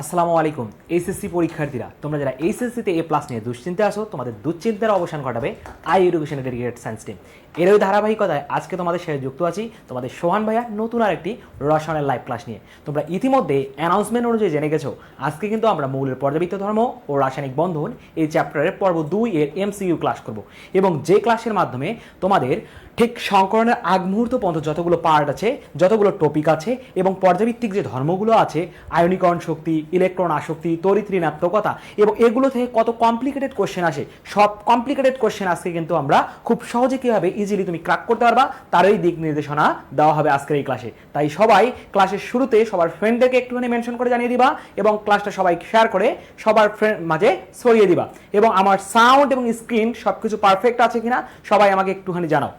আসসালামু আলাইকুম এইচএসসি পরীক্ষার্থীরা, তোমরা যারা এইচএসসিতে এ প্লাস নিয়ে দুশ্চিন্তা আসো, তোমাদের দুশ্চিন্তার অবসান ঘটাবে আই এডুকেশনের ডেডিকেটেড সায়েন্স টিম। এরই ধারাবাহিকতায় আজকে তোমাদের সাথে যুক্ত আছি তোমাদের সোহান ভাইয়া নতুন আরেকটি রসায়নের লাইভ ক্লাস নিয়ে। তোমরা ইতিমধ্যে অ্যানাউন্সমেন্ট অনুযায়ী জেনে গেছো আজকে কিন্তু আমরা মৌলের পর্যাবৃত্ত ধর্ম ও রাসায়নিক বন্ধন এই চ্যাপ্টারের পর্ব 2 এর এমসিইউ ক্লাস করব, এবং যে ক্লাসের মাধ্যমে তোমাদের ঠিক সংকরণের আগ মুহূর্ত পর্যন্ত যতগুলো পার্ট আছে, যতগুলো টপিক আছে এবং পর্যাবৃত্তিক যে ধর্মগুলো আছে, আয়নীকরণ শক্তি, ইলেকট্রন আসক্তি, তড়িৎ ঋণাত্মকতা এবং এগুলো থেকে কত কমপ্লিকেটেড কোশ্চেন আসে, সব কমপ্লিকেটেড কোশ্চেন আজকে কিন্তু আমরা খুব সহজে কীভাবে ইজিলি তুমি ক্র্যাক করতে পারবা তারই দিক নির্দেশনা দেওয়া হবে আজকের এই ক্লাসে। তাই সবাই ক্লাসের শুরুতে সবার ফ্রেন্ডদেরকে একটুখানি মেনশন করে জানিয়ে দিবা এবং ক্লাসটা সবাই শেয়ার করে সবার ফ্রেন্ড মাঝে ছড়িয়ে দিবা, এবং আমার সাউন্ড এবং স্ক্রিন সব কিছু পারফেক্ট আছে কিনা সবাই আমাকে একটুখানি জানাও।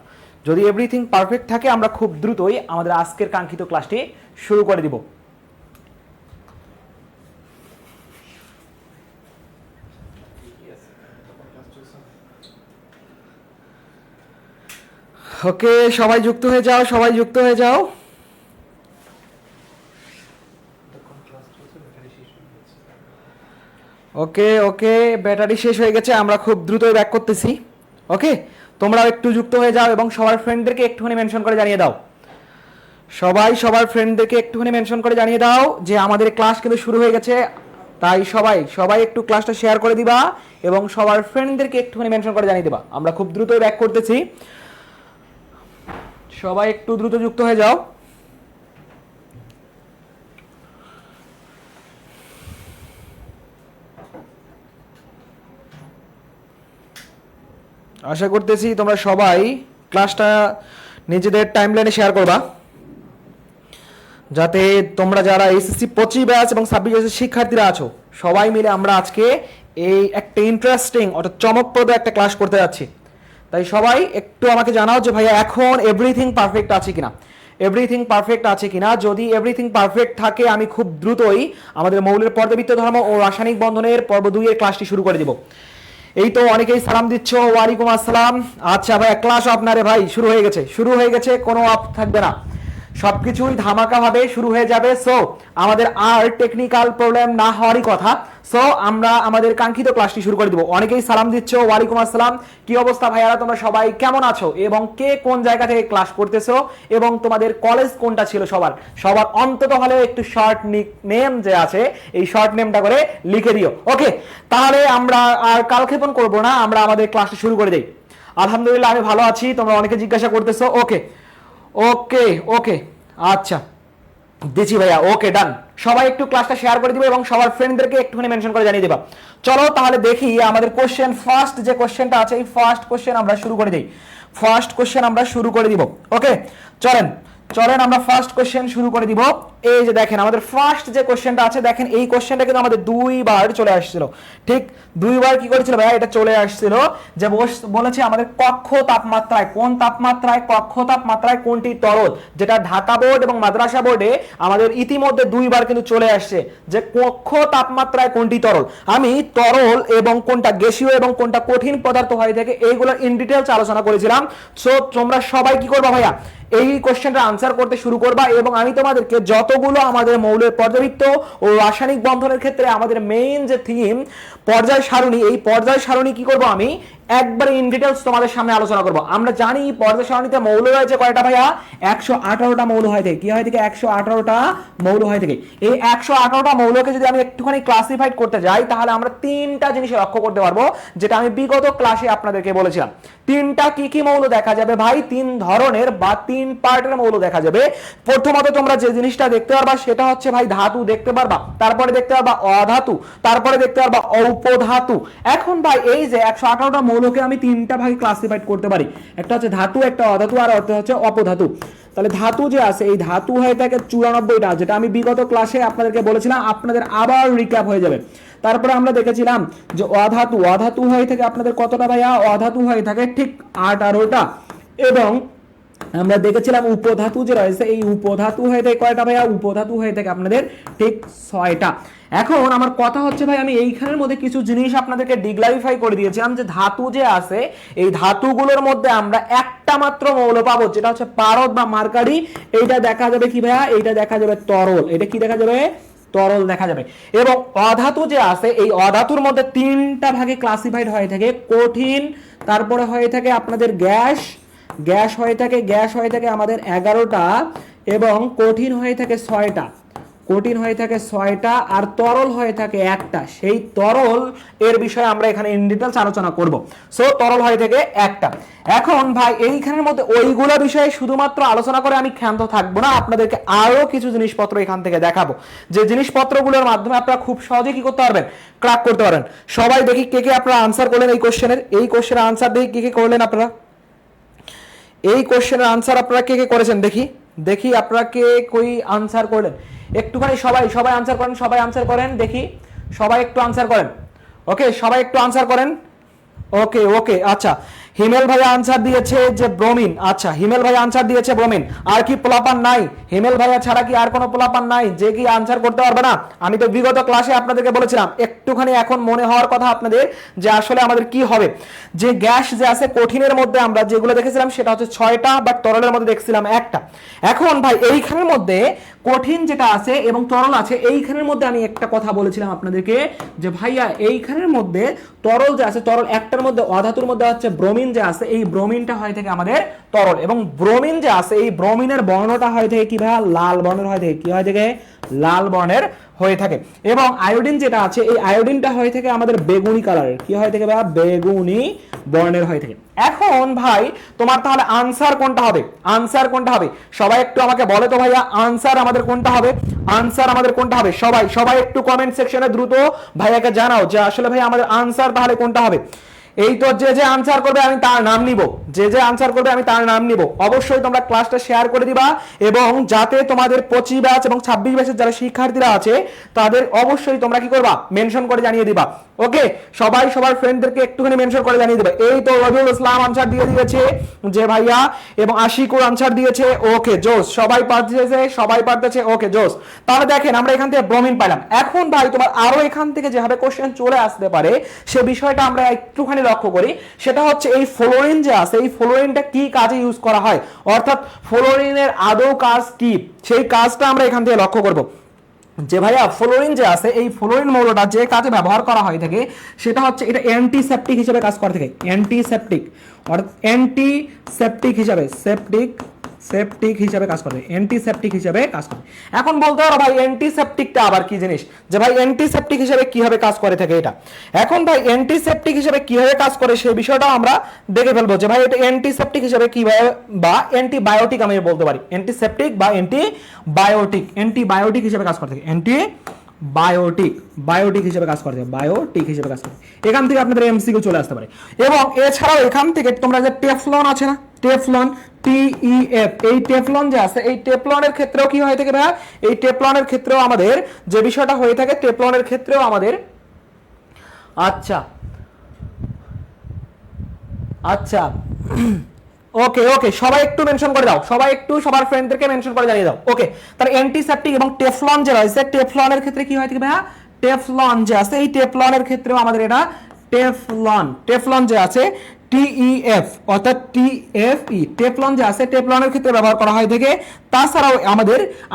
যদি এভরিথিং পারফেক্ট থাকে আমরা খুব দ্রুতই আমাদের আজকের কাঙ্ক্ষিত ক্লাসটি শুরু করে দিব। ওকে, সবাই যুক্ত হয়ে যাও, সবাই যুক্ত হয়ে যাও। ওকে ওকে, ব্যাটারি শেষ হয়ে গেছে, আমরা খুব দ্রুতই ব্যাক করতেছি। ওকে, তোমরাও একটু যুক্ত হয়ে যাও এবং সবার ফ্রেন্ডদেরকে একটুখানি মেনশন করে জানিয়ে দাও। সবাই সবার ফ্রেন্ডদেরকে একটুখানি মেনশন করে জানিয়ে দাও যে আমাদের ক্লাস কিন্তু শুরু হয়ে গেছে। তাই সবাই সবাই একটু ক্লাসটা শেয়ার করে দিবা এবং সবার ফ্রেন্ডদেরকে একটুখানি মেনশন করে জানিয়ে দিবা। আমরা খুব দ্রুতই ব্যাক করতেছি, সবাই একটু দ্রুত যুক্ত হয়ে যাও। আশা করতেছি তোমরা সবাই ক্লাসটা নিজেদের টাইমলাইনে শেয়ার করবা, যাতে তোমরা যারা এসএসসি 25 ব্যাচ এবং 26 ব্যাচের শিক্ষার্থীরা আছো সবাই মিলে আমরা আজকে এই একটা ইন্টারেস্টিং অর্থাৎ চমকপ্রদ একটা ক্লাস করতে যাচ্ছি। তাই সবাই একটু আমাকে জানাও যে ভাইয়া এখন এভরিথিং পারফেক্ট আছে কিনা, এভরিথিং পারফেক্ট আছে কিনা। যদি এভরিথিং পারফেক্ট থাকে আমি খুব দ্রুতই আমাদের মৌলের পর্যাবৃত্ত ধর্ম ও রাসায়নিক বন্ধনের পর্ব 2 এর ক্লাসটি শুরু করে দিব। এই তো অনেকেই সালাম দিচ্ছ, ওয়ালাইকুম আসসালাম। আচ্ছা ভাই, ক্লাস আপনারে ভাই শুরু হয়ে গেছে, শুরু হয়ে গেছে, কোনো আপ থাকবে না, সবকিছুই ধামাকা ভাবে শুরু হয়ে যাবে। সো আমাদের আর টেকনিক্যাল প্রবলেম না হওয়ারই কথা। সো আমরা আমাদের কাঙ্ক্ষিত ক্লাসটি শুরু করে দিব। অনেকেই সালাম দিচ্ছ, ওয়ালাইকুম আসসালাম। কি অবস্থা ভাইয়ারা, তোমরা সবাই কেমন আছো এবং কে কোন জায়গা থেকে ক্লাস করতেছো এবং তোমাদের কলেজ কোনটা ছিল সবার সবার অন্তত হলেও একটু শর্ট নেম যে আছে এই শর্ট নেমটা করে লিখে দিও। ওকে, তাহলে আমরা আর কালক্ষেপণ করব না, আমরা আমাদের ক্লাসটি শুরু করে দেই। আলহামদুলিল্লাহ আমি ভালো আছি, তোমরা অনেকে জিজ্ঞাসা করতেছো। ওকে ওকে ওকে, আচ্ছা দিচ্ছি ভাইয়া, ওকে ডান। সবাই একটু ক্লাসটা শেয়ার করে দিবে এবং সবার ফ্রেন্ডদেরকে একটুখানি মেনশন করে জানিয়ে দেবা। চলো তাহলে দেখি আমাদের কোশ্চেন, ফার্স্ট যে কোশ্চেনটা আছে এই ফার্স্ট কোশ্চেন আমরা শুরু করে দিই। ফার্স্ট কোশ্চেন আমরা শুরু করে দিব। ওকে চলেন চলেন আমরা ফার্স্ট কোশ্চেন শুরু করে দিব। এই যে দেখেন আমাদের ফার্স্ট যে কোশ্চেনটা আছে, দেখেন এই কোশ্চেনটা কিন্তু আমাদের দুইবার চলে আসছিল। ঠিক দুইবার কি করেছিল ভাইয়া, এটা চলে আসছিল যে বলেছে আমাদের কক্ষ তাপমাত্রায়, কোন তাপমাত্রায়, কক্ষ তাপমাত্রায় কোনটি তরল, যেটা ঢাকা বোর্ড এবং মাদ্রাসা বোর্ডে আমাদের ইতিমধ্যে দুইবার কিন্তু চলে আসছে যে কক্ষ তাপমাত্রায় কোনটি তরল। আমি তরল এবং কোনটা গ্যাসীয় এবং কোনটা কঠিন পদার্থ হয়ে থাকে এইগুলোর ইন ডিটেলস আলোচনা করেছিলাম। সো তোমরা সবাই কি করবা ভাইয়া, এই কোশ্চেনটা আনসার করতে শুরু করবা এবং আমি তোমাদেরকে যতগুলো আমাদের মৌলের পর্যাবৃত্ত ও রাসায়নিক বন্ধনের ক্ষেত্রে আমাদের মেইন যে থিম পর্যায় সারণী, এই পর্যায় সারণী কি করব আমি একবারে ইন ডিটেলস তোমাদের সামনে আলোচনা করব। আমরা জানি পর্যায় সারণীতে মৌল রয়েছে কয়টা ভাইয়া, 118টা মৌল হয় থেকে, কি হয় থেকে 118টা মৌল হয় থেকে। এই 118টা মৌলকে যদি আমি একটুখানি ক্লাসিফাইড করতে যাই তাহলে আমরা তিনটা জিনিস লক্ষ্য করতে পারবো, যেটা আমি বিগত ক্লাসে আপনাদেরকে বলেছিলাম। তিনটা কি কি মৌল দেখা যাবে ভাই, তিন ধরনের বা তিন পার্টের মৌল দেখা যাবে। প্রথমত তোমরা যে জিনিসটা দেখতে পারবা সেটা হচ্ছে ভাই ধাতু দেখতে পারবা, তারপরে দেখতে পারবা অধাতু, তারপরে দেখতে পারবা উপধাতু। এখন ভাই এই যে 118টা মৌলকে আমি তিনটা ভাগে ক্লাসিফাইড করতে পারি, একটা হচ্ছে ধাতু, একটা অধাতু আর একটা হচ্ছে অপধাতু। তাহলে ধাতু যে আছে এই ধাতু হয়ে থাকে 94টা, যেটা আমি বিগত ক্লাসে আপনাদেরকে বলেছিলাম, আপনাদের আবার রিক্যাপ হয়ে যাবে। তারপরে আমরা দেখেছিলাম যে অধাতু, অধাতু হয়ে থাকে আপনাদের কতটা ভাইয়া, অধাতু হয়ে থাকে ঠিক 18টা, এবং আমরা দেখেছিলাম উপধাতু যে রয়েছে, এই উপধাতু হয়ে থাকে কয়টা ভাইয়া? উপধাতু হয়ে থাকে আপনাদের ঠিক 6টা। এখন আমার কথা হচ্ছে ভাই, আমি এইখানের মধ্যে কিছু জিনিস আপনাদেরকে ডিক্লারিফাই করে দিয়েছিলাম যে ধাতু যে আছে, এই ধাতুগুলোর মধ্যে আমরা একটা মাত্র মৌল পাবো, যেটা হচ্ছে পারদ বা মার্কারি। এইটা দেখা যাবে কি ভাইয়া? এইটা দেখা যাবে তরল। এটা কি দেখা যাবে? তরল দেখা যাবে। এবং অধাতু যে আছে, এই অধাতুর মধ্যে 3টা ভাগে ক্লাসিফাইড হয়ে থাকে, কঠিন, তারপরে হয়ে থাকে আপনাদের গ্যাস, গ্যাস হয়ে থাকে আমাদের 11টা, এবং কঠিন হয়ে থাকে 6টা, কঠিন হয়ে থাকে 6টা, আর তরল হয়ে থাকে একটা। সেই তরল এর বিষয়ে আমরা এখানে ইন ডিটেইলস আলোচনা করব। সো তরল হয়ে থাকে একটা। এখন ভাই এইখানের মধ্যে ওইগুলো বিষয়ে শুধুমাত্র আলোচনা করে আমি ক্ষান্ত থাকবো না, আপনাদেরকে আরো কিছু জিনিসপত্র এখান থেকে দেখাবো, যে জিনিসপত্রগুলোর মাধ্যমে আপনারা খুব সহজে কি করতে পারবেন? ক্র্যাক করতে পারবেন। সবাই দেখি কে কে আপনারা আনসার করলেন এই কোশ্চেনের। এই কোশ্চেনের আনসার দেখি কে কে করলেন আপনারা। এই কোশ্চেনের আনসার আপনারা কে কে করেছেন দেখি, দেখি আপনারা কে কই আনসার করলেন একটুখানি। সবাই আনসার করেন, সবাই আনসার করেন দেখি, সবাই একটু আনসার করেন। ওকে, সবাই একটু আনসার করেন। ওকে ওকে, আচ্ছা হিমেল ভাই আনসার দিয়েছে যে ব্রোমিন। আচ্ছা হিমেল ভাই আনসার দিয়েছে ব্রোমিন। আর কি পোলাপান নাই? হিমেল ভাইয়া ছাড়া কি আর কোনো পোলাপান নাই যে কি আনসার করতে পারবে না? আমি তো বিগত ক্লাসে আপনাদেরকে বলেছিলাম, একটুখানি এখন মনে হওয়ার কথা আপনাদের যে আসলে আমাদের কি হবে, যে গ্যাস যে আছে কঠিনের মধ্যে আমরা যেগুলো দেখেছিলাম সেটা হচ্ছে 6টা, বাট তরলের মধ্যে দেখছিলাম একটা। এখন ভাই এইখানের মধ্যে কঠিন যেটা আছে এবং তরল আছে, এইখানের মধ্যে আমি একটা কথা বলেছিলাম আপনাদেরকে যে ভাইয়া এইখানের মধ্যে তরল যে আছে, তরল একটার মধ্যে অধাতুর মধ্যে হচ্ছে ব্রোমিন যে আছে, এই ব্রোমিনটা হয় থেকে আমাদের তরল। এবং ব্রোমিন যে আছে, এই ব্রোমিনের বর্ণটা হয় থেকে কি ভাইয়া? লাল বর্ণের হয় থেকে। কি হয় থেকে? লাল বর্ণের হয়ে থাকে। এবং আয়োডিন যেটা আছে, এই আয়োডিনটা হয়ে থেকে আমাদের বেগুনি কালারের। কি হয় থেকে ভাইয়া? বেগুনি বর্ণের হয়ে থাকে। এখন ভাই তোমার তাহলে আনসার কোনটা হবে? আনসার কোনটা হবে? সবাই একটু আমাকে বলে তো ভাইয়া, আনসার আমাদের কোনটা হবে? আনসার আমাদের কোনটা হবে? সবাই একটু কমেন্ট সেকশনে দ্রুত ভাইয়াকে জানাও যে আসলে ভাই আমাদের আনসার তাহলে কোনটা হবে। এই তো যে আনসার করবে আমি তার নাম নিব, যে আনসার করবে আমি তার নাম নিব। অবশ্যই তোমরা ক্লাসটা শেয়ার করে দিবা, এবং যাতে তোমাদের 25 ব্যাচ এবং 26 ব্যাচের যারা শিক্ষার্থীরা আছে তাদের অবশ্যই তোমরা কি করবা? মেনশন করে জানিয়ে দিবা। ওকে, সবাই সবার ফ্রেন্ডদেরকে একটুখানি মেনশন করে জানিয়ে দিবে। এই তো রবিউল ইসলাম আনসার দিয়ে দিয়েছে যে ভাইয়া, এবং আশিকুর আনসার দিয়েছে। ওকে জোস, সবাই পারতেছে। ওকে জোস। তাহলে দেখেন আমরা এখান থেকে ব্রোমিন পাইলাম। এখন ভাই তোমার আরো এখান থেকে যেভাবে কোশ্চেন চলে আসতে পারে সে বিষয়টা আমরা একটুখানি লক্ষ্য করি। সেটা হচ্ছে এই ফ্লোরিন যে আছে, এই ফ্লোরিনটা কি কাজে ইউজ করা হয়, অর্থাৎ ফ্লোরিনের আদৌ কাজ কি, সেই কাজটা আমরা এখান থেকে লক্ষ্য করব। যে ভাইয়া ফ্লোরিন যে আছে, এই ফ্লোরিন মৌলটা যে কাজে ব্যবহার করা হয় থাকে সেটা হচ্ছে এটা অ্যান্টিসেপটিক হিসেবে কাজ করে থাকে। অ্যান্টিসেপটিক অর্থাৎ অ্যান্টিসেপটিক হিসাবে সেপটিক হিসাবে কাজ করে, অ্যান্টিসেপটিক হিসাবে কাজ করে। এখন বলতে পারো ভাই অ্যান্টিসেপটিকটা আবার কি জিনিস, যে ভাই অ্যান্টিসেপটিক হিসাবে কিভাবে কাজ করে থাকে এটা। এখন ভাই অ্যান্টিসেপটিক হিসাবে কিভাবে কাজ করে সেই বিষয়টাও আমরা দেখে ফেলবো, যে ভাই এটা অ্যান্টিসেপটিক হিসাবে কিভাবে, বা অ্যান্টিবায়োটিক আমি বলতে পারি, অ্যান্টিসেপটিক বা অ্যান্টিবায়োটিক হিসাবে কাজ করে থাকে। বায়োটিক হিসেবে কাজ করতে, বায়োটিক হিসেবে কাজ করে। এখান থেকে আপনাদের এমসিকিউ চলে আসতে পারে। এবং এছাড়াও এখান থেকে তোমরা যে টেফলন আছে না, টেফলন TEF, এই টেফলন যে আছে, এই টেফলনের ক্ষেত্রেও কি হয়ে থাকে ভাইয়া? এই টেফলনের ক্ষেত্রেও আমাদের যে বিষয়টা হয়ে থাকে, টেফলনের ক্ষেত্রেও আমাদের আচ্ছা ওকে সবাই একটু মেনশন করে দাও, সবাই একটু সবার ফ্রেন্ডদেরকে মেনশন করে জানিয়ে দাও। ওকে, তার অ্যান্টিসেপটিক এবং টেফলন যে রয়েছে, টেফলনের ক্ষেত্রে কি হয় থাকে ভাইয়া? টেফলন যে আছে, এই টেফলনের ক্ষেত্রেও আমাদের এটা টেফলন যে আছে TEF অর্থাৎ TFE, টেফলন যে আছে টেফলনের ক্ষেত্রে ব্যবহার করা হয় থেকে। তাছাড়াও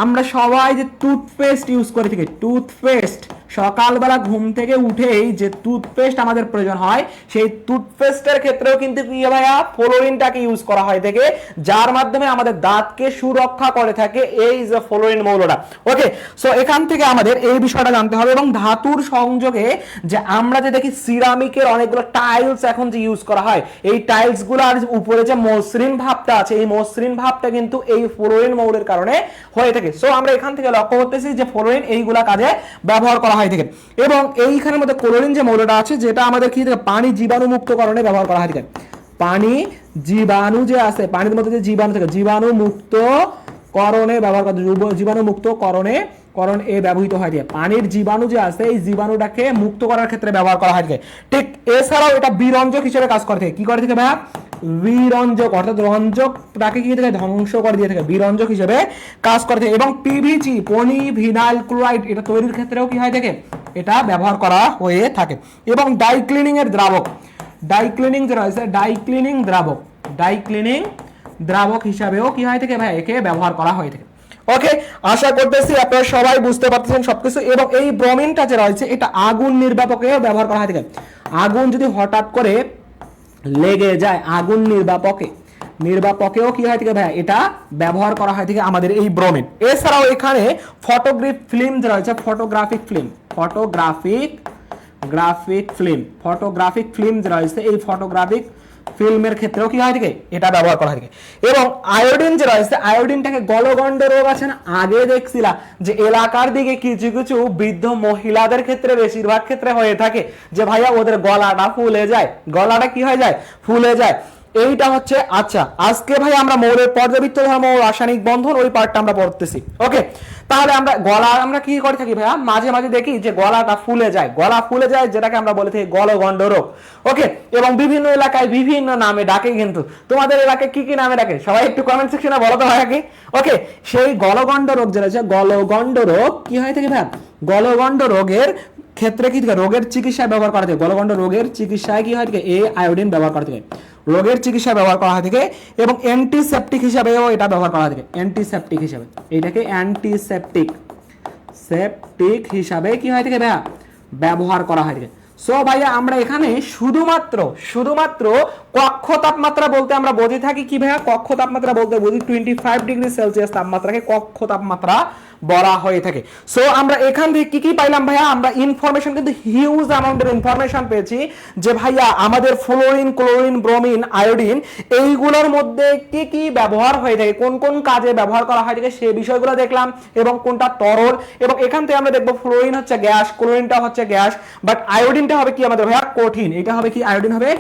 আমরা সবাই যে টুথপেস্ট ইউজ করে থাকি, টুথপেস্ট সকালবেলা ঘুম থেকে উঠেই যে টুথপেস্ট আমাদের প্রয়োজন হয়, সেই টুথপেস্টের ক্ষেত্রেও কিন্তু কি ভাইয়া? ফ্লোরিনটাকে ইউজ করা হয় থেকে, যার মাধ্যমে আমাদের দাঁতকে সুরক্ষা করে থাকে এই যে ফ্লোরিন মৌলটা। ওকে, সো এখান থেকে আমাদের এই বিষয়টা জানতে হবে। এবং ধাতুর সংযোগে যে আমরা যে দেখি সিরামিকের অনেকগুলো টাইলস এখন যে ইউজ করা হয়, এই টাইলস গুলার উপরে যে মসৃণ ভাবটা আছে, এই মসৃণ ভাবটা কিন্তু এই ফ্লোরিন মৌলের কারণে হয়ে থাকে। সো আমরা এখান থেকে লক্ষ্য করতেছি যে ফ্লোরিন এইগুলা কাজে ব্যবহার করা হয় থাকে। এবং এইখানের মধ্যে ক্লোরিন যে মৌলটা আছে, যেটা আমাদের কি পানি জীবাণু মুক্তকরণে ব্যবহার করা হয় থাকে। পানি জীবাণু যে আছে, পানির মধ্যে যে জীবাণু থাকে, জীবাণু মুক্ত করণে ব্যবহার করা, জীবাণু মুক্ত করণে ব্যবহৃত হয় থাকে। পানির জীবাণু যে আছে, এই জীবাণুটাকে মুক্ত করার ক্ষেত্রে ব্যবহার করা হয় থাকে। ঠিক এছাড়াও এটা বিরঞ্জক হিসেবে কাজ করে থাকে। কি করে থাকে ভাইয়া? বিরঞ্জক, অর্থাৎ রঞ্জক তাকে কি থাকে ধ্বংস করে দিয়ে থাকে, বিরঞ্জক হিসেবে কাজ করে থাকে। এবং পিভিসি পলিভিনাইল ক্লোরাইড এটা তৈরির ক্ষেত্রেও কি হয় থাকে, এটা ব্যবহার করা হয়ে থাকে। এবং ডাইক্লিনিং এর দ্রাবক, ডাইক্লিনিং যেটা আছে ডাইক্লিনিং দ্রাবক, ডাইক্লিনিং দ্রাবক হিসাবেও কি হয় থাকে ভাই একে ব্যবহার করা হয়ে থাকে। ওকে, আশা করতেছি আপনারা সবাই বুঝতে পারতেছেন সবকিছু। এবং এই ব্রোমিনটা যে রয়েছে এটা আগুন নির্বাপকেও ব্যবহার করা হয়ে থাকে। আগুন যদি হঠাৎ করে লেগে যায়, আগুন নির্বাপকেও কি হয় থাকে ভাই এটা ব্যবহার করা হয় থাকে আমাদের এই ব্রোমিন। এছাড়াও এখানে ফটোগ্রাফিক ফিল্ম যে রয়েছে, ফটোগ্রাফিক ফিল্ম যে রয়েছে, এই ফটোগ্রাফিক ফিল্মের ক্ষেত্রেও কি হয় থাকে এটা ব্যবহার করা হয় থাকে। এবং আয়োডিন যে রয়েছে, আয়োডিনটাকে গলগণ্ড রোগ আছে না, আগে দেখছিলা যে এলাকার দিকে কিছু কিছু বৃদ্ধ মহিলাদের ক্ষেত্রে বেশিরভাগ ক্ষেত্রে হয়ে থাকে যে ভাইয়া ওদের গলাটা ফুলে যায়, গলাটা কি হয়ে যায় ফুলে যায়, এইটা হচ্ছে। আচ্ছা, আজকে ভাই আমরা মৌলের পর্যাবৃত্ত ধর্ম ও রাসায়নিক বন্ধন ওই পার্টটা আমরা পড়তেছি। ওকে, তাহলে আমরা গলা আমরা কি করে থাকি ভাইয়া, মাঝে মাঝে দেখি যে গলাটা ফুলে যায়, গলা ফুলে যায় যেটাকে আমরা বলে থাকি গলগণ্ড রোগ। ওকে, এবং বিভিন্ন এলাকায় বিভিন্ন নামে ডাকে, কিন্তু তোমাদের এলাকায় কি কি নামে ডাকে সবাই একটু কমেন্ট সেকশনে বলো তো ভাইয়া কি। ওকে, সেই গলগণ্ড রোগ যেটা আছে, গলগণ্ড রোগ কি হয় থাকে ভাইয়া, গলগণ্ড রোগের ক্ষেত্রে কি রোগের চিকিৎসায় ব্যবহার করা থাকে, গলগণ্ড রোগের চিকিৎসায় কি হয় থাকে এই আয়োডিন ব্যবহার করা থাকে, রোগের চিকিৎসায় ব্যবহার করা হয় থাকে। এবং অ্যান্টিসেপটিক হিসাবেও এটা ব্যবহার করা হয় থাকে, অ্যান্টিসেপটিক হিসাবে, এটাকে সেপটিক হিসাবে কি হয় থাকে ভাইয়া ব্যবহার করা হয় থাকে। সো ভাইয়া আমরা এখানে শুধুমাত্র কক্ষ তাপমাত্রা বলতে আমরা বুঝে থাকি কি ভাইয়া, কক্ষ তাপমাত্রা বলতে বুঝি 25 ডিগ্রি সেলসিয়াস তাপমাত্রাকে কক্ষ তাপমাত্রা বলা হয়ে থাকে। সো আমরা এখান থেকে কি কি পাইলাম ভাইয়া, আমরা ইনফরমেশন কিন্তু হিউজ অ্যামাউন্টের ইনফরমেশন পেয়েছি যে ভাইয়া আমাদের ফ্লোরিন, ক্লোরিন, ব্রোমিন, আয়োডিন এইগুলোর মধ্যে কি কি ব্যবহার হয়ে থাকে, কোন কোন কাজে ব্যবহার করা হয় থাকে সেই বিষয়গুলো দেখলাম, এবং কোনটা তরল। এবং এখান থেকে আমরা দেখবো ফ্লোরিন হচ্ছে গ্যাস, ক্লোরিনটা হচ্ছে গ্যাস, বাট আয়োডিনটা হবে কি আমাদের ভাইয়া কঠিন, এটা হবে কি আয়োডিন হবে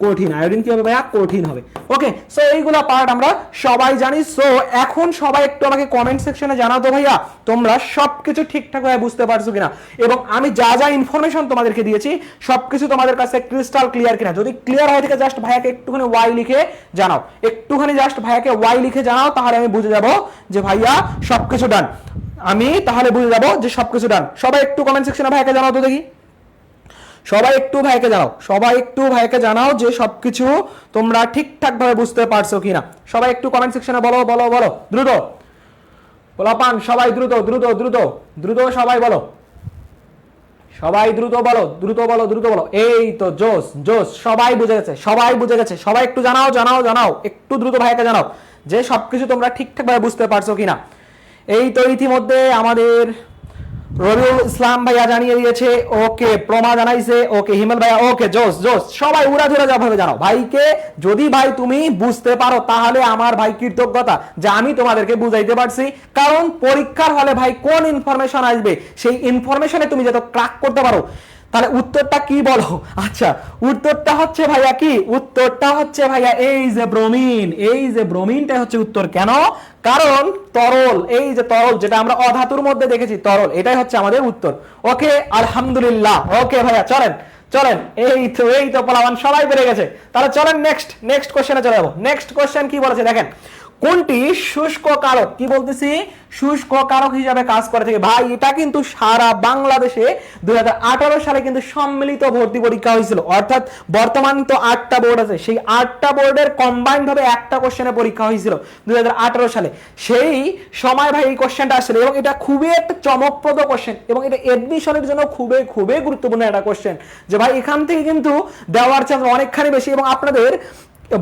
কঠিন, আয়োডিন কি হবে ভাইয়া কঠিন হবে। ওকে, সো এইগুলা পার্ট আমরা সবাই জানি। সো এখন সবাই একটু আমাকে কমেন্ট সেকশনে জানাও তো ভাইয়া তোমরা সবকিছু ঠিকঠাক ভাবে বুঝতে পারছো কিনা, এবং আমি যা যা ইনফরমেশন তোমাদেরকে দিয়েছি সবকিছু তোমাদের কাছে ক্রিস্টাল ক্লিয়ার কিনা। যদি ক্লিয়ার হয়ে থাকে জাস্ট ভাইয়াকে একটুখানি ওয়াই লিখে জানাও, একটুখানি জাস্ট ভাইয়াকে ওয়াই লিখে জানাও, তাহলে আমি বুঝে যাব যে ভাইয়া সবকিছু ডান, আমি তাহলে বুঝে যাব যে সবকিছু ডান। সবাই একটু কমেন্ট সেকশনে ভাইয়াকে জানাও তো দেখি, সবাই একটু ভাইকে জানাও যে সবকিছু তোমরা ঠিকঠাক ভাবে বুঝতে পারছো কিনা। সবাই একটু কমেন্ট সেকশনে বলো বলো বলো, দ্রুত বলো পান, সবাই দ্রুত দ্রুত দ্রুত দ্রুত সবাই বলো, সবাই দ্রুত বলো দ্রুত বলো দ্রুত বলো। এই তো জোস জোস, সবাই বুঝে গেছে, সবাই একটু জানাও একটু দ্রুত ভাইকে জানাও যে সবকিছু তোমরা ঠিকঠাক ভাবে বুঝতে পারছো কিনা। এই তো ইতিমধ্যে আমাদের রবিউল ইসলাম ভাইয়া জানিয়ে দিয়েছে, ওকে প্রমা জানাইছে, ওকে হিমেল ভাইয়া, ওকে জোস জোস, সবাই উড়াধুরা ভাবে জানাও ভাইকে। যদি ভাই তুমি বুঝতে পারো তাহলে আমার ভাই কৃতজ্ঞতা যে আমি তোমাদেরকে বুঝাইতে পারছি, কারণ পরীক্ষার হলে ভাই কোন ইনফরমেশন আসবে সেই ইনফরমেশনে তুমি যত ক্র্যাক করতে পারো তাহলে উত্তরটা কি বলো। আচ্ছা, উত্তরটা হচ্ছে ভাইয়া কি, উত্তরটা হচ্ছে ভাইয়া এই যে ব্রোমিনটা হচ্ছে উত্তর। কেন? কারণ তরল, এই যে তরল যেটা আমরা অধাতুর মধ্যে দেখেছি তরল, এটাই হচ্ছে আমাদের উত্তর। ওকে, আলহামদুলিল্লাহ। ওকে ভাইয়া চলেন এই তো পোলাবান সবাই বেড়ে গেছে। তাহলে চলেন নেক্সট কোশ্চেনে চলে যাবো। নেক্সট কোশ্চেন কি বলেছে দেখেন, কোনটি শুষ্ক কারক, কি বলতেছি শুষ্ক কারক হিসাবে কাজ করে থাকে। ভাই এটা কিন্তু সারা বাংলাদেশে 2018 সালে কিন্তু সম্মিলিত ভর্তি পরীক্ষা হয়েছিল, অর্থাৎ বর্তমান তো 8টা বোর্ড আছে, সেই 8টা বোর্ডের কম্বাইন্ড ভাবে একটা কোশ্চেনের পরীক্ষা হয়েছিল 2018 সালে। সেই সময় ভাই এই কোশ্চেনটা আসলে, এবং এটা খুবই একটা চমকপ্রদ কোশ্চেন, এবং এটা এডমিশনের জন্য খুবই গুরুত্বপূর্ণ একটা কোশ্চেন, যে ভাই এখান থেকে কিন্তু দেওয়ার চান্স অনেকখানি বেশি। এবং আপনাদের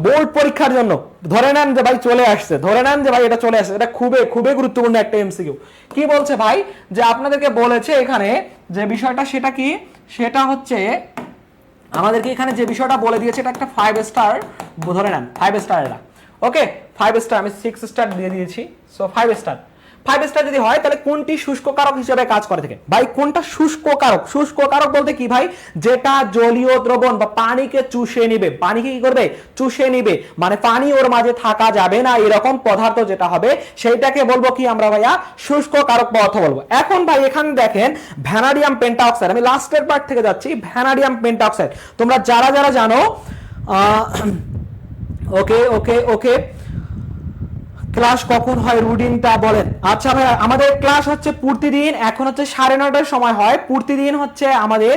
বোর্ড পরীক্ষার জন্য ধরে নেন যে ভাই চলে আসছে, এটা চলে আসছে, এটা খুবই গুরুত্বপূর্ণ একটা এমসিকিউ। কি বলছে ভাই, যে আপনাদেরকে বলেছে এখানে যে বিষয়টা, সেটা কি, সেটা হচ্ছে আমাদেরকে এখানে যে বিষয়টা বলে দিয়েছে এটা একটা 5 স্টার, ধরে নেন 5 স্টার এটা। ওকে, 5 স্টার, আমি 6 স্টার দিয়ে দিয়েছি। সো 5 স্টার যদি হয় তাহলে কোনটি শুষ্ক কারক হিসেবে কাজ করে থাকে। ভাই কোনটা শুষ্ক কারক? শুষ্ক কারক বলতে কি ভাই, যেটা জলীয় দ্রবণ বা পানিকে চুষে নিবে, পানিকে কি করবে চুষে নিবে, মানে পানি ওর মাঝে থাকা যাবে না এরকম পদার্থ যেটা হবে সেইটাকে বলবো কি আমরা ভাইয়া শুষ্ক কারক পদার্থ বলবো। এখন ভাই এখানে দেখেন ভ্যানাডিয়াম পেন্টাঅক্সাইড, আমি লাস্টের পার্ট থেকে যাচ্ছি। ভ্যানাডিয়াম পেন্টাঅক্সাইড তোমরা যারা জানো ওকে ওকে ওকে, ক্লাস কখন হয় রুটিনটা বলেন। আচ্ছা ভাই, আমাদের ক্লাস হচ্ছে প্রতিদিন, এখন হচ্ছে 9:30টার সময় হয়, প্রতিদিন হচ্ছে আমাদের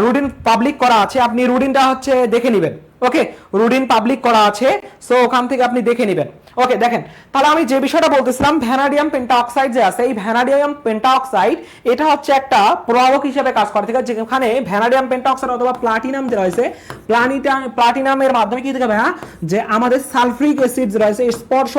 রুটিন পাবলিক করা আছে, আপনি রুটিনটা হচ্ছে দেখে নেবেন। ওকে, রুটিন পাবলিক করা আছে, সো ওখান থেকে আপনি দেখে নেবেন। ওকে, দেখেন তাহলে আমি যে বিষয়টা বলতেছিলাম, ভ্যানাডিয়াম পেন্টাঅক্সাইড যে আছে, এই ভ্যানাডিয়াম পেন্টাঅক্সাইড এটা হচ্ছে একটা প্রভাবক হিসেবে কাজ করে, ঠিক আছে। যেখানে ভ্যানাডিয়াম পেন্টাঅক্সাইড অথবা প্লাটিনাম যে রয়েছে, প্লাটিনামের মাধ্যমে কি দেখাবে, হ্যাঁ, যে আমাদের সালফ্রিক অ্যাসিড রয়েছে স্পর্শ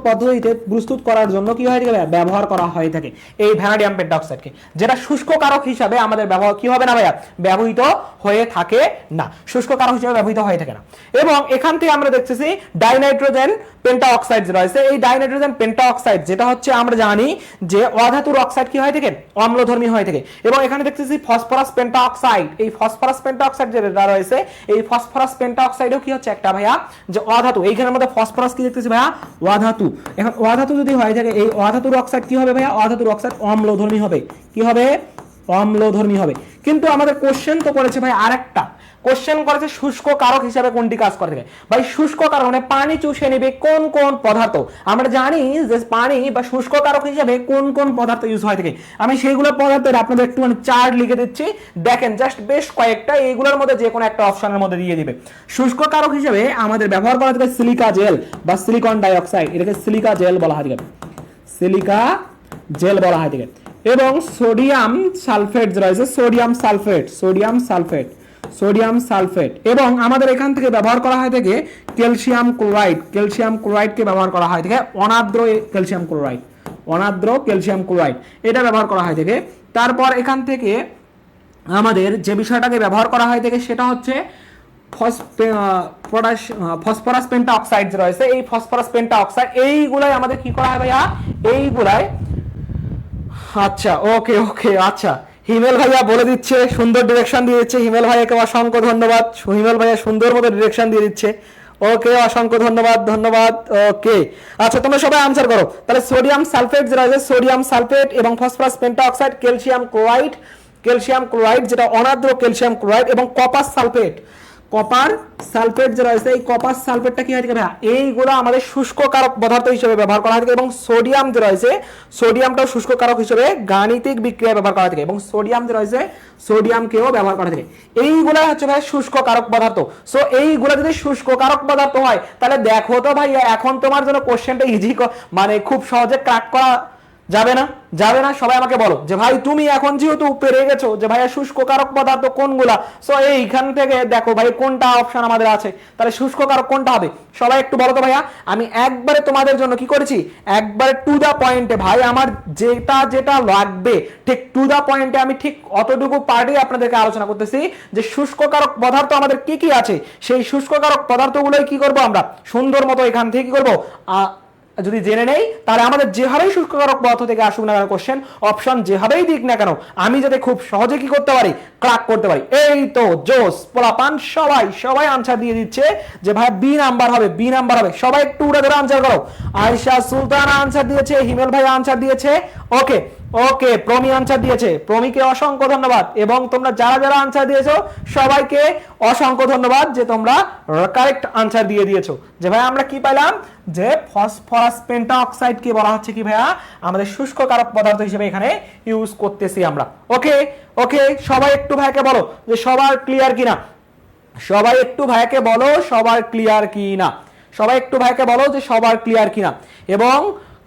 পদ্ধতিতে প্রস্তুত করার জন্য কি হয়ে থাকে, ব্যবহার করা হয়ে থাকে এই ভ্যানাডিয়াম পেন্টাঅক্সাইডকে, যেটা শুষ্ক কারক হিসাবে আমাদের ব্যবহার কি হবে না ভাইয়া, ব্যবহৃত হয়ে থাকে না, শুষ্ক কারক হিসাবে ব্যবহৃত হয়ে থাকে না। এবং এখান থেকে আমরা দেখতেছি ডাইনাইট্রোজেন পেন্টাঅক্সাইড রয়েছে, এই ডাইনাইট্রোজেন পেন্টাঅক্সাইড যেটা হচ্ছে আমরা জানি যে অধাতুর অক্সাইড কি হয়ে থাকে, অম্লধর্মী হয়ে থাকে। এবং এখানে দেখতেছি ফসফরাস পেন্টাঅক্সাইড, এই ফসফরাস পেন্টাঅক্সাইড যেটা রয়েছে, এই ফসফরাস পেন্টাঅক্সাইডও কি হচ্ছে একটা ভাইয়া যে অধাতু, এইখানের মধ্যে ফসফরাস কি দেখতেছি ভাইয়া, অধাতু। এখন অধাতু যদি হয়ে থাকে, এই অধাতুর অক্সাইড কি হবে ভাইয়া, অধাতুর অক্সাইড অম্লধর্মী হবে, কি হবে, অম্লধর্মী হবে। কিন্তু আমাদের কোশ্চেন তো করেছে ভাই আরেকটা, কোশ্চেন করেছে শুষ্ক কারক হিসাবে কোনটি কাজ করে থাকে। ভাই শুষ্ক কারক মানে পানি চুষে নেবে কোন কোন পদার্থ, আমরা জানি যে পানি বা শুষ্ক কারক হিসাবে কোন কোন পদার্থ ইউজ হয় থাকে। আমি সেইগুলো পদার্থের আপনাদের একটু চার্ট লিখে দিচ্ছি, দেখেন জাস্ট বেশ কয়েকটা, এইগুলোর মধ্যে যে কোনো একটা অপশনের মধ্যে দিয়ে দিবে। শুষ্ক কারক হিসাবে আমাদের ব্যবহার করা থাকে সিলিকা জেল বা সিলিকন ডাইঅক্সাইড, এটাকে সিলিকা জেল বলা হয় থাকে, সিলিকা জেল বলা হয় থাকে। এবং সোডিয়াম সালফেট রয়েছে, সোডিয়াম সালফেট। এবং আমাদের এখান থেকে ব্যবহার করা হয় থেকে ক্যালসিয়াম ক্লোরাইডকে ব্যবহার করা হয় থেকে অনার্দ্র ক্যালসিয়াম ক্লোরাইড, এটা ব্যবহার করা হয় থেকে। তারপর এখান থেকে আমাদের যে বিষয়টাকে ব্যবহার করা হয় থেকে সেটা হচ্ছে ফসফরাস পেন্টাঅক্সাইড রয়েছে, এই ফসফরাস পেন্টাঅক্সাইড এইগুলাই আমাদের কি করা হয় ভাইয়া, এইগুলাই। আচ্ছা ওকে ওকে, আচ্ছা হিমেল ভাইয়া বলে দিচ্ছে, সুন্দর ডিরেকশন দিয়ে দিচ্ছে, হিমেল ভাইয়াকে অসংখ্য ধন্যবাদ, হিমেল ভাইয়া সুন্দর মতো ডিরেকশন দিয়ে দিচ্ছে। ওকে, অসংখ্য ধন্যবাদ। ওকে, আচ্ছা তোমরা সবাই আনসার করো তাহলে। সোডিয়াম সালফেট যেটা আছে, সোডিয়াম সালফেট এবং ফসফরাস পেন্টাঅক্সাইড, ক্যালসিয়াম ক্লোরাইড যেটা অনার্দ্র ক্যালসিয়াম ক্লোরাইড, এবং কপার সালফেট যে রয়েছে, এই কপার সালফেটটা কি হয় থাকে ভাইয়া, এইগুলো আমাদের শুষ্ক কারক পদার্থ হিসেবে ব্যবহার করা হয় থাকে। এবং সোডিয়াম যে রয়েছে, সোডিয়ামটাও শুষ্ক কারক হিসেবে গাণিতিক বিক্রিয়ায় ব্যবহার করা থাকে, এবং সোডিয়াম যে রয়েছে, সোডিয়ামকেও ব্যবহার করা থাকে। এইগুলা হচ্ছে ভাই শুষ্ক কারক পদার্থ। সো এইগুলা যদি শুষ্ক কারক পদার্থ হয় তাহলে দেখো তো ভাইয়া, এখন তোমার জন্য কোশ্চেনটা ইজি, মানে খুব সহজে ক্র্যাক করা যাবে না। সবাই আমাকে বলো যে ভাই তুমি এখন যেহেতু পেরে গেছো যে ভাইয়া শুষ্ক কারক পদার্থ কোনগুলা, সো এইখান থেকে দেখো ভাই কোনটা অপশন আমাদের আছে, তাহলে শুষ্ক কারক কোনটা হবে, সবাই একটু বলো তো ভাইয়া। আমি একবারে তোমাদের জন্য কি করেছি, একবারে টু দা পয়েন্টে ভাই, আমার যেটা লাগবে ঠিক টু দা পয়েন্টে আমি ঠিক অতটুকু পার্টি আপনাদেরকে আলোচনা করতেছি যে শুষ্ক কারক পদার্থ আমাদের কি কি আছে, সেই শুষ্ক কারক পদার্থগুলোই কি করব আমরা সুন্দর মতো এখান থেকে কি করবো যদি জেনে নেই, তাহলে আমাদের যেভাবেই শুষ্ক কারক পদার্থ থেকে আসুক না কেন কোশ্চেন, অপশন যেভাবেই দিক না কেন, আমি যাতে খুব সহজে কি করতে পারি, ক্র্যাক করতে পারি। এই তো জোস পোলাপান, সবাই আনসার দিয়ে দিচ্ছে যে ভাই বি নাম্বার হবে। সবাই একটু উড়ে ধরে আনসার করো। আয়েশা সুলতান আনসার দিয়েছে, হিমেল ভাই আনসার দিয়েছে, ওকে প্রমি আনসার দিয়েছে, প্রমিকে অসংখ্য ধন্যবাদ। এবং তোমরা যারা আনসার দিয়েছো সবাইকে অসংখ্য ধন্যবাদ যে তোমরা কারেক্ট আনসার দিয়ে দিয়েছো। যে ভাই আমরা কি পাইলাম, যে ফসফরাস পেন্টাঅক্সাইড কে বলা হচ্ছে কি ভাইয়া, আমাদের শুষ্ক কারক পদার্থ হিসেবে এখানে ইউজ করতেছি আমরা। ওকে, সবাই একটু ভাইকে বলো যে সবার ক্লিয়ার কিনা, সবাই একটু ভাইকে বলো সবার ক্লিয়ার কিনা। এবং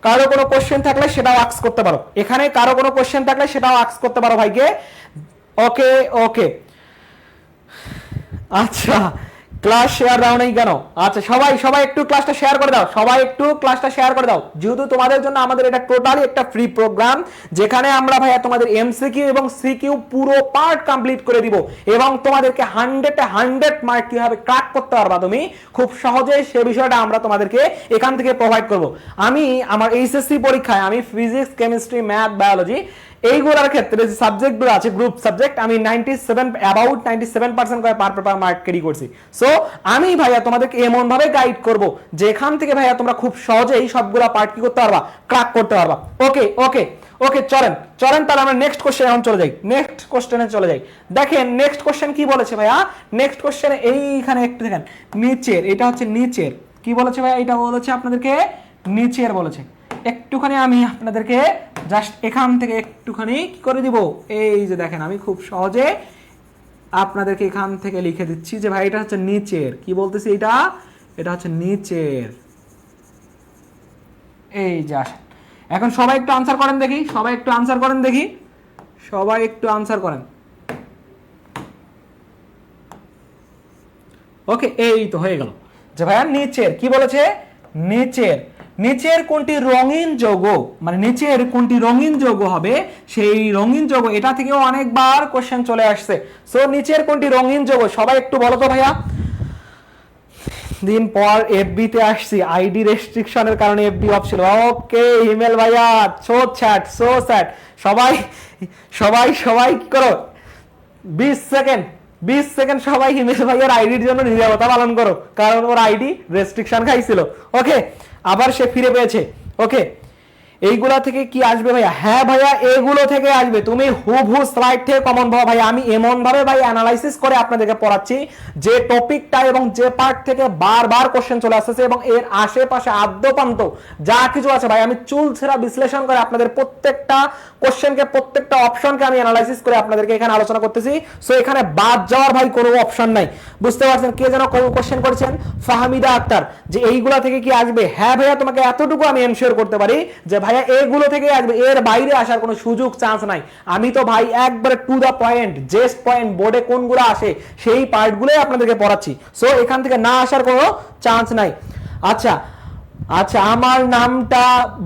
কারো কোনো কোশ্চেন থাকলে সেটাও আস্ক করতে পারো, এখানে কারো কোনো কোশ্চেন থাকলে সেটাও আস্ক করতে পারো ভাইকে। ওকে, আচ্ছা ক্লাস শেয়ার দাও নাই কেন? আচ্ছা সবাই একটু ক্লাসটা শেয়ার করে দাও, যেহেতু তোমাদের জন্য আমাদের এটা টোটালি একটা ফ্রি প্রোগ্রাম, যেখানে আমরা ভাইয়া তোমাদের এমসিকিউ এবং সিকিউ পুরো পার্ট কমপ্লিট করে দিব, এবং তোমাদেরকে 100 মার্ক কিভাবে ক্র্যাক করতে পারবা তুমি খুব সহজে, সে বিষয়টা আমরা তোমাদেরকে এখান থেকে প্রোভাইড করব। আমি আমার এইচএসসি পরীক্ষায় আমি ফিজিক্স, কেমিস্ট্রি, ম্যাথ, বায়োলজি এইগুলোর ক্ষেত্রে যে সাবজেক্টগুলো আছে গ্রুপ সাবজেক্ট, আমি 97% করে পার পেপার মার্ক ক্যারি করছি। সো আমি ভাইয়া তোমাদেরকে এমন ভাবে গাইড করব যেখান থেকে ভাইয়া তোমরা খুব সহজেই সবগুলা পার্ট কি করতে পারবা, ক্র্যাক করতে পারবা। ওকে ওকে চলেন চলেন তাহলে আমরা নেক্সট কোশ্চেন এখন চলে যাই, নেক্সট কোশ্চেনে চলে যাই। দেখেন নেক্সট কোশ্চেন কি বলেছে ভাইয়া, নেক্সট কোশ্চেনে এইখানে একটু দেখেন নিচের, এটা হচ্ছে নিচের, কি বলেছে ভাইয়া, এটা বলেছে আপনাদেরকে নিচের বলেছে। একটুখানি আমি আপনাদেরকে জাস্ট এখান থেকে একটুখানি কি করে দিব, এই যে দেখেন আমি খুব সহজে আপনাদেরকে এখান থেকে লিখে দিচ্ছি যে ভাই এটা হচ্ছে নিচের, কি বলতেছি এটা, এটা হচ্ছে নিচের। এই যে আসেন এখন সবাই একটু আনসার করেন দেখি, সবাই একটু আনসার করেন দেখি, সবাই একটু আনসার করেন। ওকে এই তো হয়ে গেল যে ভাইয়া নিচের, কি বলেছে নিচের, নিচের কোনটি রঙিন যৌগ, মানে নিচের কোনটি রঙিন যৌগ হবে, সেই রঙিন যৌগ, এটা থেকেও অনেকবার কোশ্চেন চলে আসছে। সো নিচের কোনটি রঙিন যৌগ, সবাই একটু বলো তো ভাইয়া। দিন পর এফবি তে আসছি, আইডি রেস্ট্রিকশনের কারণে এফবি অফ ছিল। ওকে হিমেল ভাইয়া, সো স্যাড সো স্যাড। সবাই সবাই সবাই কি করো, 20 সেকেন্ড 20 সেকেন্ড সবাই হিমেল ভাইয়ার আইডির জন্য নিরাপত্তা পালন করো, কারণ ওর আইডি রেস্ট্রিকশন খাইছিল। ওকে আবার সে ফিরে পেয়েছে। ওকে এইগুলা থেকে কি আসবে ভাইয়া, হ্যাঁ ভাইয়া এগুলো থেকে আসবে, তুমি হুবহু স্লাইড থেকে কমন পাও ভাইয়া। আমি এমন ভাবে ভাই অ্যানালাইসিস করে আপনাদেরকে পড়াচ্ছি যে টপিকটা এবং যে পার্ট থেকে বারবার কোশ্চেন চলে আসছে এবং এর আশেপাশে আদ্যপান্ত যা কিছু আছে ভাই আমি চুলছেরা বিশ্লেষণ করে আপনাদের প্রত্যেকটা কোশ্চেনকে, প্রত্যেকটা অপশনকে আমি অ্যানালাইসিস করে আপনাদেরকে এখানে আলোচনা করতেছি। সো এখানে বাদ যাওয়ার ভাই কোনো অপশন নাই, বুঝতে পারছেন। কে যেন কোশ্চেন করেছেন, ফাহমিদা আক্তার, যে এইগুলা থেকে কি আসবে, হ্যাঁ ভাইয়া তোমাকে এতটুকু আমি এনশিওর করতে পারি যে ভাইয়া এগুলো থেকে আসবে, এর বাইরে আসার কোনো সুযোগ চান্স নাই। আমি তো ভাই একবারে টু দা পয়েন্ট, জেস্ট পয়েন্ট, বোর্ডে কোনগুলো আসে সেই পার্টগুলোই আপনাদেরকে পড়াচ্ছি। সো এখান থেকে না আসার কোনো চান্স নাই। আচ্ছা আচ্ছা আমার নামটা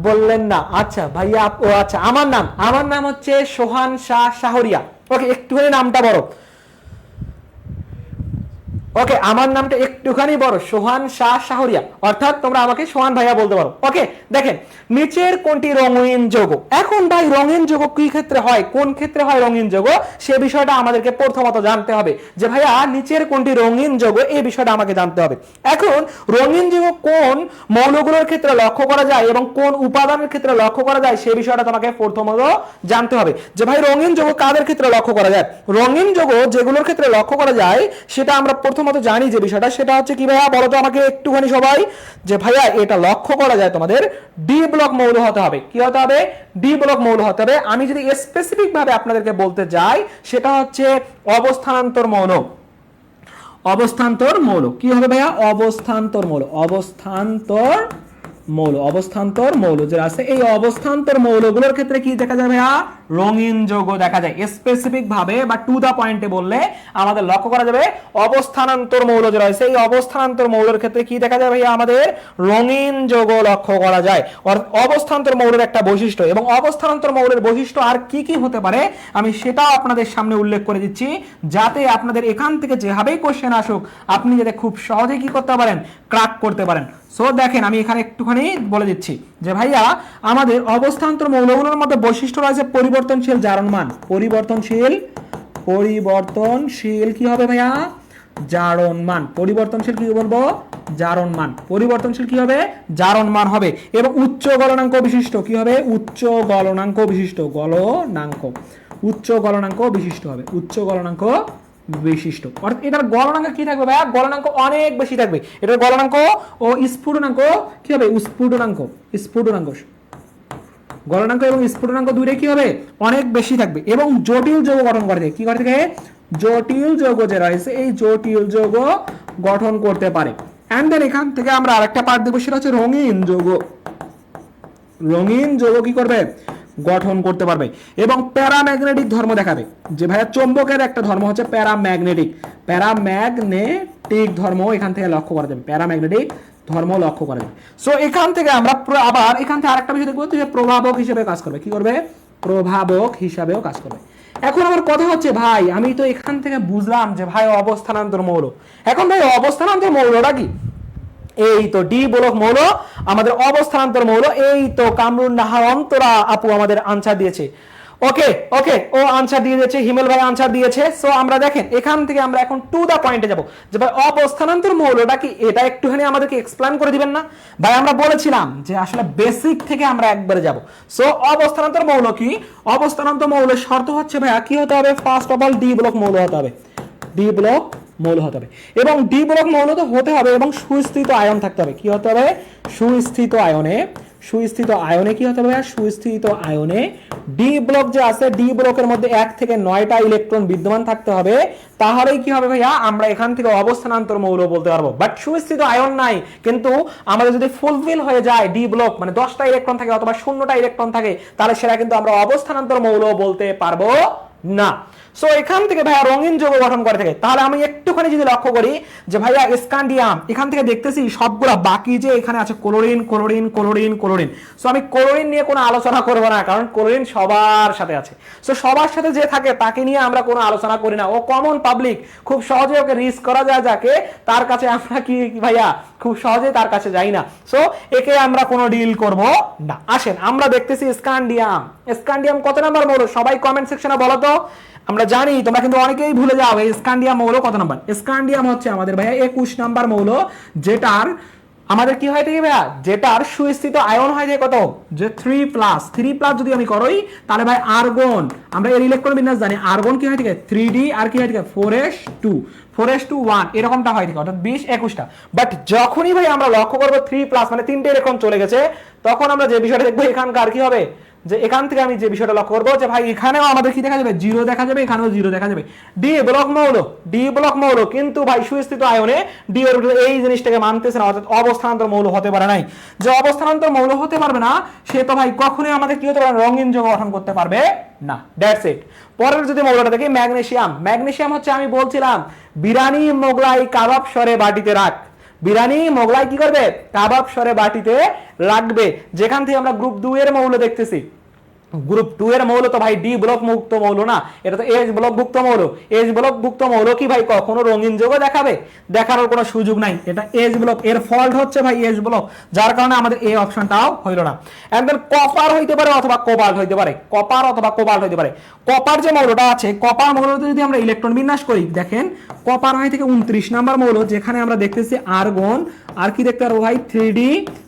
বললেন না, আচ্ছা ভাইয়া ও আচ্ছা আমার নাম হচ্ছে সোহান শাহ শাহরিয়া। ওকে একটুখানি নামটা বড়, ওকে আমার নামটা একটুখানি বড়, সোহান শাহ শাহরিয়া, অর্থাৎ তোমরা আমাকে সোহান ভাইয়া বলতে পারো। ওকে দেখেন নিচের কোনটি রঙিন যৌগ, এখন ভাই রঙিন যৌগ কি ক্ষেত্রে হয়, কোন ক্ষেত্রে হয় রঙিন যৌগ, সে বিষয়টা আমাদেরকে প্রথমত জানতে হবে যে ভাইয়া নিচের কোনটি রঙিন যৌগ, এই বিষয়টা আমাকে জানতে হবে। এখন রঙিন যৌগ কোন মৌলগুলোর ক্ষেত্রে লক্ষ্য করা যায় এবং কোন উপাদানের ক্ষেত্রে লক্ষ্য করা যায়, সে বিষয়টা তোমাকে প্রথমত জানতে হবে যে ভাই রঙিন যৌগ কাদের ক্ষেত্রে লক্ষ্য করা যায়। রঙিন যৌগ যেগুলোর ক্ষেত্রে লক্ষ্য করা যায় সেটা আমরা প্রথমত জানি যে বিষয়টা, সেটা হচ্ছে কি ভাইয়া বলো তো আমাকে একটুখানি সবাই, যে ভাইয়া এটা লক্ষ্য করা যায় তোমাদের ডি ব্লক মৌল হতে হবে। কি হতে হবে, ডি ব্লক মৌল হতে হবে। আমি যদি স্পেসিফিক ভাবে আপনাদেরকে বলতে যাই সেটা হচ্ছে অবস্থানান্তর মৌল। অবস্থান্তর মৌল কি হবে ভাইয়া, অবস্থান্তর মৌল, অবস্থান্তর মৌল, অবস্থান্তর মৌল যেটা আছে এই অবস্থান্তর মৌলগুলোর ক্ষেত্রে কি দেখা যায় ভাইয়া, রঙিন যৌগ দেখা যায়। স্পেসিফিক ভাবে বা টু দা পয়েন্টে বললে আমাদের লক্ষ্য করা যাবে অবস্থানান্তর মৌল যেটা আছে এই অবস্থানান্তর মৌলের ক্ষেত্রে কি দেখা যায় ভাইয়া, আমাদের রঙিন যৌগ লক্ষ্য করা যায়। অবস্থান্তর মৌলের একটা বৈশিষ্ট্য, এবং অবস্থানান্তর মৌলের বৈশিষ্ট্য আর কি কি হতে পারে আমি সেটাও আপনাদের সামনে উল্লেখ করে দিচ্ছি, যাতে আপনাদের এখান থেকে যেভাবেই কোশ্চেন আসুক আপনি যাতে খুব সহজে কি করতে পারেন, ক্র্যাক করতে পারেন। সো দেখেন আমি এখানে একটুখানি বলে দিচ্ছি যে ভাইয়া আমাদের অবস্থান্তর মৌলগুলোর মধ্যে বৈশিষ্ট্য রয়েছে পরিবর্তনশীল জারণ মান, পরিবর্তনশীল কি হবে ভাইয়া, জারণ মান, পরিবর্তনশীল কি বলবো, জারণ মান, পরিবর্তনশীল কি হবে, জারণ মান হবে, এবং উচ্চ গলনাঙ্ক বিশিষ্ট কি হবে, উচ্চ গলনাঙ্ক বিশিষ্ট, উচ্চ গলনাঙ্ক বিশিষ্ট হবে, উচ্চ গলনাঙ্ক বিশিষ্ট। অর্থাৎ এটার গলনাঙ্ক কি থাকবে ভাইয়া, গলনাঙ্ক অনেক বেশি থাকবে। এটার গলনাঙ্ক ও স্ফুটনাঙ্ক কি হবে, স্ফুটনাঙ্ক, গলনাঙ্ক এবং স্ফুটনাঙ্ক দুইটাই কি হবে, অনেক বেশি থাকবে, এবং জটিল যৌগ গঠন করে কি করে থাকে, জটিল যৌগ যে রয়েছে এই জটিল যৌগ গঠন করতে পারে। এন্ড দেন এখান থেকে আমরা আরেকটা পার্ট দেখব, সেটা হচ্ছে রঙিন যৌগ। রঙিন যৌগ কি করবে, গঠন করতে পারবে এবং প্যারাম্যাগনেটিক ধর্ম দেখাবে। যে ভাইয়া চৌম্বকের একটা ধর্ম হচ্ছে প্যারাম্যাগনেটিক ধর্ম এখান থেকে লক্ষ্য করা যাবে, প্যারাম্যাগনেটিক ধর্ম লক্ষ্য করা যাবে। সো এখান থেকে আমরা আবার এখান থেকে আরেকটা বিষয় দেখবো যে প্রভাবক হিসেবে কাজ করবে, কি করবে, প্রভাবক হিসাবেও কাজ করবে। এখন আমার কথা হচ্ছে ভাই আমি তো এখান থেকে বুঝলাম যে ভাই অবস্থানান্তর মৌল, এখন ভাই অবস্থানান্তর মৌলটা কি, এই তো ডি ব্লক মৌল আমাদের অবস্থানান্তর মৌল। এই তো কামরুন নাহার অন্তরা আপু আমাদের আনসার দিয়েছে। ওকে ওকে, ও আনসার দিয়ে দিয়েছে, হিমেল ভাই আনসার দিয়েছে। সো আমরা দেখেন এখান থেকে আমরা এখন টু দা পয়েন্টে যাব যে ভাই অবস্থানান্তর মৌলটা কি, এটা একটুখানি আমাদেরকে এক্সপ্লেন করে দিবেন না ভাই? আমরা বলেছিলাম যে আসলে বেসিক থেকে আমরা একবারে যাব। সো অবস্থানান্তর মৌল কি? অবস্থানান্তর মৌলের শর্ত হচ্ছে ভাইয়া কি হতে হবে? First of all D block মৌল হতে হবে, ডি ব্লক মৌল হতে হবে, এবং ডি ব্লক মৌল তো হতে হবে এবং সুস্থিত আয়ন থাকতে হবে। কি হতে হবে? সুস্থিত আয়নে, সুস্থিত আয়নে কি হতে হবে? সুস্থিত আয়নে ডি ব্লক যে আছে, ডি ব্লকের মধ্যে 1 থেকে 9টা ইলেকট্রন বিদ্যমান থাকতে হবে। তাহলেই কি হবে ভাইয়া? আমরা এখান থেকে অবস্থানান্তর মৌল বলতে পারবো। বাট সুস্থিত আয়ন নাই, কিন্তু আমাদের যদি ফুলফিল হয়ে যায় ডি ব্লক, মানে 10টা ইলেকট্রন থাকে অথবা 0টা ইলেকট্রন থাকে, তাহলে সেটা কিন্তু আমরা অবস্থানান্তর মৌল বলতে পারবো না। সো এখান থেকে ভাইয়া রঙিন যৌগ গঠন করে থাকে। তাহলে আমি একটুখানি যদি লক্ষ্য করি যে ভাইয়া স্ক্যান্ডিয়াম, এখান থেকে দেখতেছি সবগুলা বাকি যে এখানে আছে chlorine chlorine chlorine chlorine. So আমি ক্লোরিন নিয়ে কোনো আলোচনা করবো না, কারণ ক্লোরিন সবার সাথে আছে। সো সবার সাথে যে থাকে তাকে নিয়ে আমরা কোনো আলোচনা করি না, ও কমন পাবলিক, খুব সহজে ওকে রিস্ক করা যায় যাকে, তার কাছে আমরা কি ভাইয়া খুব সহজে তার কাছে যাই না। সো একে আমরা কোনো ডিল করব না। আসেন আমরা দেখতেছি স্ক্যান্ডিয়াম। স্ক্যান্ডিয়াম কত নাম্বার মৌল? সবাই কমেন্ট সেকশনে বলো তো। আমরা জানি তোমরা কিন্তু অনেকেই ভুলে যাও এই স্ক্যান্ডিয়াম মৌল কত নাম্বার। স্ক্যান্ডিয়াম হচ্ছে আমাদের ভাইয়া 21 নাম্বার মৌল, যেটার আমাদের কি হয় থাকে ভাইয়া, যেটার সুস্থিত আয়ন হয় থাকে কত? যে 3+। 3+ যদি আমি করই তাহলে ভাই আর্গন, আমরা এর ইলেকট্রন বিন্যাস জানি, আর্গন কি হয় থাকে 3d, আর কি হয় থাকে 4s2, 4s2 1 এরকমটা হয় থাকে, অর্থাৎ 20-21টা। বাট যখনই ভাই আমরা লক্ষ্য করবো 3+, মানে 3টে ইলেকট্রন চলে গেছে, তখন আমরা যে বিষয়টা দেখবো এখানকার কি হবে, যে এখান থেকে আমি যে বিষয়টা লক্ষ্য করবো যে ভাই এখানেও আমাদের কি দেখা যাবে? 0 দেখা যাবে, এখানেও 0 দেখা যাবে। ডি ব্লক মৌল, ডি ব্লক মৌল, কিন্তু ভাই সুস্থিত আয়নে ডি অরবিটাল এই জিনিসটাকে মানতেছে না, অর্থাৎ অবস্থানান্তর মৌল হতে পারে নাই। যে অবস্থানান্তর মৌল হতে পারবে না, সে তো ভাই কখনোই আমাদের কি হতে পারে? রঙিন যৌগ গঠন করতে পারবে না। That's it. পরের যদি মৌলটা দেখি ম্যাগনেসিয়াম। ম্যাগনেসিয়াম হচ্ছে আমি বলছিলাম বিরানি মোগলাই কাবাব সরে বাটিতে রাখ। বিরানি মোগলাই কি করবে? কাবাব সরে বাটিতে রাখবে। যেখান থেকে আমরা গ্রুপ 2 এর মৌল দেখতেছি, গ্রুপ 2 এর মৌল তো ভাই ডি ব্লক মুক্ত মৌল না, এটা তো এইচ ব্লক ভুক্ত মৌল। এইচ ব্লক ভুক্ত মৌল কি ভাই কখনো রঙিন যৌগ দেখাবে? দেখানোর কোনো সুযোগ নাই। এটা এইচ ব্লক, এর ফল্ট হচ্ছে ভাই এইচ ব্লক, যার কারণে আমাদের এই অপশনটাও হইল না। একদম কপার হইতে পারে অথবা কোবাল্ট হইতে পারে, কপার অথবা কোবাল্ট হইতে পারে। কপার যে মৌলটা আছে, কপার মৌলতে যদি আমরা ইলেকট্রন বিন্যাস করি, দেখেন কপার হয় থেকে 29 নাম্বার মৌল, যেখানে আমরা দেখতেছি আর্গন, আর কি দেখতে পারবো ভাই 3d,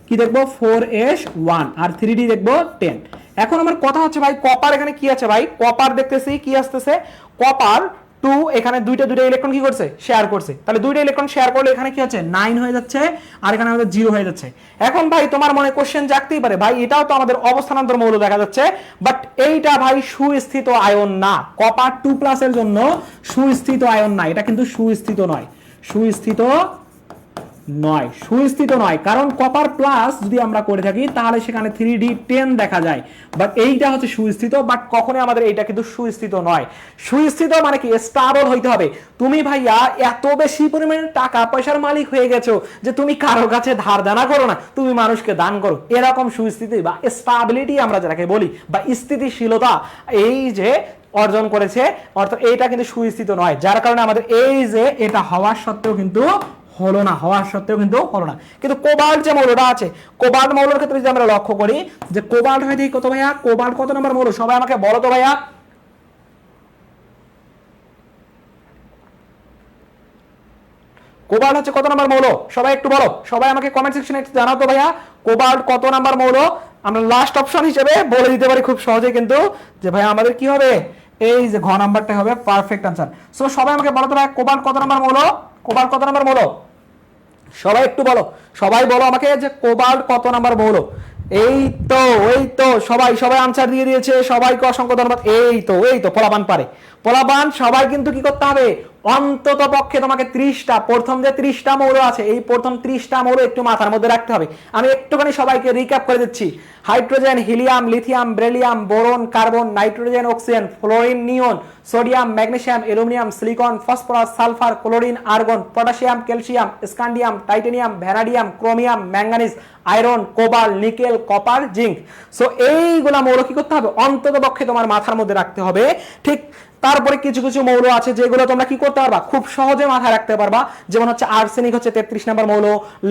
কি দেখবো 4s1, আর 3d দেখবো 10। এখন আমার কথা হচ্ছে ভাই কপার এখানে কি আছে? ভাই কপার দেখতেছি কি আসতেছে, কপার 2, এখানে দুইটা ইলেকট্রন কি করছে? শেয়ার করছে। তাহলে দুইটা ইলেকট্রন শেয়ার করলে এখানে কি হচ্ছে? 9 হয়ে যাচ্ছে, আর এখানে আমাদের 0 হয়ে যাচ্ছে। এখন ভাই তোমার মনে কোশ্চেন জাগতেই পারে, ভাই এটাও তো আমাদের অবস্থানান্তর মৌল দেখা যাচ্ছে, বাট এইটা ভাই সুস্থিত আয়ন না। কপার 2+ এর জন্য সুস্থিত আয়ন না, এটা কিন্তু সুস্থিত নয়, সুস্থিত নয়, সুস্থিত নয়। কারণ কপার প্লাস যদি আমরা করে থাকি তাহলে সেখানে 3d10 দেখা যায়, বাট এইটা হচ্ছে সুস্থিত, বাট কখনোই আমাদের এইটা কিন্তু সুস্থিত নয়। সুস্থিত মানে কি? স্টেবল হইতে হবে। তুমি ভাইয়া এত বেশি পরিমাণে টাকা পয়সার মালিক হয়ে গেছো যে তুমি কারো কাছে ধার দানা করো না, তুমি মানুষকে দান করো, এরকম সুস্থিতি বা স্টেবিলিটি আমরা যেটাকে বলি, বা স্থিতিশীলতা, এই যে অর্জন করেছে, অর্থাৎ এইটা কিন্তু সুস্থিত নয়। যার কারণে আমাদের এই যে এটা হওয়ার সত্ত্বেও কিন্তু হলো না, হওয়ার সত্ত্বেও কিন্তু হলো না। কিন্তু কোবাল্ট যে মৌলটা আছে, কোবাল্ট মৌলের ক্ষেত্রে যদি আমরা লক্ষ্য করি যে কোবাল্ট হয় দেখি কত ভাইয়া? কোবাল্ট কত নম্বর মৌল? সবাই আমাকে বলো তো ভাইয়া। কোবাল্ট হচ্ছে কত নম্বর মৌল? সবাই একটু বলো, সবাই আমাকে কমেন্ট সেকশনে একটু জানাও তো ভাইয়া, কোবাল্ট কত নাম্বার মৌল? আমরা লাস্ট অপশন হিসেবে বলে দিতে পারি খুব সহজে কিন্তু, যে ভাই আমাদের কি হবে? এই যে ঘ নাম্বারটা হবে পারফেক্ট আনসার। সো সবাই আমাকে বলো তো ভাই কোবাল্ট কত নাম্বার মৌল? কোবাল্ট কত নাম্বার মৌল? সবাই একটু বলো, সবাই বলো আমাকে যে কোবাল্ট কত নাম্বার মৌল? এই তো, এই তো সবাই সবাই আনসার দিয়ে দিয়েছে, সবাইকে অসংখ্য ধন্যবাদ। এই তো, এই তো পোলাপান পারে, পোলাপান সবাই কিন্তু কি করতে হবে? অন্তত পক্ষে তোমাকে 30টা, প্রথম যে 30টা মৌল আছে, এই প্রথম 30টা মৌল একটু মাথার মধ্যে রাখতে হবে। আমি একটুখানি সবাইকে রিক্যাপ করে দিচ্ছি। Hydrogen, helium, lithium, beryllium, boron, carbon, nitrogen, oxygen, fluorine, neon, sodium, magnesium, aluminium, silicon, phosphorus, sulphur, chlorine, argon, potassium, calcium, scandium, titanium, vanadium, chromium, manganese, iron, cobalt, nickel, copper, zinc. So এইগুলা মৌল কি করতে হবে? অন্তত পক্ষে তোমার মাথার মধ্যে রাখতে হবে। ঠিক তারপরে কিছু কিছু মৌল আছে যেগুলো তোমরা কি করতে পারবা, খুব সহজে মাথায় রাখতে পারবা। যেমন হচ্ছে আর্সেনিক হচ্ছে 33 নম্বর মৌল,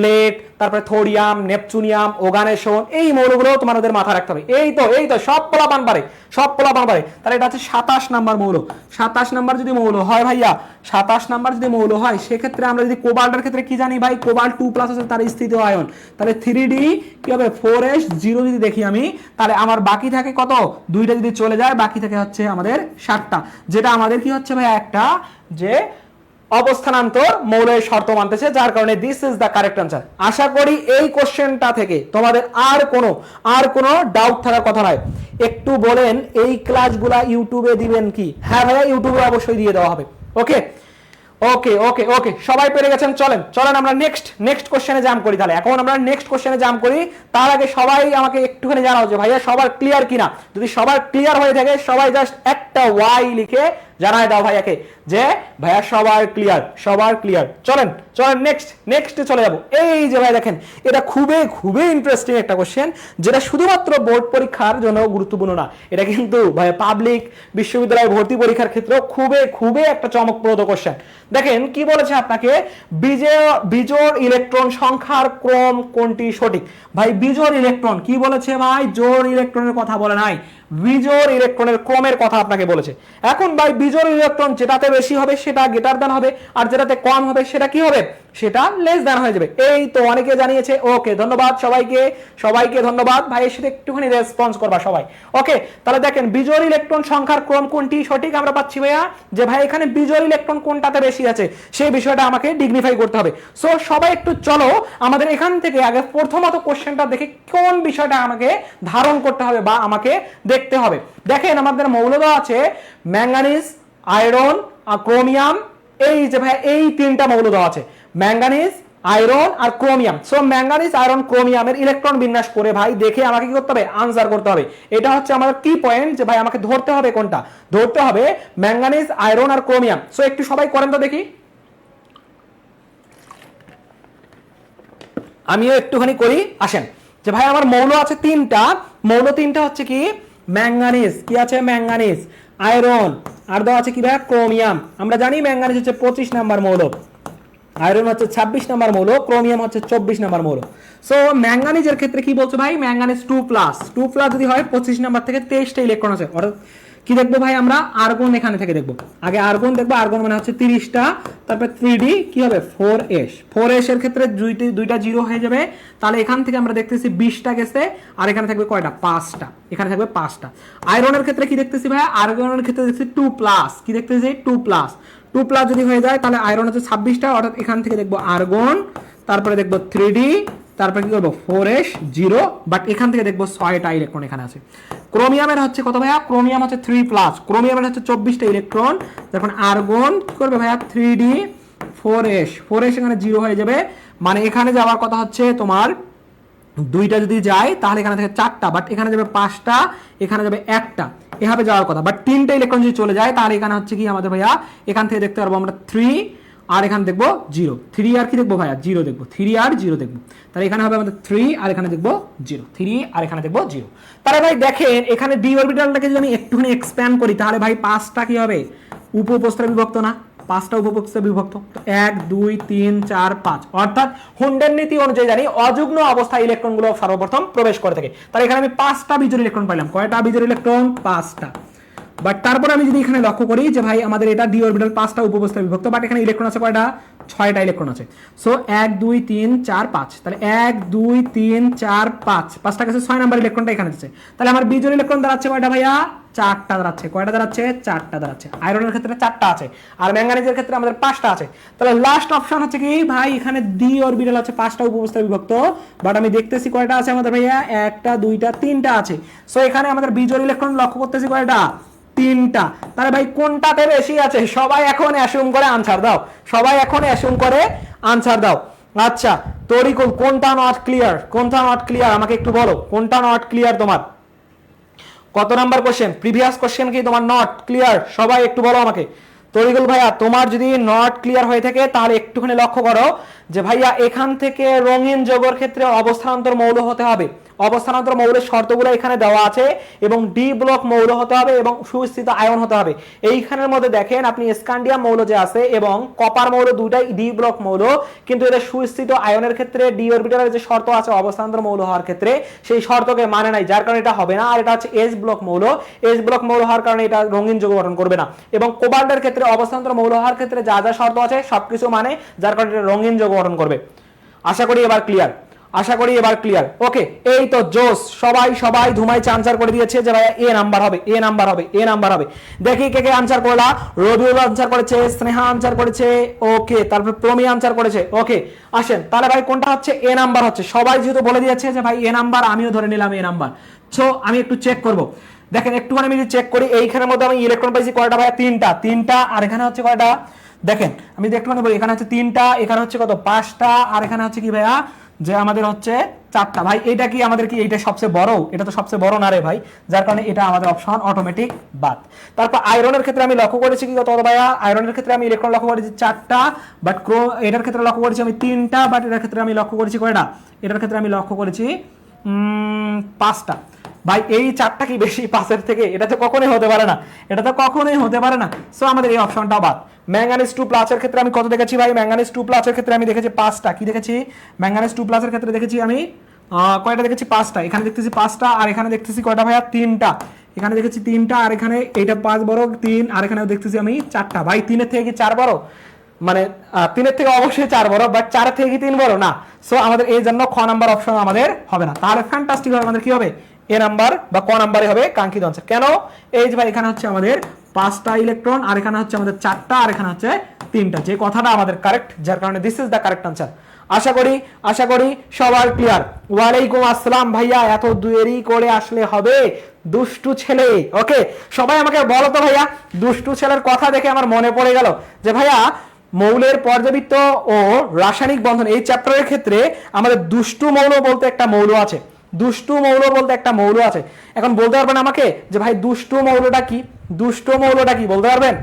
লেড, তারপরে থোরিয়াম, নেপচুনিয়াম, ওগানেশন, এই মৌলগুলো তোমাদের মাথায় রাখতে হবে। এই তো সব পোলাপান পারে, সব পোলাপান পারে। তাহলে এটা হচ্ছে 27 নম্বর মৌল। 27 নম্বর যদি মৌল হয় ভাইয়া, 27 নম্বর যদি মৌল হয়, সেক্ষেত্রে আমরা যদি কোবাল্টের ক্ষেত্রে কি জানি ভাই, কোবাল্ট 2+ আছে তার স্থিতি আয়ন, তাহলে 3D কি হবে 4s0 যদি দেখি আমি, তাহলে আমার বাকি থাকে কত, দুইটা যদি চলে যায় বাকি থাকে হচ্ছে আমাদের 7টা, যেটা আমাদের কি হচ্ছে ভাই একটা যে অবস্থানান্তর মৌলের শর্ত মানতেছে, যার কারণে this is the correct answer. আশা করি এই কোশ্চেনটা থেকে তোমাদের আর কোনো ডাউট থাকার কথা নয়। একটু বলেন এই ক্লাসগুলা ইউটিউবে দিবেন কি? হ্যাঁ ভাইয়া, ইউটিউবে অবশ্যই দিয়ে দেওয়া হবে। ওকে ওকে ওকে ওকে, সবাই পেরে গেছেন। চলেন আমরা নেক্সট কোশ্চেনে জাম্প করি। তাহলে এখন আমরা নেক্সট কোশ্চেনে জাম্প করি। তার আগে সবাই আমাকে একটুখানি জানাও যে ভাইয়া সবার ক্লিয়ার কিনা। যদি সবার ক্লিয়ার হয়ে থাকে সবাই জাস্ট একটা ওয়াই লিখে জানাই দাও ভাইয়াকে যে ভাইয়া সবার ক্লিয়ার। চলেন নেক্সটে চলে যাবো। এই যে ভাই দেখেন, এটা খুবই ইন্টারেস্টিং একটা কোশ্চেন, যেটা শুধুমাত্র বোর্ড পরীক্ষার জন্য গুরুত্বপূর্ণ না, এটা কিন্তু ভাই পাবলিক বিশ্ববিদ্যালয় ভর্তি পরীক্ষার ক্ষেত্রেও খুবই একটা চমকপ্রদ কোশ্চেন। দেখেন কি বলেছে আপনাকে, বিজোড় ইলেকট্রন সংখ্যার ক্রম কোনটি সঠিক। ভাই বিজোড় ইলেকট্রন কি বলেছে ভাই, জোড় ইলেকট্রনের কথা বলে নাই, বিজোড় ইলেকট্রনের ক্রমের কথা আপনাকে বলেছে। এখন ভাই বিজোড় ইলেকট্রন যেটাতে বেশি হবে সেটা গ্রেটার দ্যান হবে, আর যেটাতে কম হবে সেটা কি হবে, সেটা লেস দ্যান হয়ে যাবে। এই তো অনেকে জানিয়েছে। ওকে, ধন্যবাদ সবাইকে ধন্যবাদ। ভাই এর সাথে একটুখানি রেসপন্স করবা সবাই। ওকে, তাহলে দেখেন বিজোড় ইলেকট্রন সংখ্যার ক্রম কোনটি সঠিক আমরা পাচ্ছি ভাইয়া, যে ভাই এখানে বিজোড় ইলেকট্রন কোনটাতে বেশি আছে সেই বিষয়টা আমাকে ডিগনিফাই করতে হবে। সো সবাই একটু চলো আমাদের এখান থেকে আগে প্রথমত কোশ্চেনটা দেখে কোন বিষয়টা আমাকে ধারণ করতে হবে বা আমাকে দেখতে হবে। দেখেন আমাদের মৌল দেওয়া আছে ম্যাঙ্গানিজ, আয়রন আর ক্রোমিয়াম। এই যে ভাই এই তিনটা মৌল দেওয়া আছে, ম্যাঙ্গানিজ, আয়রন আর ক্রোমিয়াম। সো ম্যাঙ্গানিজ, আয়রন, ক্রোমিয়ামের ইলেকট্রন বিন্যাস করে ভাই দেখে আমাকে কি করতে হবে, আনসার করতে হবে। এটা হচ্ছে আমাদের কি পয়েন্ট, যে ভাই আমাকে ধরতে হবে কোনটা, ধরতে হবে ম্যাঙ্গানিজ, আয়রন আর ক্রোমিয়াম। সো একটু সবাই করেন তো দেখি, আমিও একটুখানি করি। আসেন, যে ভাই আমার মৌল আছে তিনটা হচ্ছে কি, ম্যাঙ্গানিজ, কি আছে ম্যাঙ্গানিজ, আয়রন আর দেওয়া আছে কি ভাই ক্রোমিয়াম। আমরা জানি ম্যাঙ্গানিজ হচ্ছে 25 নাম্বার মৌল, আয়রন হচ্ছে 26 নাম্বার মৌল, ক্রোমিয়াম হচ্ছে 24 নাম্বার মৌল। সো ম্যাঙ্গানিজের ক্ষেত্রে কি বলছো ভাই, ম্যাঙ্গানিজ 2+ যদি হয় 25 নাম্বার থেকে 23টা ইলেকট্রন আছে। অর্থাৎ কি দেখবো ভাই, আমরা আর্গন এখানে থেকে দেখবো, আগে আর্গন দেখবো, আর্গন মানে হচ্ছে 30টা, তারপর 3D কি হবে 4s এর ক্ষেত্রে দুইটা জিরো হয়ে যাবে। তাহলে এখান থেকে আমরা দেখতেছি 20টা গেছে, আর এখানে থাকবে কয়টা, 5টা, এখানে থাকবে 5টা। আয়রনের ক্ষেত্রে কি দেখতেছি ভাই, আয়রনের ক্ষেত্রে দেখছি 2+, কি দেখতেছি 2+ যদি হয়ে যায় তাহলে আয়রন হচ্ছে 26টা, অর্থাৎ এখান থেকে দেখবো আর্গন, তারপরে দেখবো 3D, তারপরে কি করবো 4s0, বাট এখান থেকে দেখবো 6টা ইলেকট্রন এখানে আছে। ক্রোমিয়ামের হচ্ছে কত ভাইয়া, ক্রোমিয়াম হচ্ছে 3+, ক্রোমিয়ামের হচ্ছে 24টা ইলেকট্রন। যখন আর্গন কি করবে ভাইয়া 3D 4s এখানে 0 হয়ে যাবে, মানে এখানে যাওয়ার কথা হচ্ছে তোমার দুইটা যদি যায় তাহলে এখানে থেকে 4টা, বাট এখানে যাবে 5টা, এখানে যাবে 1টা, এভাবে যাওয়ার কথা। বাট 3টা ইলেকট্রন যদি চলে যায় তাহলে এখানে হচ্ছে কি আমাদের ভাইয়া, এখান থেকে দেখতে পারবো আমরা 3, আর এখানে দেখবো 0, 3 আর কি দেখবো ভাইয়া 0 দেখবো, 3 আর 0 দেখবো। তাহলে এখানে হবে আমাদের 3 আর এখানে দেখবো 0, 3 আর এখানে দেখবো 0। তাহলে ভাই দেখেন এখানে ডি অরবিটালটাকে যদি আমি একটুখানি এক্সপ্যান্ড করি তাহলে ভাই 5টা কি হবে, উপপ্রস্থে বিভক্ত না, 5টা উপপ্রস্থে বিভক্ত। 1 2 3 4 5, অর্থাৎ হুন্ডের নীতি অনুযায়ী জানি অযুগ্ম অবস্থায় ইলেকট্রনগুলো সর্বপ্রথম প্রবেশ করে থাকে। তাহলে এখানে আমি 5টা বিজোড় ইলেকট্রন পাইলাম। কয়টা বিজোড় ইলেকট্রন, 5টা। বাট তারপরে আমি যদি এখানে লক্ষ্য করি যে ভাই আমাদের এটা ডি অরবিটাল 5টা উপপ্রস্থে বিভক্ত, বাট এখানে ইলেকট্রন আছে কয়টা, 6টা ইলেকট্রন আছে। সো 1 2 3 4 5, তাহলে 1 2 3 4 5, 5টা কাছে 6 নাম্বার ইলেকট্রনটা এখানে আছে। তাহলে আমার বিজোড় ইলেকট্রন দাঁড়াচ্ছে কয়টা ভাইয়া, 4টা দাঁড়াচ্ছে। কয়টা দাঁড়াচ্ছে, 4টা দাঁড়াচ্ছে। আয়রনের ক্ষেত্রে 4টা আছে, আর ম্যাঙ্গানিজের ক্ষেত্রে আমাদের 5টা আছে। তাহলে লাস্ট অপশন হচ্ছে কি ভাই, এখানে ডি অরবিটাল আছে 5টা উপপ্রস্থে বিভক্ত, বাট আমি দেখতেছি কয়টা আছে আমাদের ভাইয়া, 1টা 2টা 3টা আছে। সো এখানে আমাদের বিজোড় ইলেকট্রন লক্ষ্য করতেছি কয়টা, 3টা। তাহলে ভাই কোনটাতে বেশি আছে, সবাই এখন অ্যাসিউম করে আনসার দাও, সবাই এখন অ্যাসিউম করে আনসার দাও। আচ্ছা তরিকুল, কোনটা নট ক্লিয়ার আমাকে একটু বলো, কোনটা নট ক্লিয়ার তোমার, কত নাম্বার কোশ্চেন, প্রিভিয়াস কোশ্চেন কি তোমার নট ক্লিয়ার, সবাই একটু বলো আমাকে। তরিকুল ভাইয়া তোমার যদি নট ক্লিয়ার হয়ে থাকে তাহলে একটুখানি লক্ষ্য করো যে ভাইয়া এখান থেকে রঙিন যৌগের ক্ষেত্রে অবস্থানান্তর মৌল হতে হবে, অবস্থানান্তর মৌলের শর্তগুলো এখানে দেওয়া আছে, এবং ডি ব্লক মৌল হতে হবে এবং সুস্থিত আয়ন হতে হবে। এইখানের মধ্যে দেখেন আপনি স্ক্যান্ডিয়াম মৌল যে আছে এবং কপার মৌল দুটাই ডি ব্লক মৌল, কিন্তু এদের সুস্থিত আয়নের ক্ষেত্রে ডি অরবিটালের যে শর্ত আছে অবস্থানান্তর মৌল হওয়ার ক্ষেত্রে সেই শর্তকে মানে নাই, যার কারণে এটা হবে না। আর এটা হচ্ছে এস ব্লক মৌল, এস ব্লক মৌল হওয়ার কারণে এটা রঙিন যৌগ গঠন করবে না। এবং কোবাল্টের ক্ষেত্রে অবস্থানান্তর মৌল হওয়ার ক্ষেত্রে যা যা শর্ত আছে সবকিছু মানে, যার কারণে এটা রঙিন যৌগ গঠন করবে। আশা করি এবার ক্লিয়ার, আশা করি এবার ক্লিয়ার। ওকে, এই তো জোস, সবাই সবাই ধুমাইছে আনসার করে দিয়েছে যে ভাই এ নাম্বার হবে, এ নাম্বার হবে, এ নাম্বার হবে। দেখি কে কে আনসার করলা। রবিউল আনসার করেছে, স্নেহা আনসার করেছে, ওকে, তারপর প্রমি আনসার করেছে। ওকে, আসেন তাহলে ভাই কোনটা হচ্ছে এ নাম্বার হচ্ছে, সবাই যেহেতু বলে দিয়েছে যে ভাই এ নাম্বার, আমিও ধরে নিলাম এ নাম্বার। সো আমি একটু চেক করব, দেখেন একটুখানি আমি চেক করি। এইখানের মধ্যে আমি ইলেকট্রন পাইছি কয়টা ভাইয়া? তিনটা। আর এখানে হচ্ছে কয়টা দেখেন, আমি একটুখানি বলি, এখানে হচ্ছে 3টা, এখানে হচ্ছে কত 5টা, আর এখানে হচ্ছে কি ভাইয়া যে আমাদের হচ্ছে 4টা। ভাই এটা কি আমাদের কি এইটা সবচেয়ে বড়? এটা তো সবচেয়ে বড় না রে ভাই, যার কারণে এটা আমাদের অপশন অটোমেটিক বাদ। তারপর আয়রনের ক্ষেত্রে আমি লক্ষ্য করেছি কি কত ভাইয়া? আয়রনের ক্ষেত্রে আমি ইলেকট্রন লক্ষ্য করেছি 4টা, বাট এটার ক্ষেত্রে লক্ষ্য করেছি আমি 3টা, বাট এটার ক্ষেত্রে আমি লক্ষ্য করেছি কয়টা? এটার ক্ষেত্রে আমি লক্ষ্য করেছি 5টা। ভাই এই 4টা কি বেশি 5-এর থেকে? এটা তো কখনোই হতে পারে না, এটা তো কখনোই হতে পারে না। সো আমাদের এই অপশনটা বাদ। ম্যাঙ্গানিজ 2+ এর ক্ষেত্রে আমি কত দেখেছি ভাই? ম্যাঙ্গানিজ 2+ এর ক্ষেত্রে আমি দেখেছি 5টা। কি দেখেছি? ম্যাঙ্গানিজ 2+ এর ক্ষেত্রে দেখেছি আমি কয়টা দেখেছি? 5টা। এখানে দেখতেছি 5টা, আর এখানে দেখতেছি কয়টা ভাইয়া? 3টা। এখানে দেখেছি 3টা, আর এখানে এইটা 5 বড় 3, আর এখানে দেখতেছি আমি 4টা। ভাই 3-এর থেকে কি 4 বড়? মানে 3-এর থেকে অবশ্যই 4 বড়, বাট 4-এর থেকে কি 3 বড় না। সো আমাদের এই জন্য খ নাম্বার অপশন আমাদের হবে না। তাহলে ফ্যান্টাস্টিক হবে, আমাদের কি হবে? এ নাম্বার বা ক নাম্বারে হবে কাঙ্ক্ষিত আনসার। কেন? এই যে ভাই এখানে হচ্ছে আমাদের 5টা ইলেকট্রন, আর এখানে হচ্ছে আমাদের 4টা, আর এখানে হচ্ছে 3টা, যে কথাটা আমাদের কারেক্ট, যার কারণে this is the correct answer. আশা করি সবার ক্লিয়ার। ওয়ালাইকুম আসসালাম ভাইয়া, এত দেরি করে আসলে হবে? দুষ্টু ছেলে। ওকে, সবাই আমাকে বলো তো ভাইয়া, দুষ্টু ছেলের কথা দেখে আমার মনে পড়ে গেল যে ভাইয়া মৌলের পর্যাবৃত্ত ও রাসায়নিক বন্ধন এই চ্যাপ্টারের ক্ষেত্রে আমাদের দুষ্টু মৌল বলতে একটা মৌল আছে, দুষ্টু মৌল বলতে একটা মৌল আছে। এখন বলতে পারবেন আমাকে যে ভাই দুষ্টু মৌলটা কি? দুষ্ট মৌলটা কি বলতে পারবেন?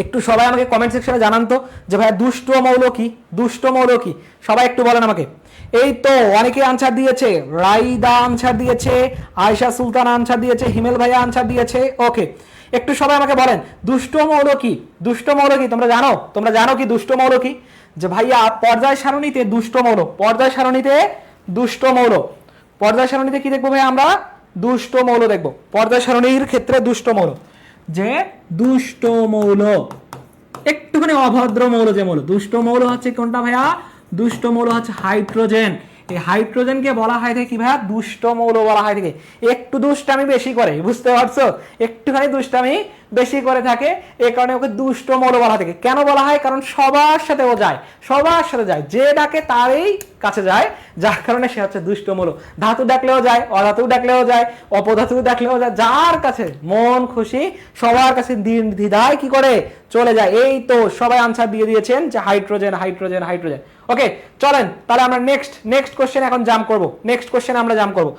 একটু সবাই আমাকে কমেন্ট সেকশনে জানান তো যে ভাই দুষ্ট মৌল কি, দুষ্ট মৌল কি, সবাই একটু বলেন আমাকে। এই তো অনেকে আনসার দিয়েছে, রাইদা আনসার দিয়েছে, আয়েশা সুলতান আনসার দিয়েছে, হিমেল ভাইয়া আনসার দিয়েছে। ওকে, একটু সবাই আমাকে বলেন দুষ্ট মৌল কি? দুষ্ট মৌল কি তোমরা জানো? তোমরা জানো কি দুষ্ট মৌল কি? যে ভাইয়া পর্যায় সারণীতে দুষ্ট মৌল, পর্যায় সারণীতে দুষ্ট মৌল, পর্যায় সারণীতে কি দেখবো ভাই? আমরা দুষ্ট মৌল দেখবো পর্যায় সারণীর ক্ষেত্রে। দুষ্ট মৌল, যে দুষ্ট মৌল একটুখানি অভদ্র মৌল, যে মৌল দুষ্ট মৌল হচ্ছে কোনটা ভাইয়া? দুষ্ট মৌল হচ্ছে হাইড্রোজেন। এই হাইড্রোজেনকে বলা হয় থেকে কি ভাইয়া? দুষ্ট মৌল বলা হয় থেকে। একটু দুষ্টামি বেশি করে, বুঝতে পারছো? একটুখানি দুষ্টামি বেশি করে থাকে, এই কারণে ওকে দুষ্ট মৌল বলা থাকে। কেন বলা হয়? কারণ সবার সাথে ও যায়, সবার সাথে যায়, যে ডাকে তারই কাছে যায়, যার কারণে সে হচ্ছে দুষ্ট মৌল। ধাতু ডাকলেও যায়, অধাতু ডাকলেও যায়, অপধাতু ডাকলেও যায়, যার কাছে মন খুশি সবার কাছে দ্বিধায় কি করে চলে যায়। এই তো সবাই আনসার দিয়ে দিয়েছেন যে হাইড্রোজেন, হাইড্রোজেন, হাইড্রোজেন। ওকে, চলেন তাহলে আমরা নেক্সট কোশ্চেন এখন জাম্প করব। নেক্সট কোশ্চেন আমরা জাম্প করব।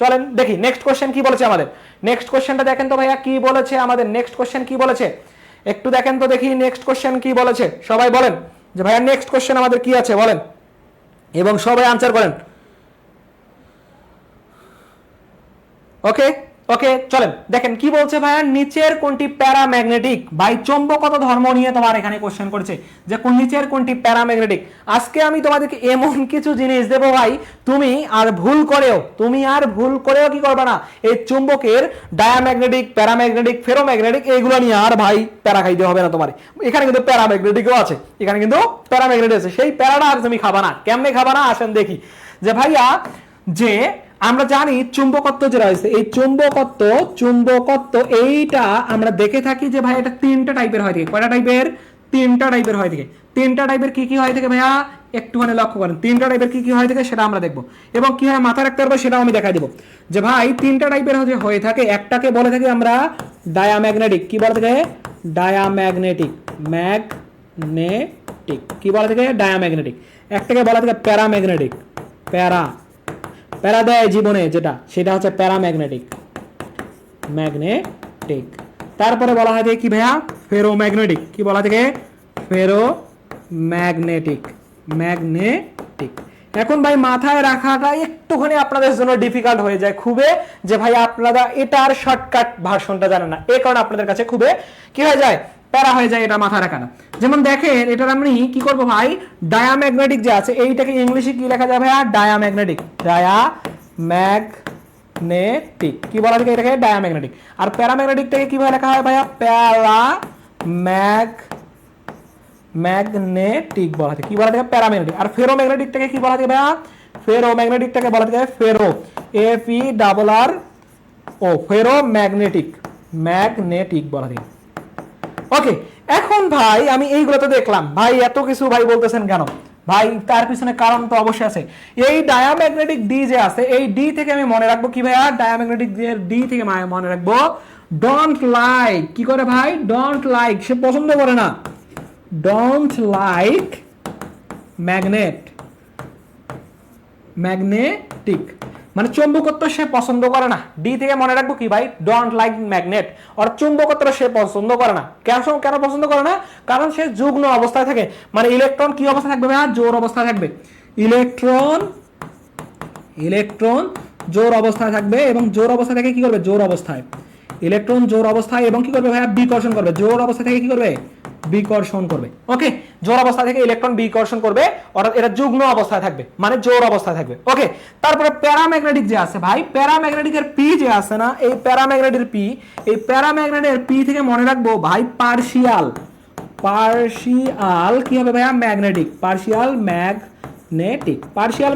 চলেন দেখি নেক্সট কোশ্চেন কি বলেছে আমাদের। নেক্সট কোশ্চেনটা দেখেন তো ভাইয়া কি বলেছে আমাদের। নেক্সট কোশ্চেন কি বলেছে একটু দেখেন তো দেখি, নেক্সট কোশ্চেন কি বলেছে। সবাই বলেন যে ভাইয়া নেক্সট কোশ্চেন আমাদের কি আছে বলেন, এবং সবাই আনসার করেন। ওকে চলেন দেখেন কি বলছে ভাইয়া। নিচের কোনটি প্যারাম্যাগনেটিক? ভাই চৌম্বকত ধর্ম নিয়ে তোমার এখানে কোশ্চেন করেছে যে কোন নিচের কোনটি প্যারাম্যাগনেটিক। আজকে আমি তোমাদেরকে এমন কিছু জিনিস দেবো ভাই, তুমি আর ভুল করেও কি করবে না, এই চুম্বকের ডায়াম্যাগনেটিক, প্যারাম্যাগনেটিক, ফেরোম্যাগনেটিক এইগুলো নিয়ে আর ভাই প্যারা খাইতে হবে না তোমার। এখানে কিন্তু প্যারাম্যাগনেটিকও আছে, এখানে কিন্তু প্যারাম্যাগনেটিক আছে, সেই প্যারাটা আর তুমি খাবা না। কেমনে খাবা না আসেন দেখি। যে ভাইয়া যে আমরা জানি চুম্বকত্ব যে রয়েছে, এই চুম্বকত্ব এইটা আমরা দেখে থাকি যে ভাই এটা 3টা টাইপের হয় থাকে। কয়টা টাইপের? 3টা টাইপের হয় থাকে। 3টা টাইপের কি কি হয় থাকে ভাইয়া একটুখানি লক্ষ্য করেন। 3টা টাইপের কি কি হয় থাকে সেটা আমরা দেখবো, এবং কি হয় মাথায় রাখতে পারবো সেটাও আমি দেখাই দেবো। যে ভাই 3টা টাইপের হয়ে থাকে। একটাকে বলে থাকি আমরা ডায়াম্যাগনেটিক। কি বলে থাকে? Diamagnetic, magnetic. কি বলে থাকে? ডায়াম্যাগনেটিক। একটাকে বলা থাকে প্যারাম্যাগনেটিক, প্যারা দেয় জীবনে যেটা, সেটা হচ্ছে প্যারাম্যাগনেটিক, ম্যাগনেটিক। তারপরে বলা হয় কি ভাইয়া? ফেরোম্যাগনেটিক। কি বলা থাকে? ফেরোম্যাগনেটিক। ম্যাগনেটিক। এখন ভাই মাথায় রাখাটা একটুখানি আপনাদের জন্য ডিফিকাল্ট হয়ে যায় খুবই, যে ভাই আপনারা এটার শর্টকাট ভার্সনটা জানেন না, এই কারণে আপনাদের কাছে খুবই কি হয়ে যায়, প্যারা হয়ে যায় এটা মাথায় রাখা না। যেমন দেখেন এটার আমি কি করব ভাই, ডায়াম্যাগনেটিক যে আছে এইটাকে ইংলিশে কি লেখা যায় ভাইয়া, ডায়াম্যাগনেটিক, ডায়াম্যাগনেটিক কি বলা যায় এটাকে, ডায়াম্যাগনেটিক। আর প্যারাম্যাগনেটিকটাকে কিভাবে লেখা হয় ভাইয়া, ম্যাগনেটিক বলা যায়, কি বলা যায়, প্যারাম্যাগনেটিক। আর ফেরোম্যাগনেটিকটাকে কি বলা যায় ভাইয়া, ফেরোম্যাগনেটিকটাকে বলা যায় ফেরো, FERRO, ফেরোম্যাগনেটিক, ম্যাগনেটিক বলা যায়। ওকে, এখন ভাই আমি এইগুলো তো দেখলাম, ভাই এত কিছু ভাই বলতেছেন কেন ভাই, তার পিছনে কারণ তো অবশ্যই আছে। এই ডায়াম্যাগনেটিক ডি যে আছে, এই ডি থেকে আমি মনে রাখবো কি ভাইয়া, ডায়াম্যাগনেটিক ডি থেকে মনে রাখবো ডোন্ট লাইক, কি করে ভাই, ডোন্ট লাইক, সে পছন্দ করে না, ডোন্ট লাইক ম্যাগনেটিক, মানে চুম্বকত্ব সে পছন্দ করে না। ডি থেকে মনে রাখবো কি ভাই, ডোন্ট লাইক ম্যাগনেট, আর চুম্বকত্ব সে পছন্দ করে না। কেন পছন্দ করে না, কারণ সে যুগ্ম অবস্থায় থাকে, মানে ইলেকট্রন কি অবস্থায় থাকবে ভাইয়া, জোড় অবস্থায় থাকবে, ইলেকট্রন জোড় অবস্থায় থাকবে, এবং জোড় অবস্থা থেকে কি করবে, জোড় অবস্থায়, ইলেকট্রন জোড় অবস্থায়, এবং কি করবে ভাইয়া, বিকর্ষণ করবে, জোড় অবস্থা থেকে কি করবে, বিকর্ষণ করবে। ওকে, জোড় অবস্থা থেকে ইলেকট্রন বিকর্ষণ করবে, অর্থাৎ এটা যুগ্ম অবস্থায় থাকবে, মানে জোড় অবস্থায় থাকবে। ওকে, তারপরে প্যারাম্যাগনেটিক যে আছে ভাই, প্যারাম্যাগনেটিকের পি যে আছে না, এই প্যারাম্যাগনেটের পি, এই প্যারাম্যাগনেটের পি থেকে মনে রাখবো ভাই পার্শিয়াল কি হবে ভাইয়া, ম্যাগনেটিক, পার্শিয়াল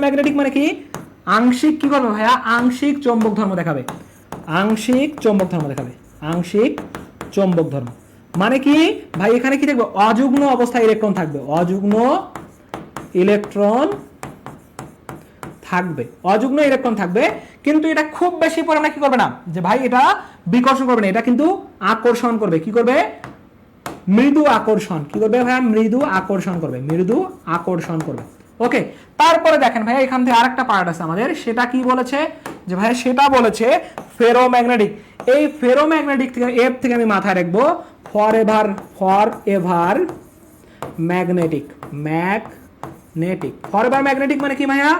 ম্যাগনেটিক মানে কি, আংশিক কি করবে ভাইয়া, আংশিক চৌম্বক ধর্ম দেখাবে, আংশিক চৌম্বক ধর্ম মানে কি ভাই, এখানে কি থাকবে, অযুগ্ম অবস্থায় ইলেকট্রন থাকবে, অযুগ্ম ইলেকট্রন থাকবে, কিন্তু এটা খুব বেশি পরিমাণে কি করবে না, যে ভাই এটা বিকর্ষণ করবে না, এটা কিন্তু আকর্ষণ করবে, কি করবে, মৃদু আকর্ষণ, কি করবে ভাইয়া, মৃদু আকর্ষণ করবে। ওকে, তারপরে দেখেন ভাইয়া এখান থেকে আরেকটা পার্ট আছে আমাদের, সেটা কি বলেছে, যে ভাইয়া সেটা বলেছে ফেরোম্যাগনেটিক। এই ফেরোম্যাগনেটিক থেকে এফ থেকে আমি মাথায় রাখবো for ever magnetic, forever magnetic মানে কি ভাইয়া,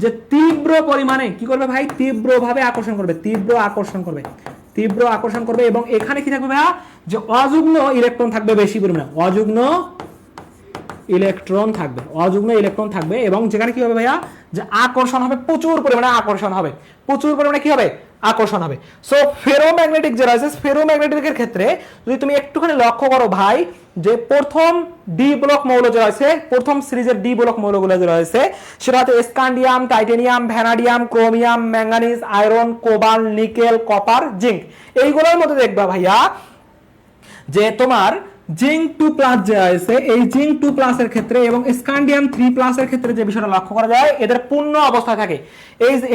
যে তীব্র পরিমাণে কি করবে ভাই, তীব্রভাবে আকর্ষণ করবে, তীব্র আকর্ষণ করবে, এবং এখানে কি থাকবে ভাইয়া, যে অযুগ্ম ইলেকট্রন থাকবে বেশি পরিমাণে, অযুগ্ম ইলেকট্রন থাকবে, এবং যেখানে কি হবে ভাইয়া, যে আকর্ষণ হবে, প্রচুর পরিমাণে কি হবে, আকর্ষণ হবে। সো ফেরোম্যাগনেটিক যে রয়েছে, ফেরোম্যাগনেটিকের ক্ষেত্রে যদি তুমি একটুখানি লক্ষ্য করো ভাই, যে প্রথম ডি ব্লক মৌল যে রয়েছে, প্রথম সিরিজের ডি ব্লক মৌলগুলো যে রয়েছে, সেটা হচ্ছে scandium, titanium, vanadium, chromium, manganese, iron, cobalt, nickel, copper, zinc. এইগুলোর মধ্যে দেখবা ভাইয়া যে তোমার জিঙ্ক 2+ যে আছে, এই জিঙ্ক 2+ এর ক্ষেত্রে এবং স্কান্ডিয়াম 3+ এর ক্ষেত্রে যে বিষয়টা লক্ষ্য করা যায়, এদের পূর্ণ অবস্থায় থাকে।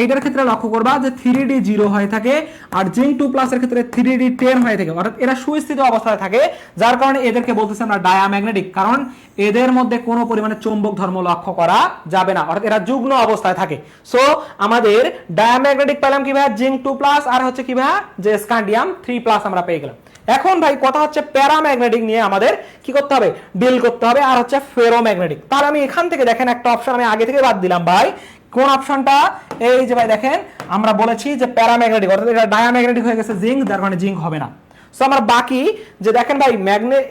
এইটার ক্ষেত্রে লক্ষ্য করবা যে 3D 0 হয়ে থাকে, আর জিঙ্ক 2+ এর ক্ষেত্রে 3D 10 হয়ে থাকে, অর্থাৎ এরা সুস্থিত অবস্থায় থাকে, যার কারণে এদেরকে বলতেছে আমরা ডায়াম্যাগনেটিক, কারণ এদের মধ্যে কোনো পরিমাণে চৌম্বক ধর্ম লক্ষ্য করা যাবে না, অর্থাৎ এরা যুগ্ম অবস্থায় থাকে। সো আমাদের ডায়াম্যাগনেটিক পেলাম কি ভাই, জিঙ্ক 2+, আর হচ্ছে কি ভাই, যে স্কান্ডিয়াম 3+ আমরা পেয়ে গেলাম। এখন ভাই কথা হচ্ছে প্যারাম্যাগনেটিক নিয়ে আমাদের কি করতে হবে, ডিল করতে হবে, আর হচ্ছে ফেরোম্যাগনেটিক। তাহলে আমি এখান থেকে দেখেন একটা অপশন আমি আগে থেকে বাদ দিলাম ভাই, কোন অপশনটা, এই যে ভাই দেখেন আমরা বলেছি যে প্যারাম্যাগনেটিক, অর্থাৎ এটা ডায়াম্যাগনেটিক হয়ে গেছে জিঙ্ক, যার কারণে জিঙ্ক হবে না। সো আমার বাকি যে দেখেন ভাই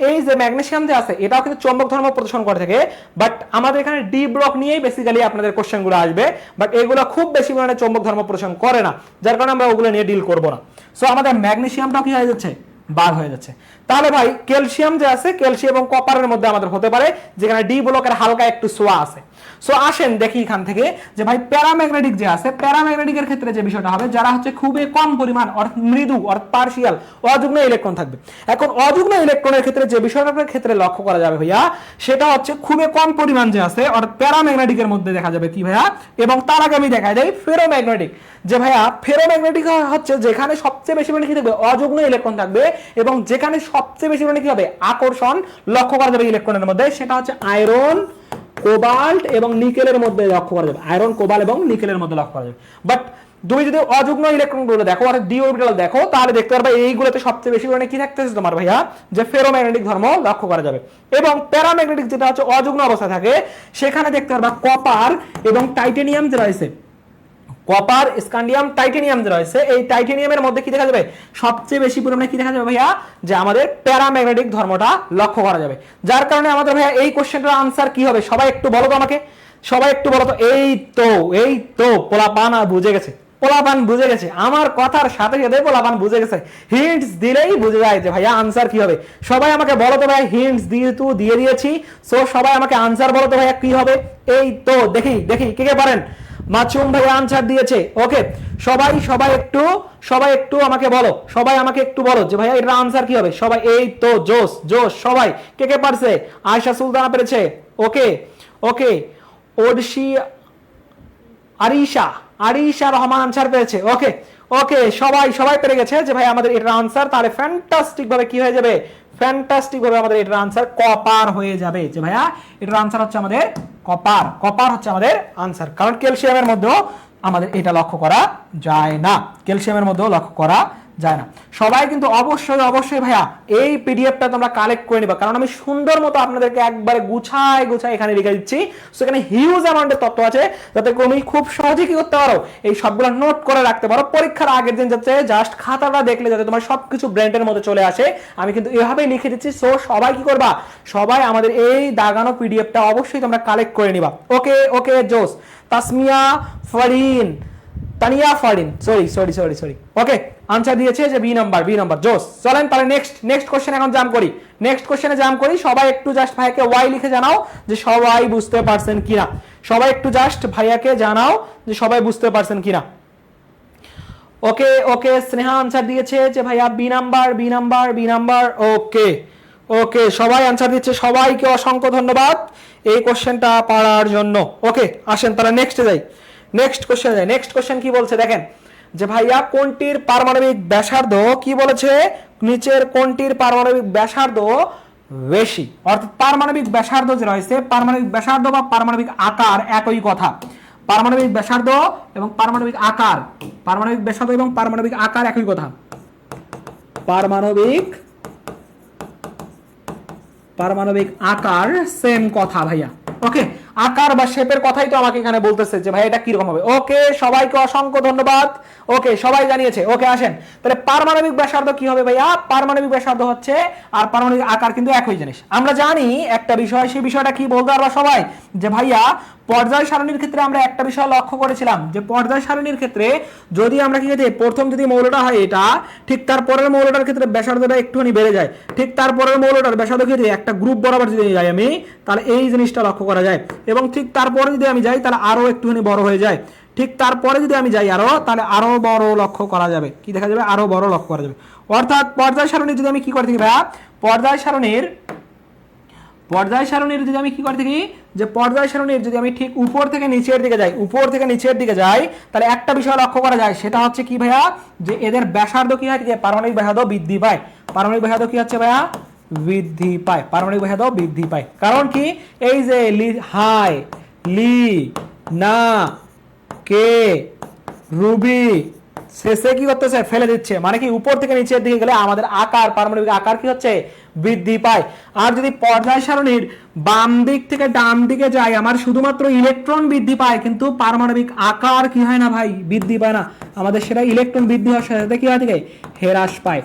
এই যে ম্যাগনেসিয়াম যে আছে, এটাও কিন্তু চৌম্বক ধর্ম প্রদর্শন করে থাকে, বাট আমাদের এখানে ডি ব্লক নিয়েই বেসিক্যালি আপনাদের কোশ্চেনগুলো আসবে, বাট এগুলো খুব বেশি পরিমাণে চৌম্বক ধর্ম প্রদর্শন করে না, যার কারণে আমরা ওগুলো নিয়ে ডিল করবো না। সো আমাদের ম্যাগনেসিয়ামটাও কি হয়ে যাচ্ছে, বার হয়ে যাচ্ছে। তাহলে ভাই ক্যালসিয়াম যে আছে, ক্যালসিয়াম এবং কপারের মধ্যে আমাদের হতে পারে, যেখানে ডি ব্লকের হালকা একটু সোয়া আছে। সো আসেন দেখি এখান থেকে যে ভাই প্যারাম্যাগনেটিক যে আছে, প্যারাম্যাগনেটিকের ক্ষেত্রে যে বিষয়টা হবে, যারা হচ্ছে খুবই কম পরিমাণ অর্থাৎ মৃদু অর্থাৎ পার্শিয়াল অযুগ্ম ইলেকট্রন থাকবে। এখন অযুগ্ম ইলেকট্রনের ক্ষেত্রে যে বিষয়টার ক্ষেত্রে লক্ষ্য করা যাবে ভাইয়া, সেটা হচ্ছে খুবই কম পরিমাণ যে আছে, অর্থাৎ প্যারাম্যাগনেটিকের মধ্যে দেখা যাবে কি ভাইয়া, এবং তার আগে আমি দেখা যায় ফেরোম্যাগনেটিক, যে ভাইয়া ফেরোম্যাগনেটিক হচ্ছে যেখানে সবচেয়ে বেশি পরিমাণে কি থাকবে, অযুগ্ম ইলেকট্রন থাকবে, এবং যেখানে সবচেয়ে বেশি পরিমাণে কি হবে, আকর্ষণ লক্ষ্য করা যাবে ইলেকট্রনের মধ্যে, সেটা হচ্ছে আয়রন, কোবাল্ট এবং নিকেলের মধ্যে লক্ষ্য করা যাবে, আয়রন, কোবাল্ট এবং নিকেলের মধ্যে লক্ষ্য করা যাবে। বাট তুমি যদি অযুগ্ম ইলেকট্রনগুলো দেখো আর ডি অরবিটাল দেখো তাহলে দেখতে পারবে এইগুলোতে সবচেয়ে বেশি পরিমাণে কি থাকতেছে তোমার ভাইয়া, যে ফেরোম্যাগনেটিক ধর্ম লক্ষ্য করা যাবে। এবং প্যারাম্যাগনেটিক যেটা হচ্ছে অযুগ্ম অবস্থা থাকে সেখানে দেখতে পারবা কপার এবং টাইটেনিয়াম যে রয়েছে, কপার, স্ক্যান্ডিয়াম, টাইটেনিয়াম যে রয়েছে, এই টাইটেনিয়ামের মধ্যে কি দেখা যাবে সবচেয়ে বেশি পরিমাণে কি দেখা যাবে ভাইয়া, যে আমাদের প্যারাম্যাগনেটিক ধর্মটা লক্ষ্য করা যাবে। যার কারণে আমাদের ভাইয়া এই কোশ্চেনটার আনসার কি হবে সবাই একটু বলো তো আমাকে, সবাই একটু বলো তো। এই তো পোলাপান বুঝে গেছে, পোলাপান বুঝে গেছে, আমার কথার সাথে সাথে পোলাপান বুঝে গেছে, হিন্টস দিলেই বুঝে যায় যে ভাইয়া আনসার কি হবে। সবাই আমাকে বলো তো ভাই, হিন্টস দিয়ে দিয়েছি, সো সবাই আমাকে আনসার বলো তো ভাইয়া কি হবে। এই তো দেখি দেখি কে কে পারেন। মাসুম ভাই আনসার দিয়েছে, ওকে। সবাই একটু আমাকে বলো, সবাই আমাকে একটু বলো যে ভাইয়া এটার আনসার কি হবে। সবাই এই তো জোশ জোশ, সবাই কে কে পারছে। আয়েশা সুলতানা পেরেছে, ওকে ওকে। ওরশি আরিশা রহমান আনসার পেয়েছে, ওকে ওকে। সবাই পেরে গেছে যে ভাই আমাদের এটার আনসার তাহলে ফ্যান্টাস্টিক ভাবে কি হয়ে যাবে, ফ্যান্টাস্টিক ভাবে আমাদের এটার আনসার কপার হয়ে যাবে। যে ভাইয়া এটার আনসার হচ্ছে আমাদের কপার হচ্ছে আমাদের আনসার। কারণ ক্যালসিয়ামের মধ্যেও আমাদের এটা লক্ষ্য করা যায় না, ক্যালসিয়ামের মধ্যেও লক্ষ্য করা যায় না। সবাই কিন্তু অবশ্যই ভাইয়া এই পিডিএফটা তোমরা কালেক্ট করে নিবা, কারণ আমি সুন্দর মতো আপনাদেরকে একবারে গুছায় এখানে লিখে দিচ্ছি। সেখানে হিউজ অ্যামাউন্টের তথ্য আছে যাতে তুমি খুব সহজে কি করতে পারো, এই সবগুলো নোট করে রাখতে পারো। পরীক্ষার আগের দিন যাতে জাস্ট খাতাটা দেখলে যাতে তোমার সবকিছু ব্রেনের মধ্যে চলে আসে, আমি কিন্তু এভাবেই লিখে দিচ্ছি। সো সবাই কি করবা, সবাই আমাদের এই দাগানো পিডিএফটা অবশ্যই তোমরা কালেক্ট করে নিবা। ওকে জোস। Tania Farin sorry okay, answer দিয়েছে যে বি নাম্বার জোস। চলেন তাহলে নেক্সট কোশ্চেন এখন জাম করি। সবাই একটু জাস্ট ভাইয়াকে ওয়াই লিখে জানাও যে সবাই বুঝতে পারছেন কিনা। সবাই একটু জাস্ট ভাইয়াকে জানাও যে সবাই বুঝতে পারছেন কিনা। ওকে স্নেহা আনসার দিয়েছে যে ভাইয়া বি নাম্বার ওকে সবাই আনসার দিচ্ছে, সবাইকে অসংখ্য ধন্যবাদ এই কোশ্চেনটা পারার জন্য। ওকে আসেন তাহলে নেক্সট কোশ্চেন কি বলছে দেখেন, যে ভাইয়া কোনটির পারমাণবিক ব্যাসার্ধ কি বলেছে, নিচের কোনটির পারমাণবিক ব্যাসার্ধ বেশি। অর্থাৎ পারমাণবিক ব্যাসার্ধ যে রয়েছে, পারমাণবিক ব্যাসার্ধ বা পারমাণবিক আকার একই কথা। পারমাণবিক ব্যাসার্ধ এবং পারমাণবিক আকার একই কথা। পারমাণবিক আকার সেম কথা ভাইয়া। ওকে আকার বা শেপের কথাই তো আমাকে এখানে বলতেছে যে ভাই এটা কিরকম হবে। ওকে সবাইকে অসংখ্য ধন্যবাদ, ওকে সবাই জানিয়েছে। ওকে আসেন তাহলে পারমাণবিক ব্যাসার্ধ কি হবে ভাইয়া, পারমাণবিক ব্যাসার্ধ হচ্ছে আর পারমাণবিক আকার কিন্তু একই জিনিস। আমরা জানি একটা বিষয়, সেই বিষয়টা কি বলতে পারবা সবাই, যে ভাইয়া পর্যায় সারণীর ক্ষেত্রে আমরা একটা বিষয় লক্ষ্য করেছিলাম, যে পর্যায় সারণীর ক্ষেত্রে যদি আমরা কি করি, প্রথম যদি মৌলটা হয় এটা, ঠিক তারপরের মৌলটার ক্ষেত্রে ব্যাসার্ধটা একটুখানি বেড়ে যায়, ঠিক তারপরের মৌলটার ব্যাসার্ধ ক্ষেত্রে একটা গ্রুপ বরাবর যদি যাই আমি, তাহলে এই জিনিসটা লক্ষ্য করা যায়। এবং ঠিক তারপরে যদি আমি যাই তাহলে আরো একটুখানি বড় হয়ে যায়, ঠিক তারপরে যদি আমি যাই আরো, তাহলে আরো বড় লক্ষ্য করা যাবে। কি দেখা যাবে, আরো বড় লক্ষ্য করা যাবে। অর্থাৎ পর্যায় সারণীর যদি আমি কি করে থাকি ভাইয়া, পর্যায় সারণীর যদি আমি কি করে থাকি, যে পর্যায় সারণীর যদি আমি ঠিক উপর থেকে নিচের দিকে যাই, তাহলে একটা বিষয় লক্ষ্য করা যায়, সেটা হচ্ছে কি ভাইয়া, যে এদের ব্যাসার্ধ কি হয়, পারমাণবিক ব্যাসার্ধ বৃদ্ধি পায়। পারমাণবিক ব্যাসার্ধ কি হচ্ছে ভাইয়া, পারমাণবিক ব্যাসার্ধ বৃদ্ধি পায়। কারণ কি, এই যে না কে রুবি শেষে কি করতেছে, ফেলে দিচ্ছে, মানে কি উপর থেকে নিচের দিকে গেলে আমাদের আকার, পারমাণবিক আকার কি হচ্ছে, বৃদ্ধি পায়। আর যদি পর্যায় সারণীর বাম দিক থেকে ডান দিকে যাই, আমার শুধুমাত্র ইলেকট্রন বৃদ্ধি পায়, কিন্তু পারমাণবিক আকার কি হয় না ভাই, বৃদ্ধি পায় না। আমাদের সেটা ইলেকট্রন বৃদ্ধি হওয়ার সাথে কি হয়, থেকে হ্রাস পায়।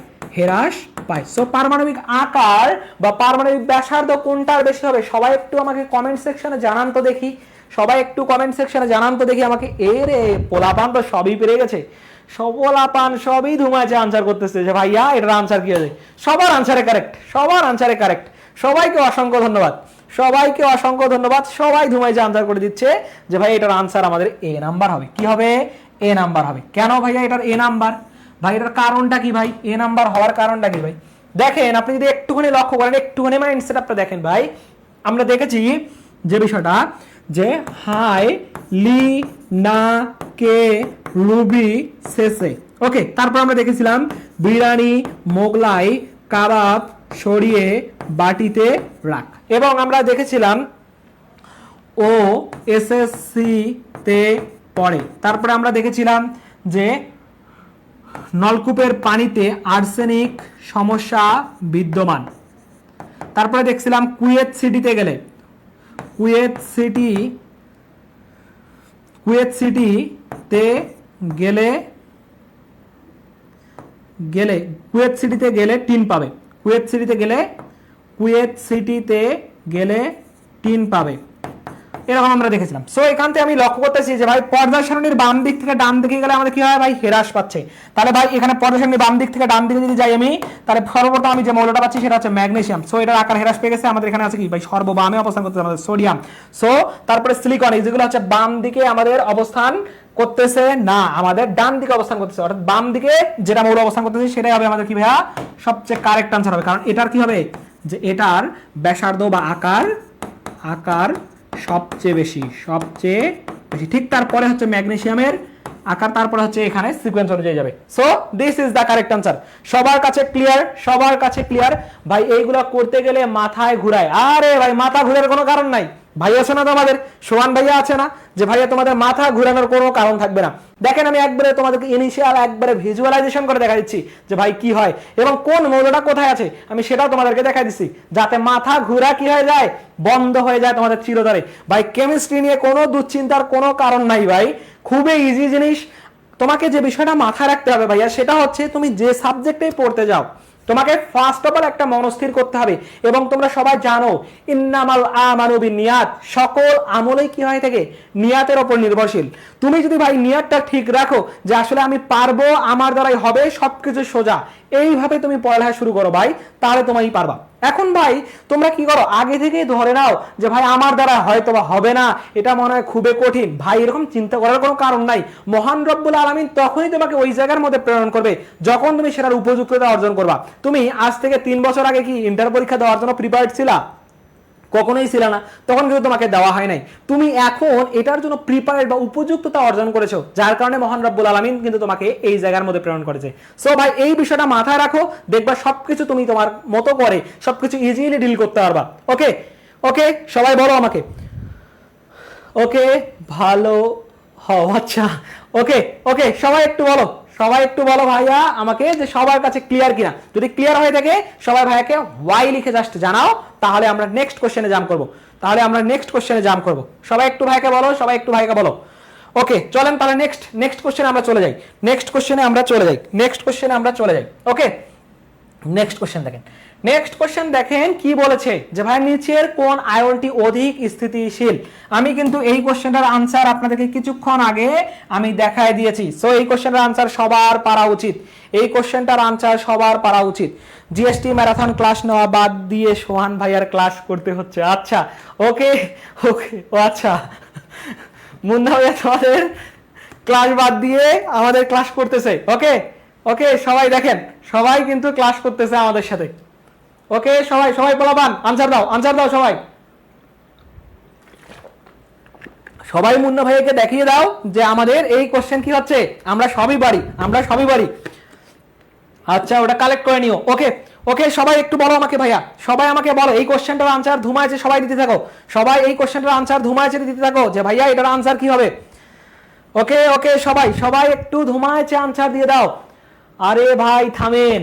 সো পারমাণবিক আকার বা পারমাণবিক ব্যাসার্ধ কোনটার বেশি হবে, সবাই একটু আমাকে কমেন্ট সেকশনে জানান তো দেখি, আমাকে। রে পোলাপান তো সবই পেরে গেছে, সবই ধুমাইছে আনসার করতেছে যে ভাইয়া এটার আনসার কি হবে। সবার আনসারে কারেক্ট। সবাইকে অসংখ্য ধন্যবাদ, সবাই ধুমাইছে আনসার করে দিচ্ছে যে ভাই এটার আনসার আমাদের এ নাম্বার হবে। কি হবে, এ নাম্বার হবে। কেন ভাইয়া এটার এ নাম্বার, ভাই এটার কারণটা কি ভাই, এ নাম্বার হওয়ার কারণটা কি ভাই, দেখেন আপনি যদি একটুখানি লক্ষ্য করেন, একটুখানি মাইন্ডসেট আপনি দেখেন ভাই, আমরা দেখেছি যে বিষয়টা, যে হাই লি না কে রুবি শেষে। ওকে তারপর আমরা দেখেছিলাম বিরিয়ানি মোগলাই কাবাব সরিয়ে বাটিতে রাখ, এবং আমরা দেখেছিলাম ও এসএসসি তে পড়ে। তারপরে আমরা দেখেছিলাম যে নলকূপের পানিতে আর্সেনিক সমস্যা বিদ্যমান। তারপরে দেখছিলাম কুয়েত সিটিতে গেলে, কুয়েত সিটিতে গেলে কুয়েত সিটিতে গেলে টিন পাবে, কুয়েত সিটিতে গেলে টিন পাবে, এরকম আমরা দেখেছিলাম। সো এখান থেকে আমি লক্ষ্য করতেছি যে ভাই পর্দা সারণীর বাম দিক থেকে ডান দিকে গেলে আমাদের কি হয় ভাই, হ্রাস পাচ্ছে। তাহলে ভাই এখানে পর্দা সারণীর বাম দিক থেকে ডান দিকে যদি যাই আমি, তাহলে সর্বপ্রথম আমি যে মৌলটা পাচ্ছি সেটা হচ্ছে ম্যাগনেসিয়াম। সো এটার আকার হ্রাস পেয়ে গেছে। আমাদের এখানে আছে কি ভাই, সর্ববামে অবস্থান করতেছে আমাদের সোডিয়াম। সো তারপরে সিলিকন, এই যেগুলো হচ্ছে বাম দিকে আমাদের অবস্থান করতেছে না, আমাদের ডান দিকে অবস্থান করতেছে, অর্থাৎ বাম দিকে যেটা মৌল অবস্থান করতেছে সেটাই হবে আমাদের কি ভাইয়া সবচেয়ে কারেক্ট আনসার হবে। কারণ এটার কি হবে, যে এটার ব্যাসার্ধ বা আকার সবচেয়ে বেশি। ঠিক তারপরে হচ্ছে ম্যাগনেসিয়ামের আকার, তারপরে হচ্ছে এখানে সিকোয়েন্স অনুযায়ী যাবে। So this is the correct answer. সবার কাছে ক্লিয়ার ভাই। এইগুলো করতে গেলে মাথায় ঘুরায়, আরে ভাই মাথা ঘুরার কোনো কারণ নাই। ভাই আছে না তোমাদের, সোহান ভাইয়া আছে না, যে ভাইয়া তোমাদের মাথা ঘুরানোর কোনো কারণ থাকবে না। দেখেন আমি একবারে তোমাদেরকে ইনিশিয়াল একবারে ভিজুয়ালাইজেশন করে দেখা দিচ্ছি যে ভাই কি হয় এবং কোন মৌলটা কোথায় আছে, আমি সেটাও তোমাদেরকে দেখা দিচ্ছি, যাতে মাথা ঘুরা কি হয়ে যায়, বন্ধ হয়ে যায় তোমাদের চিরতরে। ভাই কেমিস্ট্রি নিয়ে কোনো দুশ্চিন্তার কোনো কারণ নাই ভাই, খুবই ইজি জিনিস। তোমাকে যে বিষয়টা মাথায় রাখতে হবে ভাইয়া, সেটা হচ্ছে তুমি যে সাবজেক্টেই পড়তে যাও, তোমাকে ফার্স্ট অফ অল একটা মনস্থির করতে হবে। এবং তোমরা সবাই জানো ইন্নামাল আমালু বিন্নিয়াত, সকল আমলেই কি হয় থাকে, নিয়াতের উপর নির্ভরশীল। তুমি যদি ভাই নিয়াতটা ঠিক রাখো যে আসলে আমি পারবো, আমার দ্বারাই হবে, সবকিছু সোজা, এইভাবে তুমি পড়ালেখা শুরু করো ভাই, তাহলে তোমারই পারবা। এখন ভাই তোমরা কি করো, আগে থেকেই ধরে নাও যে ভাই আমার দ্বারা হয়তো বা হবে না, এটা মনে হয় খুবই কঠিন। ভাই এরকম চিন্তা করার কোনো কারণ নাই। মহান রব্বুল আলামিন তখনই তোমাকে ওই জায়গার মধ্যে প্রেরণ করবে যখন তুমি সেটার উপযুক্ততা অর্জন করবা। তুমি আজ থেকে 3 বছর আগে কি ইন্টার পরীক্ষা দেওয়ার জন্য প্রিপেয়ার্ড ছিলা? কখনোই ছিল না, তখন কিন্তু তোমাকে দেওয়া হয় নাই। তুমি এখন এটার জন্য প্রিপেয়ার্ড বা উপযুক্ততা অর্জন করেছো, যার কারণে মহান রব্বুল আলামিন কিন্তু তোমাকে এই জায়গার মধ্যে প্রেরণ করেছে। সো ভাই এই বিষয়টা মাথায় রাখো, দেখবা সবকিছু তুমি তোমার মতো করে সবকিছু ইজিলি ডিল করতে পারবা। ওকে ওকে সবাই বলো আমাকে, ওকে ভালো হও। আচ্ছা ওকে ওকে সবাই একটু বলো ভাইয়া আমাকে যে সবার কাছে ক্লিয়ার কিনা। যদি ক্লিয়ার হয়ে থাকে সবাই ভাইয়াকে ওয়াই লিখে জাস্ট জানাও, তাহলে আমরা নেক্সট কোশ্চেনে জাম্প করব। সবাই একটু ভাইকে বলো। ওকে চলেন তাহলে নেক্সট কোশ্চেনে আমরা চলে যাই। ওকে নেক্সট কোশ্চেন দেখেন কি বলেছে, যে ভাই নিচের কোন আয়নটি অধিক স্থিতিশীল। আমি কিন্তু এই কোশ্চেনটার আনসার আপনাদেরকে কিছুক্ষণ আগে আমি দেখায় দিয়েছি। সো এই কোশ্চেনটার আনসার সবার পারা উচিত। জিএসটি ম্যারাথন ক্লাস নেওয়া বাদ দিয়ে সোহান ভাইয়ার ক্লাস করতে হচ্ছে। আচ্ছা ওকে ও আচ্ছা, মুন্না ভাইয়া তোমাদের ক্লাস বাদ দিয়ে আমাদের ক্লাস করতেছে। ওকে সবাই দেখেন, সবাই কিন্তু ক্লাস করতেছে আমাদের সাথে। ওকে সবাই বলাবান আনসার দাও সবাই মুন্না ভাইকে দেখিয়ে দাও যে আমাদের এই কোশ্চেন কি হচ্ছে, আমরা সবই পারি। আচ্ছা ওটা কালেক্ট করে নিও। ওকে সবাই একটু বলো আমাকে ভাইয়া, সবাই আমাকে বলো এই কোশ্চেনটার আনসার ধুমাইছে সবাই দিতে থাকো, যে ভাইয়া এটার আনসার কি হবে। ওকে সবাই একটু ধুমাইছে আনসার দিয়ে দাও। আরে ভাই থামেন,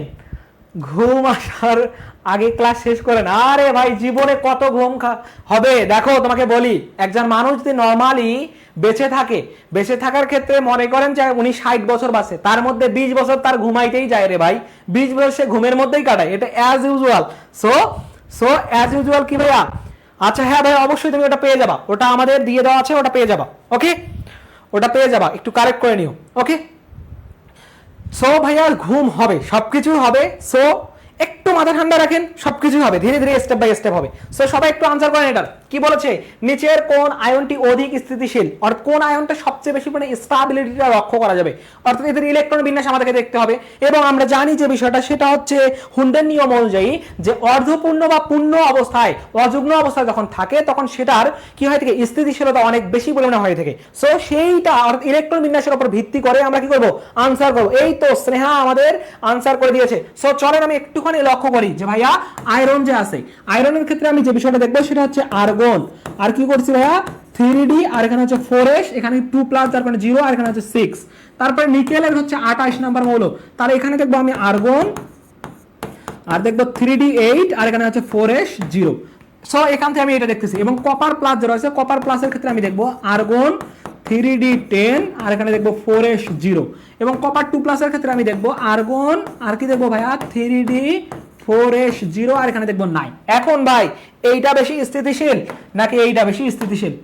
ঘুম আসার আগে ক্লাস শেষ করেন। আরে ভাই জীবনে কত ঘুম হবে। দেখো তোমাকে বলি, একজন মানুষ যদি নর্মালি বেঁচে থাকার ক্ষেত্রে মনে করেন যে উনি 60 বছর বাঁচে, তার মধ্যে 20 বছর তার ঘুমাইতেই যায় রে ভাই, 20 বছর সে ঘুমের মধ্যেই কাটায়, এটা as usual. So as usual কি ভাইয়া? আচ্ছা হ্যাঁ ভাই অবশ্যই তুমি ওটা পেয়ে যাবা, ওটা আমাদের দিয়ে দেওয়া আছে, ওটা পেয়ে যাবা। ওকে ওটা পেয়ে যাবা, একটু কারেক্ট করে নিও। ওকে সো ভাইয়া ঘুম হবে, সবকিছু হবে। সো একটু মাথা ঠান্ডা রাখেন, সবকিছু হবে, ধীরে ধীরে স্টেপ বাই স্টেপ হবে। সো সবাই একটু আনসার করেন। এটা কি বলেছে, নিচের কোন আয়নটি অধিক স্থিতিশীল, অর্থাৎ কোন আয়নটা সবচেয়ে বেশি মানে স্টেবিলিটিটা রক্ষা করা যাবে, অর্থাৎ এদের ইলেকট্রন বিন্যাস আমাদেরকে দেখতে হবে। এবং আমরা জানি যে বিষয়টা সেটা হচ্ছে হুন্ডের নিয়ম অনুযায়ী যে অর্ধপূর্ণ বা পূর্ণ অবস্থায়, অযুগ্ম অবস্থায় যখন থাকে তখন সেটার কি হয় থাকে, স্থিতিশীলতা অনেক বেশি পরিমাণে হয়ে থাকে। সো সেইটা ইলেকট্রন বিন্যাসের উপর ভিত্তি করে আমরা কি করব, আনসার করব। এই তো স্নেহা আমাদের আনসার করে দিয়েছে। সো চলেন আমি একটুখানি লক্ষ্য করি যে ভাইয়া আয়রন যে আছে, আয়রনের ক্ষেত্রে আমি যে বিষয়টা দেখবো সেটা হচ্ছে আর্গন। আর কি করছি ভাইয়া 3d, আর এখানে হচ্ছে 4s, এখানে 2+, তারপরে 0, আর এখানে হচ্ছে 6, তারপরে নিকেলের হচ্ছে 28 নাম্বার মৌল। তাহলে এখানে দেখবো আমি আর্গন, আর দেখবো 3d8, আর এখানে হচ্ছে 4s 0। সো এখান থেকে আমি এটা দেখতেছি। এবং কপার প্লাস যেটা আছে, কপার প্লাসের ক্ষেত্রে আমি দেখবো আর্গন 3d10, আর এখানে দেখবো 4s 0। এবং কপার 2+ এর ক্ষেত্রে আমি দেখবো আর্গন, আর কি দেখবো ভাইয়া 3d4s 0, আর এখানে দেখবো 9। এখন ভাই এইটা বেশি স্থিতিশীল নাকি এইটা বেশি স্থিতিশীল?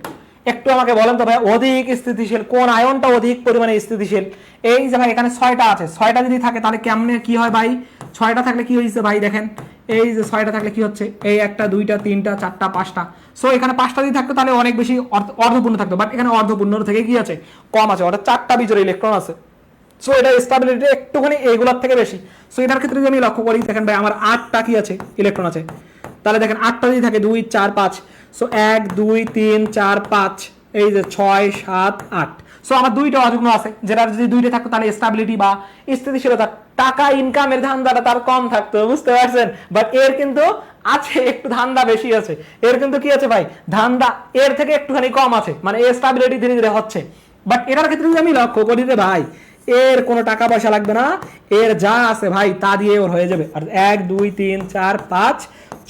একটু আমাকে বলেন তো ভাই, অধিক স্থিতিশীল কোন আয়নটা অধিক পরিমাণে স্থিতিশীল? এই যে ভাই এখানে 6টা আছে, 6টা যদি থাকে তাহলে কেমনে কি হয় ভাই? 6টা থাকলে কি হয়েছে ভাই দেখেন, এই যে 6টা থাকলে কি হচ্ছে, এই 1টা 2টা 3টা 4টা 5টা। সো এখানে 5টা যদি থাকতো তাহলে অনেক বেশি অর্ধপূর্ণ থাকতো, বাট এখানে অর্ধপূর্ণ থেকে কি আছে, কম আছে, অর্থাৎ 4টা বিজোড় ইলেকট্রন আছে। সো এটা স্টেবিলিটি একটুখানি এইগুলোর থেকে বেশি। সো এটার ক্ষেত্রে যদি আমি লক্ষ্য করি, দেখেন ভাই আমার 8টা কি আছে ইলেকট্রন আছে, তাহলে দেখেন 8টা যদি থাকে 2 4 5, সো 1 2 3 4 5, এই যে 6 7 8। সো আমার 2টা অযুগ্ম আছে, যেটা যদি 2টা থাকতো তাহলে স্টেবিলিটি বা স্থিতিশীলতা, টাকা ইনকামের ধান্দাটা তার কম থাকতো, বুঝতে পারছেন? বাট এর কিন্তু আছে একটু ধান্দা বেশি আছে, এর কিন্তু কি আছে ভাই, ধান্দা এর থেকে একটুখানি কম আছে, মানে এর স্টেবিলিটি ধীরে ধীরে হচ্ছে। বাট এটার ক্ষেত্রে যদি আমি লক্ষ্য করি যে ভাই এর কোনো টাকা পয়সা লাগবে না, এর যা আছে ভাই তা দিয়ে ওর হয়ে যাবে। আর 1 2 3 4 5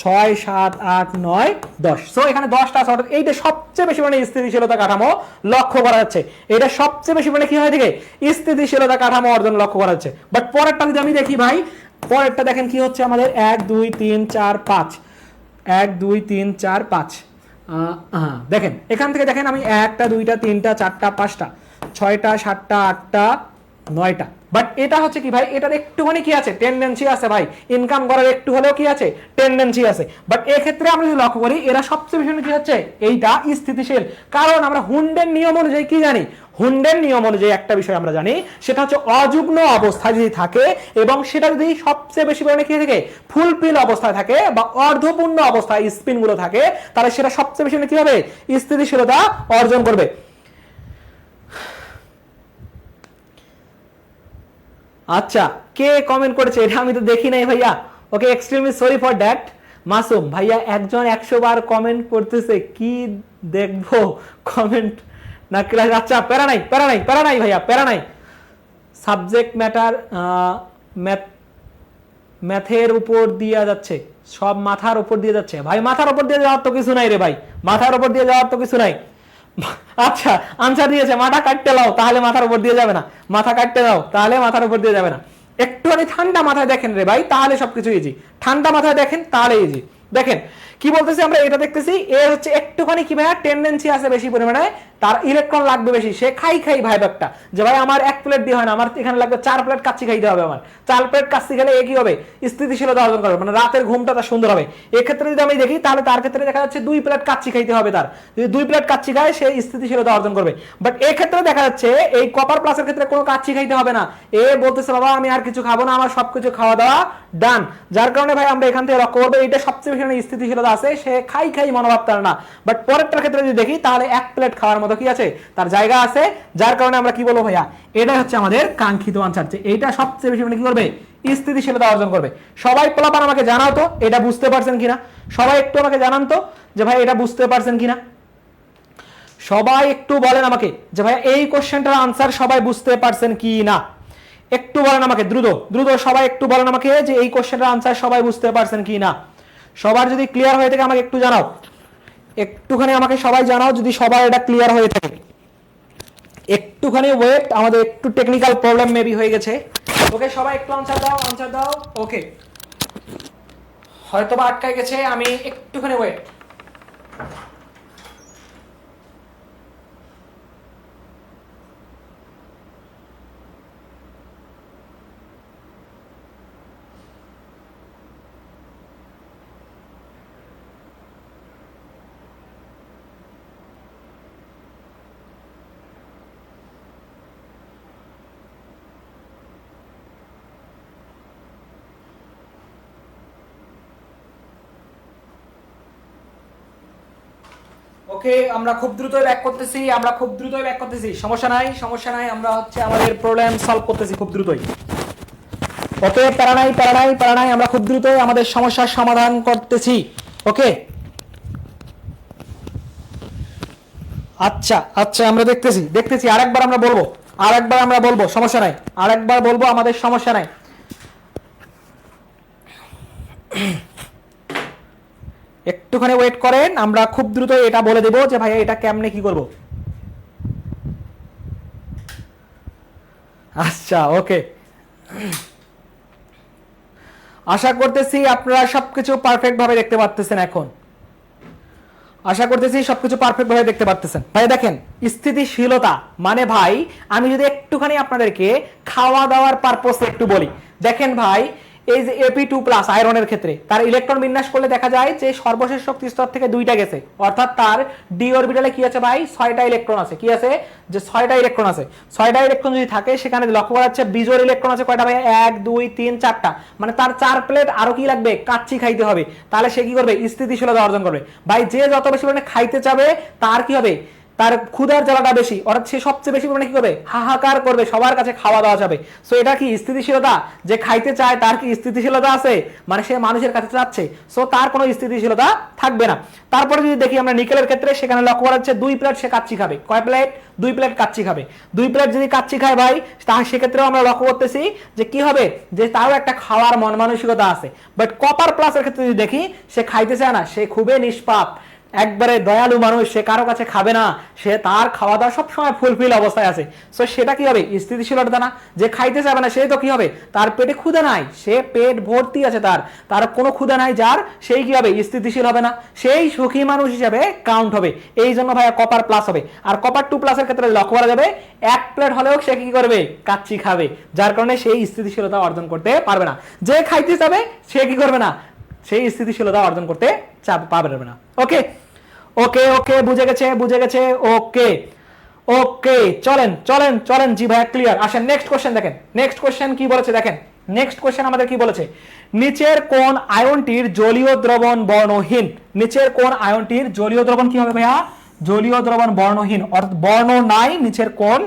6 7 8 9 10। সো এখানে 10টা আছে, অর্থাৎ এইটা সবচেয়ে বেশি মানে স্থিতিশীলতা কাঠামো লক্ষ্য করা যাচ্ছে। এটা সবচেয়ে বেশি মানে কি হয় থেকে স্থিতিশীলতা কাঠামো অর্জন লক্ষ্য করা যাচ্ছে। বাট পরেরটা যদি আমি দেখি ভাই, পরেরটা দেখেন কি হচ্ছে আমাদের 1 2 3 4 5, 1 2 3 4 5। দেখেন এখান থেকে দেখেন আমি 1টা 2টা 3টা 4টা 5টা 6টা 7টা 8টা 9টা। বাট এটা হচ্ছে কি ভাই, এটার একটুখানি কি আছে, টেন্ডেন্সি আছে ভাই, ইনকাম করার একটু হলেও কি আছে, টেন্ডেন্সি আছে। বাট এক্ষেত্রে আমরা যদি লক্ষ্য করি এরা সবচেয়ে বেশি কি হচ্ছে, এইটা স্থিতিশীল। কারণ আমরা হুন্ডের নিয়ম অনুযায়ী কি জানি, হুন্ডের নিয়ম অনুযায়ী একটা বিষয় আমরা জানি, সেটা হচ্ছে অযুগ্ম অবস্থায় যদি থাকে এবং সেটা যদি সবচেয়ে বেশি পরিমাণে কি থাকে, ফুলফিল অবস্থায় থাকে বা অর্ধপূর্ণ অবস্থায় স্পিনগুলো থাকে, তাহলে সেটা সবচেয়ে বেশি কি হবে, স্থিতিশীলতা অর্জন করবে। আচ্ছা, কে কমেন্ট করেছে এটা আমি তো দেখি নাই ভাইয়া। Okay, extremely sorry for that. Masum ভাইয়া একজন 100 বার কমেন্ট করতেছে, কি দেখবো কমেন্ট না ক্লাস? আচ্ছা, প্যারা নাই প্যারা নাই প্যারা নাই ভাইয়া, প্যারা নাই। সাবজেক্ট ম্যাটার ম্যাথের উপর দিয়ে যাচ্ছে, সব মাথার উপর দিয়ে যাচ্ছে। ভাই মাথার উপর দিয়ে যাওয়ার তো কিছু নাই রে ভাই, মাথার উপর দিয়ে যাওয়ার তো কিছু নাই। আচ্ছা, আনসার দিয়েছে মাথা কাটতে লাও, তাহলে মাথার উপর দিয়ে যাবে না, মাথা কাটতে দাও তাহলে মাথার উপর দিয়ে যাবে না। একটুখানি ঠান্ডা মাথায় দেখেন রে ভাই, তাহলে সবকিছু ইজি। ঠান্ডা মাথায় দেখেন তাহলে ইজি। দেখেন কি বলতেছি আমরা, এটা দেখতেছি এর হচ্ছে একটুখানি কি ভাইয়া টেন্ডেন্সি আছে বেশি পরিমাণে, তার ইলেকট্রন লাগবে বেশি, সে খাই ভাই একটা, যে ভাই আমার 1 প্লেট দিয়ে হয় না, আমার এখানে লাগবে 4 প্লেট কাচ্চি খাইতে হবে, আমার 4 প্লেট কাচ্চি খেলে কি হবে, স্থিতিশীলতা অর্জন করবে, মানে রাতের ঘুমটা তার সুন্দর হবে। এক্ষেত্রে যদি আমি দেখি তাহলে তার ক্ষেত্রে দেখা যাচ্ছে 2 প্লেট কাচ্চি খাইতে হবে, তার যদি 2 প্লেট কাচ্চি খায় সে স্থিতিশীলতা অর্জন করবে। বাট এক্ষেত্রে দেখা যাচ্ছে এই কপার প্লাসের ক্ষেত্রে কোনো কাচ্চি খাইতে হবে না, এ বলতেছে বাবা আমি আর কিছু খাবো না, আমার সবকিছু খাওয়া দাওয়া ডান। যার কারণে ভাই আমরা এখান থেকে লক্ষ্য করবো এটা সবচেয়ে বেশি স্থিতিশীলতা আছে, সে খাই মনোভাব তার না। বাট পরেরটার ক্ষেত্রে যদি দেখি তাহলে 1 প্লেট খাওয়ার মতো কি আছে, তার জায়গা আছে। যার কারণে আমরা কি বলবো ভাইয়া, এটা হচ্ছে আমাদের কাঙ্ক্ষিত আনসার, যে এইটা সবচেয়ে বেশি মানে কি করবে, স্থিতিশীলতা অর্জন করবে। সবাই পোলাপান আমাকে জানাও তো এটা বুঝতে পারছেন কিনা, সবাই একটু আমাকে জানান তো যে ভাই এটা বুঝতে পারছেন কিনা। সবাই একটু বলেন আমাকে যে ভাই এই কোশ্চেনটার আনসার সবাই বুঝতে পারছেন কি না, একটু বলেন আমাকে দ্রুত দ্রুত, সবাই একটু বলেন আমাকে যে এই কোশ্চেনটার আনসার সবাই বুঝতে পারছেন কি না। সবার যদি ক্লিয়ার হয়ে থাকে আমাকে একটু জানাও, একটুখানি আমাকে সবাই জানাও যদি সবার এটা ক্লিয়ার হয়ে থাকে। একটুখানি ওয়েট, আমাদের একটু টেকনিক্যাল প্রবলেম মেবি হয়ে গেছে। ওকে, সবাই একটু আনসার দাও, আনসার দাও। ওকে, হয়তো বা আটকায় গেছে, আমি একটুখানি ওয়েট। ওকে, আমরা খুব দ্রুতই ব্যাক করতেছি, সমস্যা নাই, আমরা হচ্ছে আমাদের প্রবলেম সলভ করতেছি খুব দ্রুতই। ওকে, প্যারা নাই প্যারা নাই প্যারা নাই, আমরা খুব দ্রুত আমাদের সমস্যার সমাধান করতেছি। ওকে, আচ্ছা আচ্ছা, আমরা দেখতেছি দেখতেছি, আরেকবার আমরা বলবো, আরেকবার আমরা বলবো, সমস্যা নাই, আরেকবার বলবো, আমাদের সমস্যা নাই। একটুখানি ওয়েট করেন, আমরা খুব দ্রুত এটা বলে দেবো যে ভাইয়া এটা কেমনে কি করব। আচ্ছা ওকে, আশা করতেছি আপনারা সবকিছু পারফেক্ট ভাবে দেখতে পাচ্ছেন এখন, আশা করতেছি সবকিছু পারফেক্ট ভাবে দেখতে পাচ্ছেন। ভাই দেখেন, স্থিতিশীলতা মানে ভাই আমি যদি একটুখানি আপনাদেরকে খাওয়া দাওয়ার পারপোসে একটু বলি, দেখেন ভাই এই যে Ap2+ আয়রনের ক্ষেত্রে তার ইলেকট্রন বিন্যাস করলে দেখা যায় যে সর্বশেষ শক্তি স্তর থেকে 2টা গেছে, অর্থাৎ তার ডি অরবিটালে কি আছে ভাই 6টা ইলেকট্রন আছে, কি আছে যে 6টা ইলেকট্রন আছে। 6টা ইলেকট্রন যদি থাকে সেখানে লক্ষ্য করা যাচ্ছে বিজোড় ইলেকট্রন আছে কয়টা ভাই, 1 2 3 4টা, মানে তার 4 প্লেট আরো কি লাগবে, কাচ্চি খাইতে হবে, তাহলে সে কি করবে, স্থিতিশীলতা অর্জন করবে। ভাই যে যত বেশি পরিমাণে খাইতে চাবে তার কি হবে, তার ক্ষুধার জ্বালাটা বেশি, অর্থাৎ সে সবচেয়ে বেশি পরিমাণে কি করবে, হাহাকার করবে, সবার কাছে খাওয়া দাওয়া যাবে। সো এটা কি স্থিতিশীলতা, যে খাইতে চায় তার কি স্থিতিশীলতা আছে, মানে সে মানুষের কাছে যাচ্ছে, সো তার কোনো স্থিতিশীলতা থাকবে না। তারপরে যদি দেখি আমরা নিকেলের ক্ষেত্রে, সেখানে লক্ষ্য করা যাচ্ছে 2 প্লেট সে কাচ্চি খাবে, কয় প্লেট, 2 প্লেট কাচ্চি খাবে। 2 প্লেট যদি কাচ্চি খায় ভাই, তাহলে সেক্ষেত্রেও আমরা লক্ষ্য করতেছি যে কি হবে, যে তারও একটা খাওয়ার মন মানসিকতা আছে। বাট কপার প্লাসের ক্ষেত্রে যদি দেখি, সে খাইতে চায় না, সে খুবই নিষ্পাপ, একবারে দয়ালু মানুষ, সে কারো কাছে খাবে না, সে তার খাওয়া দাওয়া সবসময় ফুলফিল অবস্থায় আছে। সো সেটা কি হবে, স্থিতিশীলতা না। যে খাইতে চাবে না সে তো কি হবে, তার পেটে ক্ষুধা নাই, সে পেট ভর্তি আছে, তার কোনো ক্ষুধা নাই, যার সেই কি হবে, স্থিতিশীল হবে না, সেই সুখী মানুষ হিসাবে কাউন্ট হবে। এই জন্য ভাইয়া কপার প্লাস হবে। আর কপার 2+ এর ক্ষেত্রে লক্ষ্য করা যাবে 1 প্লেট হলেও সে কি করবে, কাচ্চি খাবে, যার কারণে সেই স্থিতিশীলতা অর্জন করতে পারবে না। যে খাইতে চাবে সে কি করবে না, সেই স্থিতিশীলতা অর্জন করতে পারবে না। ওকে ওকে ওকে, বুঝে গেছে বুঝে গেছে, ওকে ওকে, চলেন চলেন চলেন, জি ভাইয়া ক্লিয়ার। আসেন নেক্সট কোশ্চেন দেখেন, নেক্সট কোশ্চেন কি বলেছে দেখেন, নেক্সট কোশ্চেন আমাদের কি বলেছে, নিচের কোন আয়নটির জলীয় দ্রবণ বর্ণহীন, নিচের কোন আয়নটির জলীয় দ্রবণ কি হবে ভাইয়া, জলীয় দ্রবণ বর্ণহীন, অর্থাৎ বর্ণ নাই নিচের কোন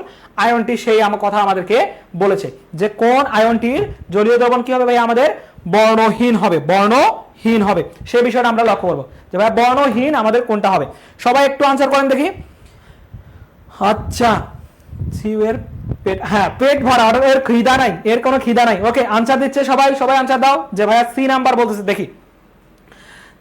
আয়নটি, সেই কথা আমাদেরকে বলেছে যে কোন আয়নটির জলীয় দ্রবণ কি হবে ভাই, আমাদের বর্ণহীন হবে, বর্ণহীন হবে, সেই বিষয়টা আমরা লক্ষ্য করবো যে ভাই বর্ণহীন আমাদের কোনটা হবে। সবাই একটু আনসার করেন দেখি। আচ্ছা, এর পেট, হ্যাঁ পেট ভরা, এর খিদা নাই, এর কোনো খিদা নাই। ওকে, আনসার দিচ্ছে সবাই, সবাই আনসার দাও যে ভাইয়া সি নাম্বার বলতেছে। দেখি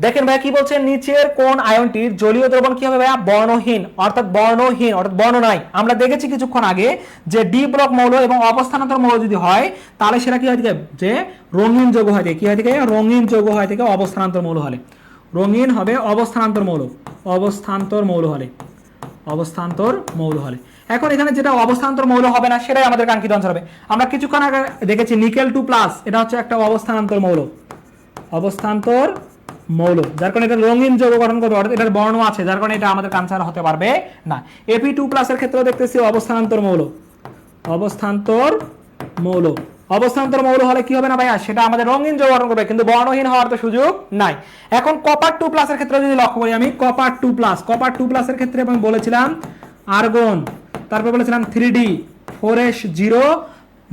দেখেন ভাইয়া কি বলছে, নিচের কোন আয়নটির জলীয় দ্রবণ কি হবে ভাইয়া, বর্ণহীন, অর্থাৎ বর্ণহীন, অর্থাৎ বর্ণ নাই। আমরা দেখেছি কিছুক্ষণ আগে যে ডি ব্লক মৌল এবং অবস্থানান্তর মৌল যদি হয় তাহলে সেটা কি হয় থেকে, যে রঙিন যৌগ হয় থেকে, কি হয় থেকে, রঙিন যৌগ হয় থেকে অবস্থানান্তর মৌল হলে, রঙিন হবে অবস্থানান্তর মৌল, অবস্থান্তর মৌল হলে, অবস্থান্তর মৌল হলে। এখন এখানে যেটা অবস্থান্তর মৌল হবে না সেটাই আমাদের কাঙ্ক্ষিত আনসার হবে। আমরা কিছুক্ষণ আগে দেখেছি নিকেল 2+, এটা হচ্ছে একটা অবস্থানান্তর মৌল, অবস্থান্তর মৌল, যার কারণে এটা রঙিন যৌগ গঠন করবে, অর্থাৎ এটার বর্ণ আছে, যার কারণে এটা আমাদের আনসার হতে পারবে না। Ap2+ এর ক্ষেত্রেও দেখতেছি অবস্থানান্তর মৌল, অবস্থান্তর মৌল, অবস্থান্তর মৌল হলে কি হবে না ভাইয়া, সেটা আমাদের রঙিন যৌগ গঠন করবে, কিন্তু বর্ণহীন হওয়ার তো সুযোগ নাই। এখন কপার 2+ এর ক্ষেত্রে যদি লক্ষ্য করি, আমি কপার 2+ এর ক্ষেত্রে আমি বলেছিলাম আর্গন, তারপর বলেছিলাম 3D 4s0,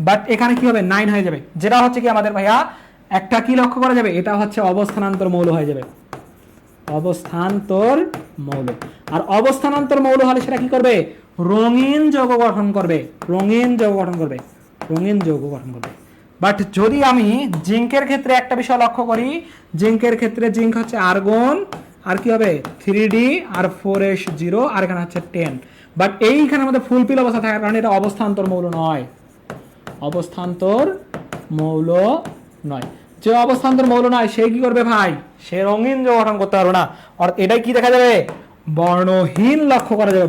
বাট এখানে কি হবে 9 হয়ে যাবে, যেটা হচ্ছে কি আমাদের ভাইয়া একটা কি লক্ষ্য করা যাবে, এটা হচ্ছে অবস্থানান্তর মৌল হয়ে যাবে, অবস্থান্তর মৌল। আর অবস্থানান্তর মৌল হলে সেটা কি করবে, রঙিন যৌগ গঠন করবে, রঙিন যৌগ গঠন করবে, রঙিন যৌগ গঠন করবে। বাট যদি আমি জিঙ্কের ক্ষেত্রে একটা বিষয় লক্ষ্য করি, জিঙ্কের ক্ষেত্রে জিঙ্ক হচ্ছে আর্গন, আর কি হবে 3D আর 4s0, আর এখানে হচ্ছে 10, বাট এইখানে আমাদের ফুলফিল অবস্থা থাকার কারণে এটা অবস্থান্তর মৌল নয়, অবস্থান্তর মৌল নয়। যে অবস্থান্তর মৌল নয় সে কি করবে ভাই, সে রঙিন যৌগ গঠন করতে পারবে না, আর এটাই কি দেখা যাবে, বর্ণহীন লক্ষ্য করা যাবে,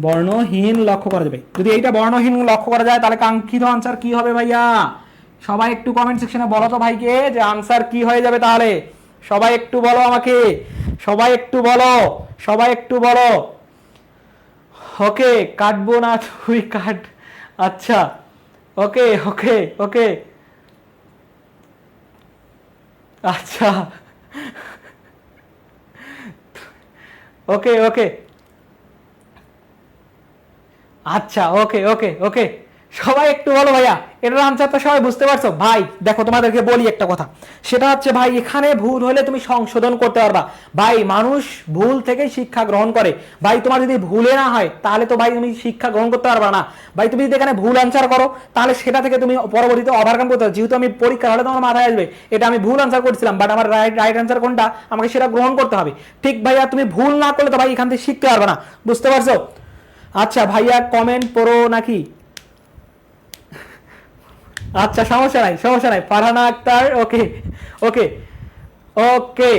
বর্ণহীন লক্ষ্য করা যাবে। যদি এইটা বর্ণহীন লক্ষ্য করা যায় তাহলে কাঙ্ক্ষিত আনসার কি হবে ভাইয়া, সবাই একটু কমেন্ট সেকশনে বলো তো ভাইকে যে আনসার কি হয়ে যাবে তাহলে, সবাই একটু বলো আমাকে, সবাই একটু বলো, সবাই একটু বলো। ওকে, কাটবো না তুই কাট, আচ্ছা ওকে ওকে ওকে, আচ্ছা ওকে ওকে, আচ্ছা ওকে ওকে ওকে, সবাই একটু বলো ভাইয়া এটার আনসারটা সবাই বুঝতে পারছো? ভাই দেখো তোমাদেরকে বলি একটা কথা, সেটা হচ্ছে ভাই এখানে ভুল হলে তুমি সংশোধন করতে পারবা। ভাই মানুষ ভুল থেকে শিক্ষা গ্রহণ করে। ভাই তোমার যদি ভুলে না হয় তাহলে তো ভাই তুমি শিক্ষা গ্রহণ করতে পারবা না। ভাই তুমি যদি এখানে ভুল আনসার করো তাহলে সেটা থেকে তুমি পরবর্তীতে ওভারকাম করতে পারো। যেহেতু আমি পরীক্ষা হলে তোমার মাথায় আসবে এটা আমি ভুল আনসার করছিলাম, বাট আমার রাইট আনসার কোনটা আমাকে সেটা গ্রহণ করতে হবে। ঠিক ভাইয়া তুমি ভুল না করলে তো ভাই এখান থেকে শিখতে পারবে না, বুঝতে পারছো? আচ্ছা ভাইয়া কমেন্ট পড়ো নাকি? আচ্ছা সমস্যা নাই, সমস্যা নাই। ফারহানা আক্তার, ওকে ওকে ওকে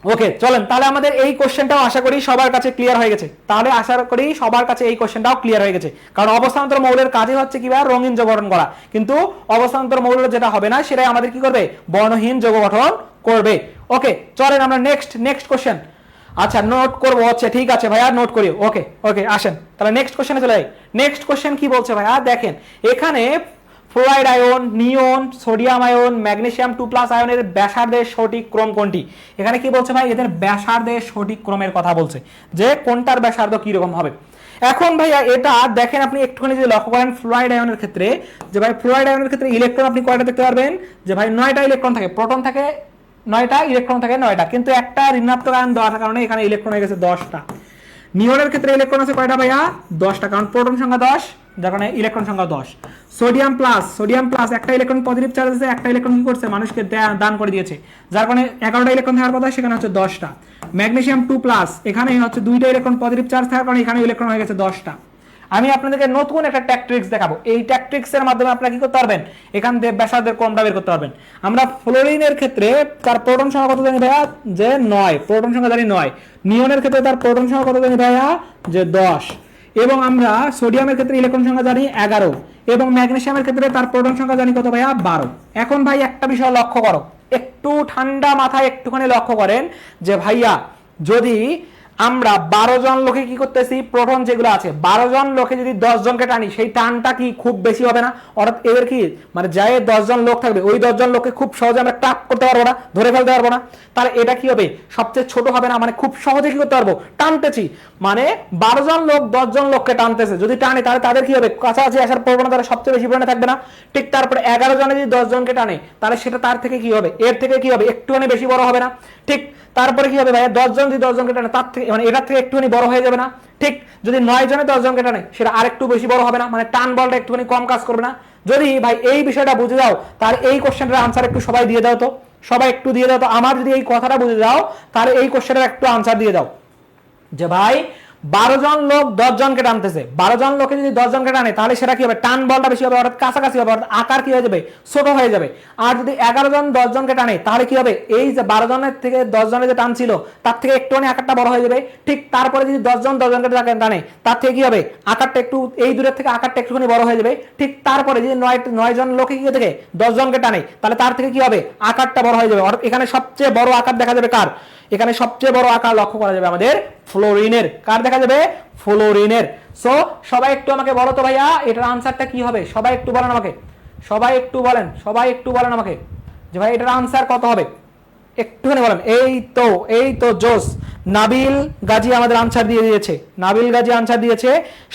ওকে, চলেন তাহলে আমাদের এই কোশ্চেনটাও আশা করি সবার কাছে ক্লিয়ার হয়ে গেছে। তাহলে আশা করি সবার কাছে এই কোশ্চেনটাও ক্লিয়ার হয়ে গেছে, কারণ অবস্থান্তর মৌলের কাজই হচ্ছে কিভাবে রঙিন যৌগ গঠন করা, কিন্তু অবস্থান্তর মৌল যেটা হবে না সেটাই আমাদের কি করবে, বর্ণহীন যৌগ গঠন করবে। ওকে চলেন আমরা নেক্সট কোশ্চেন। আচ্ছা নোট করবো, আচ্ছা ঠিক আছে ভাইয়া নোট করি। ওকে ওকে আসেন তাহলে নেক্সট কোশ্চেনে চলে যাই। নেক্সট কোশ্চেন কি বলছে ভাইয়া দেখেন, এখানে ফ্লোরাইড আয়ন, নিয়ন, সোডিয়াম আয়ন, ম্যাগনেসিয়াম 2+ আয়নের ব্যাসার্ধের সঠিক ক্রম কোনটি? এখানে কি বলছে ভাই, এদের ব্যাসার্ধের সঠিক ক্রমের কথা বলছে, যে কোনটার ব্যাসার্ধ কি রকম হবে। এখন ভাইয়া এটা দেখেন আপনি একটুখানি যদি লক্ষ্য করেন ফ্লোরাইড আয়নের ক্ষেত্রে, যে ভাই ফ্লোরাইড আয়নের ক্ষেত্রে ইলেকট্রন আপনি কয়টা দেখতে পারবেন, যে ভাই 9টা ইলেকট্রন থাকে, প্রোটন থাকে 9টা, ইলেকট্রন থাকে 9টা, কিন্তু একটা ঋণাত্মক আয়ন দেওয়ার কারণে এখানে ইলেকট্রন হয়ে গেছে 10টা। নিয়নের ক্ষেত্রে ইলেকট্রন আছে কয়টা ভাইয়া, 10টা, কারণ প্রোটন সংখ্যা 10, যার কারণে ইলেকট্রন সংখ্যা 10। সোডিয়াম প্লাস একটা ইলেকট্রন পজিটিভ চার্জ আছে, একটা ইলেকট্রন কি করছে, মানুষকে দান করে দিয়েছে, যার কারণে 11টা ইলেকট্রন থাকার কথা, সেখানে হচ্ছে 10টা। ম্যাগনেসিয়াম 2+, এখানে হচ্ছে 2টা ইলেকট্রন পজিটিভ চার্জ থাকার কারণে এখানে ইলেকট্রন হয়ে গেছে 10টা। আমি আপনাদেরকে নতুন একটা ট্যাকট্রিক্স দেখাবো, এই ট্যাকট্রিক্সের মাধ্যমে আপনারা কি করতে পারবেন, এখান থেকে ব্যাসার্ধের ক্রমটা বের করতে পারবেন। আমরা ফ্লোরিনের ক্ষেত্রে তার প্রোটন সংখ্যা কত জানি ভাইয়া, যে 9, প্রোটন সংখ্যা জানি 9। নিয়নের ক্ষেত্রে তার প্রোটন সংখ্যা কত জানি ভাইয়া, যে 10। এবং আমরা সোডিয়ামের ক্ষেত্রে ইলেকট্রন সংখ্যা জানি 11, এবং ম্যাগনেসিয়ামের ক্ষেত্রে তার প্রোটন সংখ্যা জানি কত ভাইয়া, 12। এখন ভাই একটা বিষয় লক্ষ্য করো, একটু ঠান্ডা মাথায় একটুখানি লক্ষ্য করেন, যে ভাইয়া যদি আমরা 12 জন লোকে কি করতেছি, প্রোটন যেগুলো আছে 12 জন লোকে যদি 10 জনকে টানি, সেই টানটা কি খুব বেশি হবে না? অর্থাৎ এদের কি মানে যায় 10 জন লোক থাকবে, ওই 10 জন লোককে খুব সহজে আমরা ট্র্যাপ করতে পারবো না, ধরে ফেলতে পারবো না। তাহলে এটা কি হবে, সবচেয়ে ছোট হবে না, মানে খুব সহজে কি করতে পারবো, টানতেছি। মানে 12 জন লোক 10 জন লোককে টানতেছে, যদি টানে তাহলে তাদের কি হবে, কাছাকাছি আসার প্রবণতা সবচেয়ে বেশি পরিমাণে থাকবে না? ঠিক তারপরে 11 জনে যদি 10 জনকে টানে, তাহলে সেটা তার থেকে কি হবে, এর থেকে কি হবে, একটুখানি বেশি বড় হবে না? ঠিক তারপরে কি হবে ভাইয়া, 10 জন যদি 10 জনকে টানে, তার থেকে মানে এটার থেকে একটুখানি বড় হয়ে যাবে না? ঠিক যদি 9 জনে 10 জনকে টানে, সেটা আরেকটু বেশি বড় হবে না? মানে টান বলটা একটুখানি কম কাজ করবে না? যদি ভাই এই বিষয়টা বুঝে যাও, তাহলে এই কোশ্চেনটার আনসার একটু সবাই দিয়ে দাও তো, সবাই একটু দিয়ে দাও তো। আমার যদি এই কথাটা বুঝে যাও, তাহলে এই কোশ্চেনটার একটু আনসার দিয়ে দাও, যে ভাই 12 জন লোক 10 জনকে টানতেছে, 12 জন লোকে যদি 10 জনকে টানে, তাহলে সেটা কি হবে, টান বলটা বেশি হবে, অর্থাৎ কাছাকাছি হবে, অর্থাৎ আকার কি হয়ে যাবে, ছোট হয়ে যাবে। আর যদি 11 জন 10 জনকে টানে, তাহলে কি হবে, এই যে 12 জনের থেকে 10 জনের যে টান ছিল, তার থেকে একটুখানি আকারটা বড় হয়ে যাবে। ঠিক তারপরে যদি 10 জন 10 জনকে টানে, তার থেকে কি হবে, আকারটা একটু এই দূরের থেকে আকারটা একটুখানি বড় হয়ে যাবে। ঠিক তারপরে যদি 9 জন লোকে কি থেকে 10 জনকে টানে, তাহলে তার থেকে কি হবে, আকারটা বড় হয়ে যাবে। অর্থাৎ এখানে সবচেয়ে বড় আকার দেখা যাবে কার, এখানে সবচেয়ে বড় আকার লক্ষ্য করা যাবে আমাদের ফ্লোরিনের। কার দেখা যাবে, ফ্লোরিনের। সো সবাই একটু আমাকে বলো তো ভাইয়া এটার আনসারটা কি হবে, সবাই একটু বলেন আমাকে, সবাই একটু বলেন আমাকে, যে ভাই এটার আনসার কত হবে, একটুখানি বলেন। এই তো জোস, নাবিল গাজী আমাদের আনসার দিয়ে দিয়েছে,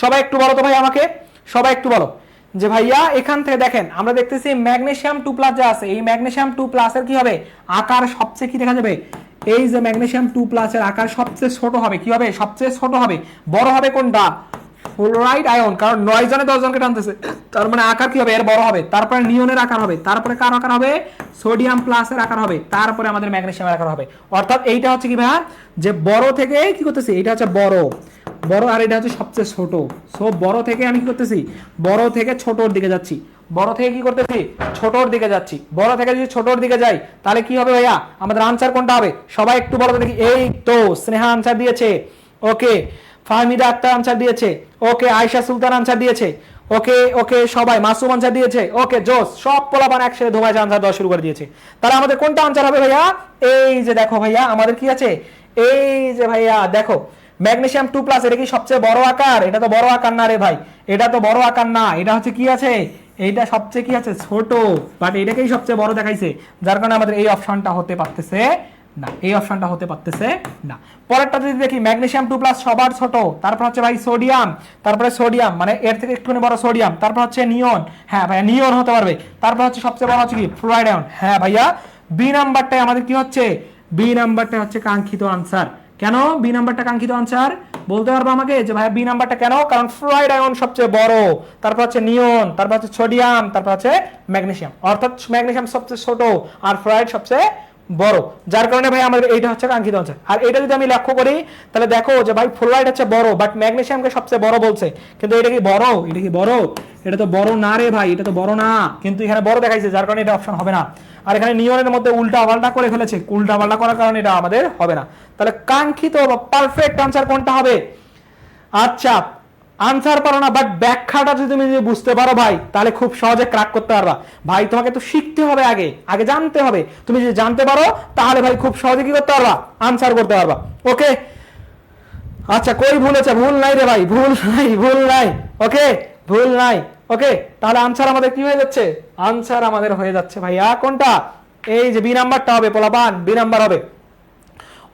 সবাই একটু বলো তো ভাই আমাকে, সবাই একটু বলো, যে ভাইয়া এখান থেকে দেখেন আমরা দেখতেছি ম্যাগনেসিয়াম 2+ যা আছে, এই ম্যাগনেসিয়াম 2+ এর কি হবে, আকার সবচেয়ে কি দেখা যাবে, এই যে ম্যাগনেসিয়াম 2+ এর আকার সবচেয়ে ছোট হবে, কি হবে, সবচেয়ে ছোট হবে। বড় হবে কোনটা, ফ্লোরাইড আয়ন, কারণ 9 জনে 10 জনকে টানতেছে, তার মানে আকার কি হবে, এর বড় হবে। তারপরে নিয়নের আকার হবে, তারপরে কার আকার হবে, সোডিয়াম প্লাসের আকার হবে, তারপরে আমাদের ম্যাগনেসিয়ামের আকার হবে। অর্থাৎ এইটা হচ্ছে কি ভাইয়া, যে বড় থেকে কি করতেছি, এটা হচ্ছে বড়, আর এটা হচ্ছে সবচেয়ে ছোট। সো বড় থেকে আমি কি করতেছি, বড় থেকে ছোটর দিকে যাচ্ছি, বড় থেকে কি করতেছি, ছোটর দিকে যাচ্ছি। বড় থেকে যদি ছোটর দিকে যাই, তাহলে কি হবে ভাইয়া, আমাদের আনসার কোনটা হবে, সবাই একটু বড় দেখি। এই তো স্নেহা আনসার দিয়েছে, ওকে ফাহমিদা আক্তার আনসার দিয়েছে, ওকে আয়েশা সুলতান আনসার দিয়েছে, ওকে সবাই মাসুম আনসার দিয়েছে, ওকে জোস, সব পোলাপান একসাথে ধোয়া আনসার দেওয়া শুরু করে দিয়েছে। তাহলে আমাদের কোনটা আনসার হবে ভাইয়া, এই যে দেখো ভাইয়া আমাদের কি আছে, এই যে ভাইয়া দেখো ম্যাগনেসিয়াম 2+, এটা কি সবচেয়ে বড় আকার, এটা তো বড় আকার না রে ভাই, এটা তো বড় আকার না, এটা হচ্ছে কি আছে, এইটা সবচেয়ে কি আছে, ছোট, বাট এটাকেই সবচেয়ে বড় দেখাইছে, যার কারণে আমাদের এই অপশনটা হতে পারতেছে না, এই অপশনটা হতে পারতেছে না। পরেরটা যদি দেখি ম্যাগনেসিয়াম 2+ সবার ছোট, তারপর হচ্ছে ভাই সোডিয়াম, তারপরে সোডিয়াম মানে এর থেকে একটুখানি বড় সোডিয়াম, তারপর হচ্ছে নিয়ন, হ্যাঁ ভাইয়া নিয়ন হতে পারবে, তারপর হচ্ছে সবচেয়ে বড় হচ্ছে কি ফ্লোরাইড আয়ন, হ্যাঁ ভাইয়া বি নাম্বারটাই আমাদের কি হচ্ছে, বি নাম্বারটা হচ্ছে কাঙ্ক্ষিত আনসার। কেন বি নাম্বারটা কাঙ্ক্ষিত আনসার বলতে পারবো আমাকে যে ভাইয়া বি নাম্বারটা কেন, কারণ ফ্লোরাইড আয়ন সবচেয়ে বড়, তারপর হচ্ছে নিয়ন, তারপর হচ্ছে সোডিয়াম, তারপর হচ্ছে ম্যাগনেসিয়াম, অর্থাৎ ম্যাগনেসিয়াম সবচেয়ে ছোট আর ফ্লোরাইড সবচেয়ে বড়, যার কারণে ভাই আমাদের এইটা হচ্ছে কাঙ্ক্ষিত আনসার। আর এটা যদি আমি লক্ষ্য করি তাহলে দেখো যে ভাই ফ্লোরাইড হচ্ছে বড় বাট ম্যাগনেসিয়ামকে সবচেয়ে বড় বলছে, কিন্তু এটা কি বড়, এটা কি বড়, এটা তো বড় না রে ভাই, এটা তো বড় না, কিন্তু এখানে বড় দেখাইছে যার কারণে এটা অপশন হবে না। আর এখানে নিয়নের মধ্যে উল্টা পাল্টা করে ফেলেছে, উল্টা পাল্টা করার কারণে এটা আমাদের হবে না। তাহলে কাঙ্ক্ষিত বা পারফেক্ট আনসার কোনটা হবে? আচ্ছা আনসার পারো না বাট ব্যাখ্যাটা যদি তুমি বুঝতে পারো ভাই তাহলে খুব সহজে ক্র্যাক করতে পারবা। ভাই তোমাকে তো শিখতে হবে, আগে আগে জানতে হবে, তুমি যদি জানতে পারো তাহলে ভাই খুব সহজে কি করতে পারবা, আনসার করতে পারবা। ওকে আচ্ছা কই ভুল হচ্ছে, ভুল নাই রে ভাই, ভুল নাই, ভুল নাই, ওকে ভুল নাই। ওকে তাহলে আনসার আমাদের কি হয়ে যাচ্ছে, আনসার আমাদের হয়ে যাচ্ছে ভাইয়া কোনটা, এই যে বি নাম্বারটা হবে, পোলাপান বি নাম্বার হবে।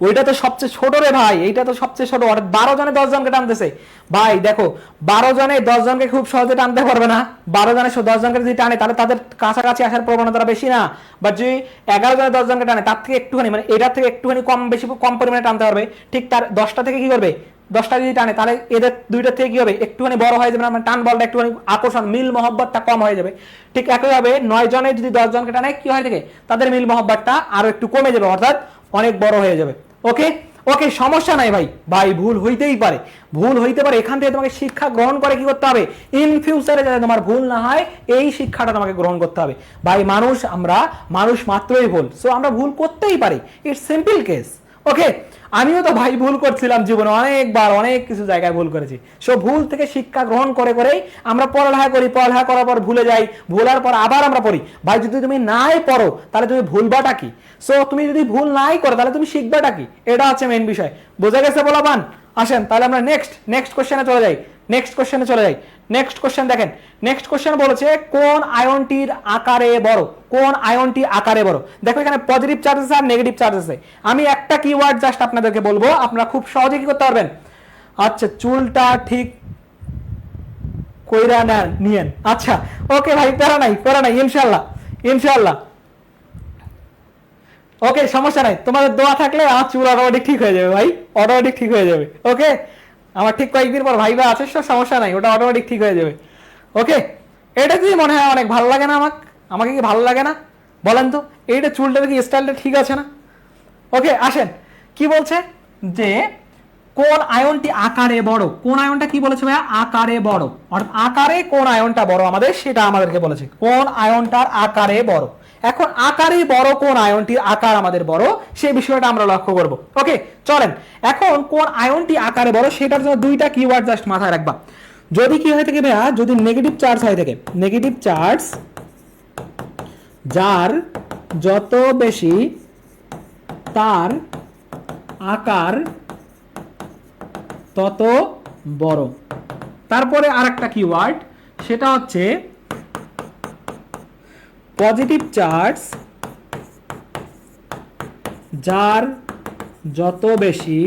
ওইটা তো সবচেয়ে ছোট রে ভাই, এইটা তো সবচেয়ে ছোট, অর্থাৎ 12 জনে 10 জনকে টানতেছে। ভাই দেখো 12 জনে 10 জনকে খুব সহজে টানতে পারবে না, 12 জনে 10 জনকে যদি টানে তাহলে তাদের কাছাকাছি আসার প্রবণতাটা বেশি না, বাট যদি 11 জনে 10 জনকে টানে তার থেকে একটুখানি মানে এটার থেকে একটুখানি কম বেশি কম পরিমাণে টানতে পারবে। ঠিক তার 10টা থেকে কি করবে, 10টা যদি টানে তাহলে এদের দুইটার থেকে কি হবে, একটুখানি বড় হয়ে যাবে, মানে টান বলটা একটুখানি আকর্ষণ মিল মহব্বতটা কম হয়ে যাবে। ঠিক একইভাবে 9 জনে যদি 10 জনকে টানে কি হয় থেকে তাদের মিল মহব্বতটা আরো একটু কমে যাবে, অর্থাৎ অনেক বড় হয়ে যাবে। ওকে ওকে সমস্যা নাই ভাই, ভাই ভুল হইতেই পারে, ভুল হইতে পারে, এখান থেকে তোমাকে শিক্ষা গ্রহণ করে কি করতে হবে, ইন ফিউচারে যাতে তোমার ভুল না হয় এই শিক্ষাটা তোমাকে গ্রহণ করতে হবে। ভাই মানুষ, আমরা মানুষ মাত্রই ভুল, সো আমরা ভুল করতেই পারি, ইটস সিম্পল কেস। ওকে আমিও তো ভাই ভুল করছিলাম জীবনে অনেকবার, অনেক কিছু জায়গায় ভুল করেছি। সো ভুল থেকে শিক্ষা গ্রহণ করে করেই আমরা পড়ালেখা করি, পড়ালেখা করার পর ভুলে যাই, ভুলার পর আবার আমরা পড়ি। ভাই যদি তুমি নাই পড়ো তাহলে তুমি ভুলবাটা কি, সো তুমি যদি ভুল নাই করো তাহলে তুমি শিখবাটা কি, এটা হচ্ছে মেইন বিষয়। বোঝা গেছে পোলাপান? আসেন তাহলে আমরা নেক্সট কোশ্চেনে চলে যাই, নেক্সট কোশ্চেনে চলে যাই। নেক্সট কোশ্চেন দেখেন, নেক্সট কোশ্চেন বলেছে কোন আয়নটির আকারে বড়, কোন আয়নটি আকারে বড়। দেখো এখানে পজিটিভ চার্জ আছে আর নেগেটিভ চার্জ আছে। আমি একটা কিওয়ার্ড জাস্ট আপনাদেরকে বলবো, আপনারা খুব সহজে কি করতে পারবেন। আচ্ছা চুলটা ঠিক কইরা নিয়েন, আচ্ছা ওকে ভাই প্যারা নাই, প্যারা নাই, ইনশাআল্লাহ ইনশাআল্লাহ। ওকে সমস্যা নাই, তোমাদের দোয়া থাকলে আমার চুল অটোমেটিক ঠিক হয়ে যাবে ভাই, অটোমেটিক ঠিক হয়ে যাবে। ওকে আমার ঠিক কয়েকদিন পর ভাইবা আছে, সমস্যা নাই, ওটা অটোমেটিক ঠিক হয়ে যাবে। ওকে এটা কি মনে হয় অনেক ভালো লাগে না, আমাকে কি ভালো লাগে না বলেন তো, এইটা চুলটা কি স্টাইলটা ঠিক আছে না। ওকে আসেন কি বলছে যে কোন আয়নটি আকারে বড়, কোন আয়নটা কি বলেছে ভাইয়া, আকারে বড়, অর্থাৎ আকারে কোন আয়নটা বড় আমাদের সেটা আমাদেরকে বলেছে, কোন আয়নটার আকারে বড়। এখন আকারে বড় কোন আয়নটির আকার আমাদের বড় সেই বিষয়টা আমরা লক্ষ্য করব। ওকে চলেন এখন কোন আয়নটি আকারে বড় সেটার জন্য দুইটা কিওয়ার্ড জাস্ট মাথায় রাখবা। যদি কি হয়ে থাকে ভাইয়া, যদি নেগেটিভ চার্জ হয়ে থাকে, নেগেটিভ চার্জ যার যত বেশি তার আকার তত বড়। তারপরে আরেকটা কিওয়ার্ড সেটা হচ্ছে পজিটিভ চার্জ যার যত বেশি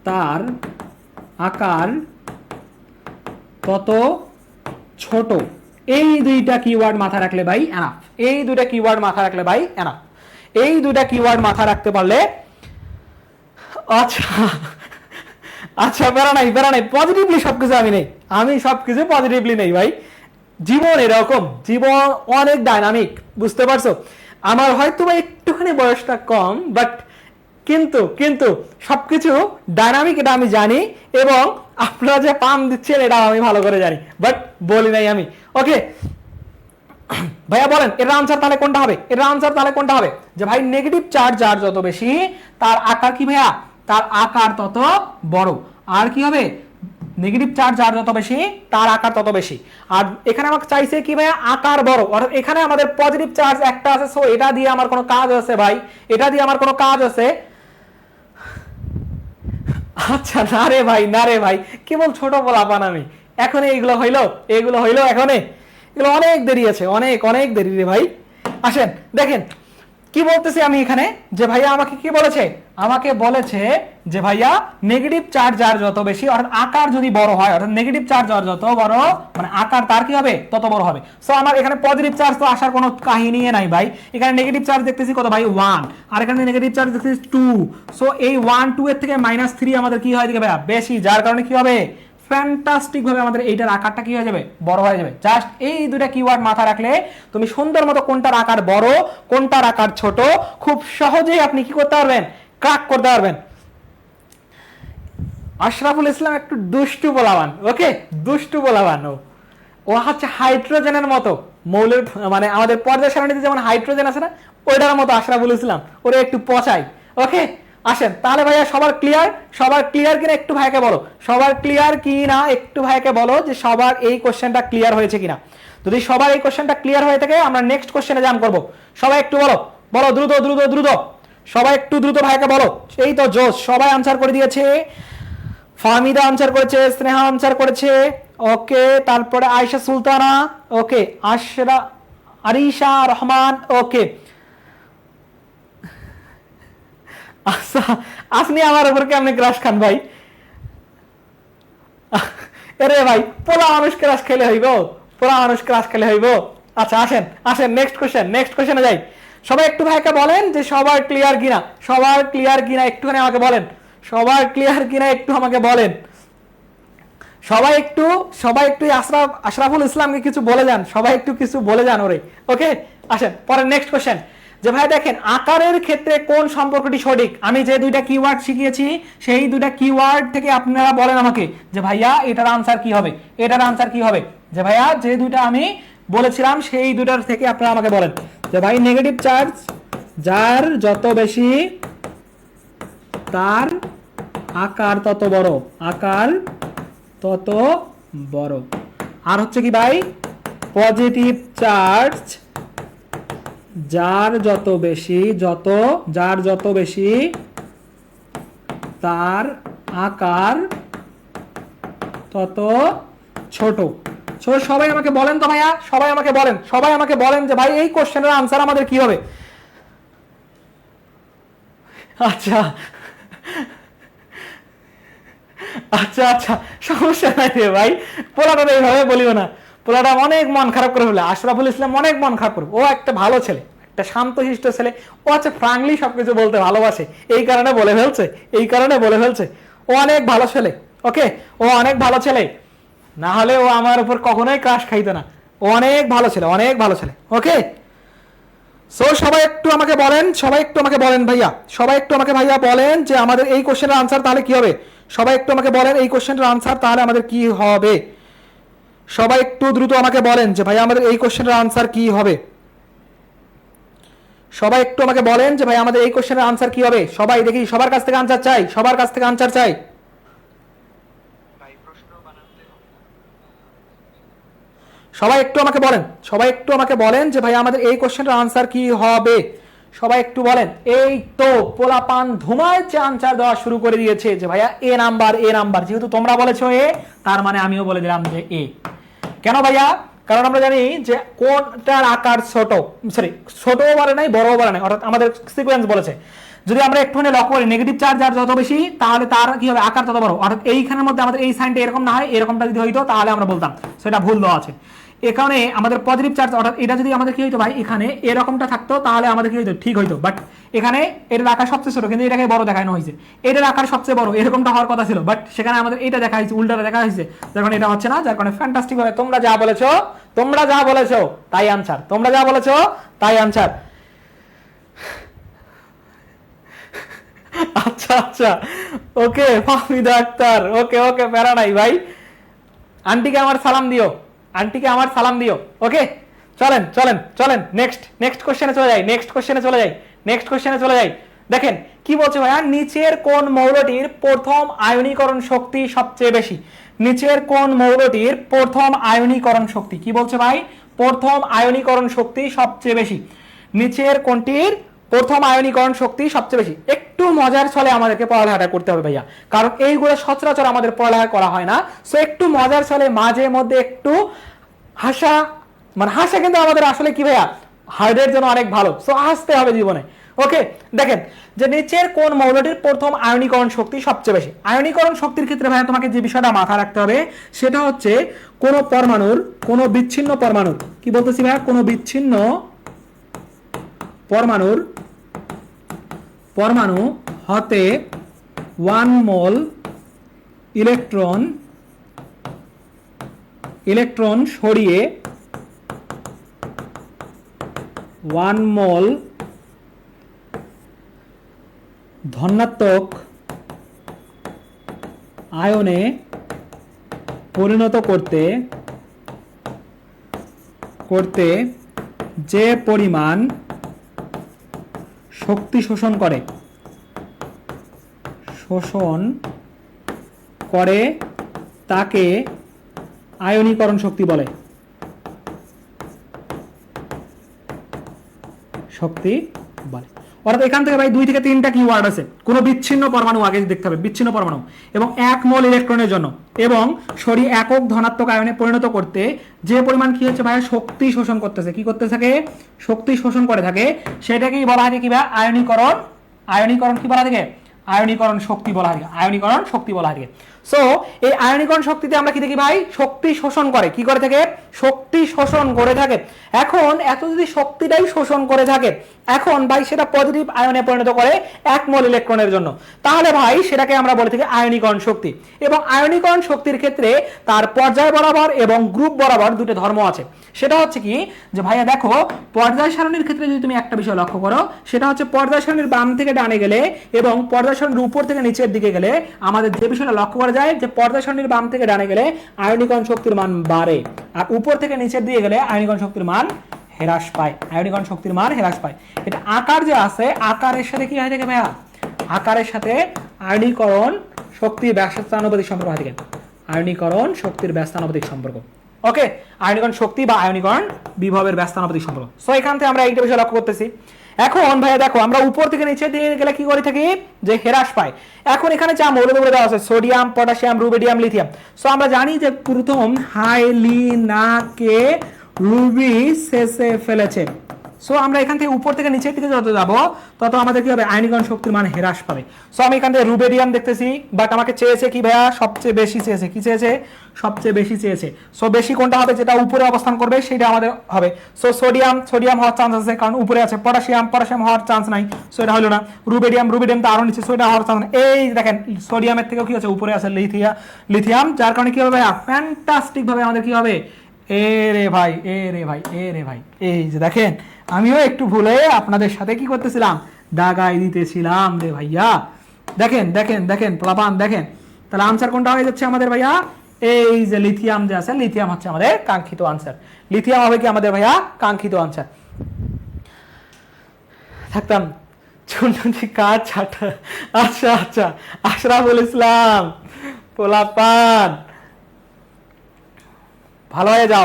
তার আকার তত ছোট। এই দুইটা কিওয়ার্ড মাথায় রাখলে ভাই এনাফ, এই দুইটা কিওয়ার্ড মাথায় রাখলে ভাই এনাফ, এই দুইটা কিওয়ার্ড মাথায় রাখতে পারলে আচ্ছা আচ্ছা বেড়া নাই পজিটিভলি সবকিছু আমি নেই, আমি সবকিছু পজিটিভলি নেই ভাই। জীবন এরকম, জীবন অনেক ডাইনামিক, বুঝতে পারছো। আমার হয়তো একটুখানি বয়সটা কম বাট কিন্তু কিন্তু সবকিছু ডাইনামিক এটা আমি জানি, এবং আপনারা যে পাম দিচ্ছেন এটা আমি ভালো করে জানি, বাট বলি নাই আমি। ওকে ভাইয়া বলেন এর আনসার তাহলে কোনটা হবে, এর আনসার তাহলে কোনটা হবে, যে ভাই নেগেটিভ চার্জ যার যত বেশি তার আকার কি ভাইয়া, তার আকার তত বড়। আর কি হবে, নেগেটিভ চার্জ যার যত বেশি তার আকার তত বেশি। আর এখানে আমাকে চাইছে কি ভাইয়া, আকার বড়, অর্থাৎ এখানে আমাদের পজিটিভ চার্জ একটা আছে, সো এটা দিয়ে আমার কোনো কাজ আছে ভাই, এটা দিয়ে আমার কোনো কাজ আছে। আচ্ছা না রে ভাই, না রে ভাই, কেবল ছোট পোলাপান আমি, এখন এইগুলো হইলো, এগুলো হইলো এখন, এগুলো অনেক দেরি আছে, অনেক অনেক দেরি রে ভাই। আসেন দেখেন কি বলতেছি আমি এখানে, যে ভাইয়া আমাকে কি বলেছে, আমাকে বলেছে যে ভাইয়া নেগেটিভ চার্জ যার যত বেশি, অর্থাৎ আকার যদি বড় হয়, অর্থাৎ নেগেটিভ চার্জ যার যত বড় মানে আকার তার কি হবে, তত বড় হবে। সো আমার এখানে পজিটিভ চার্জ তো আসার কোনো কাহিনী নাই ভাই, এখানে নেগেটিভ চার্জ দেখতেছি কত ভাই 1, আর এখানে নেগেটিভ চার্জ দেখতেছি 2। সো এই 1 2 এর থেকে -3 আমাদের কি হয় দিকে ভাইয়া বেশি, যার কারণে কি হবে ফ্যান্টাস্টিক ভাবে আমাদের এইটার আকারটা কি হয়ে যাবে, বড় হয়ে যাবে। জাস্ট এই দুইটা কিওয়ার্ড মাথায় রাখলে তুমি সুন্দর মতো কোনটার আকার বড় কোনটার আকার ছোট খুব সহজেই আপনি কি করতে পারবেন, ক্র্যাক করতে পারবেন। আশরাফুল ইসলাম একটু দুষ্টু বলাবান, ওকে দুষ্টু বলাবান, ও হচ্ছে হাইড্রোজেনের মতো মৌলের, মানে আমাদের পর্যায় সারণীতে যেমন হাইড্রোজেন আছে না, ওইটার মতো আশরাফুল ইসলাম, ওরা একটু পচাই। ওকে আসেন তাহলে ভাইয়া সবার ক্লিয়ার, সবার ক্লিয়ার কিনা একটু ভাইকে বলো, সবার ক্লিয়ার কি না একটু ভাইকে বলো যে সবার এই কোশ্চেনটা ক্লিয়ার হয়েছে কিনা। যদি সবার এই কোশ্চেনটা ক্লিয়ার হয়ে থাকে আমরা নেক্সট কোশ্চেনে জাম্প করব। সবাই একটু বলো, বলো দ্রুত দ্রুত দ্রুত, সবাই একটু দ্রুত ভাইকে বলো। এই তো জোশ, সবাই আনসার করে দিয়েছে, ফাহমিদা আনসার করেছে, স্নেহা আনসার করেছে, ওকে তারপরে আয়েশা সুলতানা, ওকে আরিশা রহমান, ওকে আচ্ছা আপনি আমার উপর কেমনে ক্রাশ খান ভাই, আরে ভাই পোলা মানুষ ক্রাশ খেলে হইব, পোলা মানুষ ক্রাশ খেলে হইব। আচ্ছা আসেন আসেন নেক্সট কোশ্চেন, নেক্সট কোশ্চেনে যাই। সবাই একটু ভাইকে বলেন যে সবার ক্লিয়ার কিনা, সবার ক্লিয়ার কিনা একটুখানি আমাকে বলেন, সবার ক্লিয়ার কিনা একটু আমাকে বলেন। সবাই একটু আশরাফুল ইসলামকে কিছু বলে যান, সবাই একটু কিছু বলে যান ওরে। ওকে আসেন পরের নেক্সট কোশ্চেন, যে ভাই দেখেন আকারের ক্ষেত্রে কোন সম্পর্কটি সঠিক। আমি যে দুইটা কিওয়ার্ড শিখিয়েছি সেই দুইটা কিওয়ার্ড থেকে আপনারা বলেন আমাকে যে ভাইয়া এটার আনসার কি হবে, এটার আনসার কি হবে। যে ভাইয়া যে দুইটা আমি বলেছিলাম সেই দুইটার থেকে আপনারা আমাকে বলেন যে ভাই নেগেটিভ চার্জ যার যত বেশি তার আকার তত বড়, আকার তত বড়। আর হচ্ছে কি ভাই পজিটিভ চার্জ যার যত বেশি, যার যত বেশি তার আকার তত ছোট। সবাই আমাকে বলেন তো ভাইয়া, সবাই আমাকে বলেন, সবাই আমাকে বলেন যে ভাই এই কোশ্চেনের আনসার আমাদের কি হবে। আচ্ছা আচ্ছা আচ্ছা সমস্যা নাই রে ভাই, পোলাটা এইভাবে বলিও না, পোলাটা অনেক মন খারাপ করে ফেলে, আশরাফুল ইসলাম অনেক মন খারাপ করবে। ও একটা ভালো ছেলে, একটা শান্তশিষ্ট ছেলে, ও আছে ফ্রাঙ্কলি সবকিছু বলতে ভালোবাসে, এই কারণে বলে ফেলছে, এই কারণে বলে ফেলছে। ও অনেক ভালো ছেলে, ওকে ও অনেক ভালো ছেলে, না হলে ও আমার উপর কখনোই ক্রাশ খাইতো না। ও অনেক ভালো ছেলে, অনেক ভালো ছেলে। ওকে সো সবাই একটু আমাকে বলেন, সবাই একটু আমাকে বলেন ভাইয়া, সবাই একটু আমাকে ভাইয়া বলেন যে আমাদের এই কোশ্চেনের আনসার তাহলে কি হবে। সবাই একটু আমাকে বলেন এই কোশ্চেনের আনসার তাহলে আমাদের কি হবে। সবাই একটু দ্রুত আমাকে বলেন যে ভাইয়া আমাদের এই কোশ্চেনের আনসার কি হবে। সবাই একটু আমাকে বলেন যে ভাই আমাদের এই কোশ্চেনের আনসার কি হবে। সবাই দেখি, সবার কাছ থেকে আনসার চাই, সবার কাছ থেকে আনসার চাই। সবাই একটু আমাকে বলেন, সবাই একটু আমাকে বলেন যে ভাই আমাদের এই কোশ্চেনের আনসার কি হবে। সবাই একটু বলেন। এই তো পোলাপান ধুমাইছে আনসার দেওয়া শুরু করে দিয়েছে যে ভাইয়া এ নাম্বার, এ নাম্বার, যেহেতু তোমরা বলেছো এ তার মানে আমিও বলে দিলাম যে এ। কেন ভাইয়া, কারণ আমরা জানি যে কোনটার আকার ছোট, সরি ছোটও বলে নাই বড়ও বলে নাই, অর্থাৎ আমাদের সিকোয়েন্স বলেছে। যদি আমরা একটুখানি লক্ষ্য করি নেগেটিভ চার্জ আর যত বেশি তাহলে তার কি হবে আকার তত বড়, অর্থাৎ এইখানের মধ্যে আমাদের এই সাইনটা এরকম না হয়, এরকমটা যদি হইতো তাহলে আমরা বলতাম সেটা ভুল দেওয়া আছে। এখানে আমাদের পজিটিভ চার্জ, অর্থাৎ এটা যদি আমাদের কি হইতো ভাই এখানে এরকমটা থাকতো তাহলে আমাদের কি হইতো ঠিক হইতো, বাট এখানে এটার আকার সবচেয়ে ছোট কিন্তু এটাকে বড় দেখানো হয়েছে, এটার আকার সবচেয়ে বড় এরকমটা হওয়ার কথা ছিল, বাট সেখানে আমাদের এটা দেখা হয়েছে, উল্টাটা দেখা হয়েছে, যার কারণে এটা হচ্ছে না। যার কারণে ফ্যান্টাস্টিক ভাবে তোমরা যা বলেছো, তোমরা যা বলেছো তাই আনসার, তোমরা যা বলেছো তাই আনসার। আচ্ছা আচ্ছা ওকে ফাহমিদা আক্তার, ওকে ওকে প্যারা নাই ভাই, আন্টিকে আমার সালাম দিও, আন্টিকে আমার সালাম দিও। ওকে চলেন চলেন চলেন নেক্সট, নেক্সট কোশ্চেনে চলে যাই, নেক্সট কোশ্চেনে চলে যাই, নেক্সট কোশ্চেনে চলে যাই। দেখেন কি বলছে ভাইয়া, নিচের কোন মৌলটির প্রথম আয়নীকরণ শক্তি সবচেয়ে বেশি। নিচের কোন মৌলটির প্রথম আয়নীকরণ শক্তি, কি বলছে ভাই, প্রথম আয়নীকরণ শক্তি সবচেয়ে বেশি। নিচের কোনটির প্রথম আয়নীকরণ শক্তি সবচেয়ে বেশি। একটু মজার ছলে আমাদেরকে পড়ালেখাটা করতে হবে ভাইয়া, কারণ এইগুলো সচরাচর আমাদের পড়ালেখা করা হয় না। সো একটু মজার ছলে মাঝে মধ্যে একটু হাসা, মানে হাসা কিন্তু আমাদের আসলে কি ভাইয়া হার্টের জন্য অনেক ভালো। সো হাসতে হবে জীবনে। ওকে, দেখেন যে নিচের কোন মৌলটির প্রথম আয়নীকরণ শক্তি সবচেয়ে বেশি। আয়নীকরণ শক্তির ক্ষেত্রে ভাই তোমাকে যে বিষয়টা মাথায় রাখতে হবে সেটা হচ্ছে কোন পরমাণুর, কোন বিচ্ছিন্ন পরমাণুর, কি বলতেছি ভাই, কোন বিচ্ছিন্ন পরমাণু হতে 1 মোল ইলেকট্রন সরিয়ে 1 মোল ধনাত্মক আয়নে পরিণত করতে যে পরিমাণ শক্তি শোষণ করে তাকে আয়নীকরণ শক্তি বলে। অর্থাৎ এখান থেকে ভাই 2 থেকে 3টা কিওয়ার্ড আছে। কোনো বিচ্ছিন্ন পরমাণু আগে দেখতে হবে, বিচ্ছিন্ন পরমাণু, এবং 1 মোল ইলেকট্রনের জন্য, এবং সরিয়ে একক ধনাত্মক আয়নে পরিণত করতে যে পরিমাণ কি হচ্ছে ভাই শক্তি শোষণ করতেছে, কি করতে থাকে, শক্তি শোষণ করে থাকে, সেটাকেই বলা হয় কি ভাই আয়নীকরণ কি বলা থাকে, আয়নীকরণ শক্তি বলা হয়, আয়নীকরণ শক্তি বলা হয়। সো এই আয়নীকরণ শক্তিতে আমরা কি দেখি ভাই, শক্তি শোষণ করে, কি করে থাকে, শক্তি শোষণ করে থাকে। এখন এত যদি শক্তিটাই শোষণ করে থাকে, এখন ভাই সেটা পজিটিভ আয়নে পরিণত করে 1 মোল ইলেকট্রনের জন্য, তাহলে ভাই সেটাকে আমরা বলে থাকি আয়নীকরণ শক্তি। এবং আয়নীকরণ শক্তির ক্ষেত্রে তার পর্যায় বরাবর এবং গ্রুপ বরাবর দুটো ধর্ম আছে। সেটা হচ্ছে কি যে ভাইয়া দেখো, পর্যায় সারণীর ক্ষেত্রে যদি তুমি একটা বিষয় লক্ষ্য করো, সেটা হচ্ছে পর্যায় সারণীর বাম থেকে ডানে গেলে এবং পর্যায় সারণীর উপর থেকে নিচের দিকে গেলে আমাদের যে বিষয়টা লক্ষ্য করা যায় যে পর্যায় সারণীর বাম থেকে ডানে গেলে আয়নীকরণ শক্তির মান বাড়ে, আর উপর থেকে নিচের দিকে গেলে আয়নীকরণ শক্তির মান হ্রাস পায়, আয়নীকরণ শক্তির মান হ্রাস পায়। এটা আকার যে আছে, আকারের সাথে কি হয় থাকে ভাইয়া, আকারের সাথে আয়নীকরণ শক্তির ব্যস্তানুপাতিক সম্পর্ক হয় থাকে, আয়নীকরণ শক্তির ব্যস্তানুপাতিক সম্পর্ক। ওকে, আয়নীকরণ শক্তি বা আয়নীকরণ বিভবের ব্যস্তানুপাতিক সম্পর্ক। সো এখান থেকে আমরা এইটা বিষয় লক্ষ্য করতেছি। এখন ভাইয়া দেখো, আমরা উপর থেকে নিচে দিয়ে গেলে কি করে থাকি, যে হ্রাস পায়। এখন এখানে যা মৌলগুলো দেওয়া আছে, sodium, potassium, rubidium, lithium. So আমরা জানি যে প্রথম হাইলিনাকে রুবি শেষে ফেলেছে। সো আমরা এখান থেকে উপর থেকে নিচের দিকে যত যাব তত আমাদের কি হবে, আয়নীকরণ শক্তির মান হ্রাস পাবে। সো আমি এখান থেকে রুবেডিয়াম দেখতেছি, বাট আমাকে চেয়েছে কি ভাইয়া, সবচেয়ে বেশি চেয়েছে, কি চেয়েছে, সবচেয়ে বেশি চেয়েছে। সো বেশি কোনটা হবে, যেটা উপরে অবস্থান করবে সেটা আমাদের হবে। সো সোডিয়াম হওয়ার চান্স আছে কারণ উপরে আছে, পটাশিয়াম হওয়ার চান্স নাই, সো এটা হলো না। রুবেডিয়াম তো আরো নিচে, সো এটা হওয়ার চান্স নাই। এই দেখেন সোডিয়ামের থেকেও কি আছে, উপরে আছে লিথিয়াম, যার কারণে কি হবে ভাইয়া, ফ্যান্টাস্টিক ভাবে আমাদের কি হবে, এ রে ভাই, এই যে দেখেন, আমিও একটু ভুলে আপনাদের সাথে কি করতেছিলাম, দাগাই দিতেছিলাম রে ভাইয়া। দেখেন প্লাবান, দেখেন তাহলে আনসার কোনটা হয়ে যাচ্ছে আমাদের ভাইয়া, এই যে লিথিয়াম যে আছে, লিথিয়াম হচ্ছে আমাদের কাঙ্ক্ষিত আনসার। লিথিয়াম হবে কি আমাদের ভাইয়া কাঙ্ক্ষিত আনসার। থাকতাম চুনটি কাজ ছাটা। আচ্ছা, আশরাফুল ইসলাম পোলাপান, ভালো হয়ে যাও।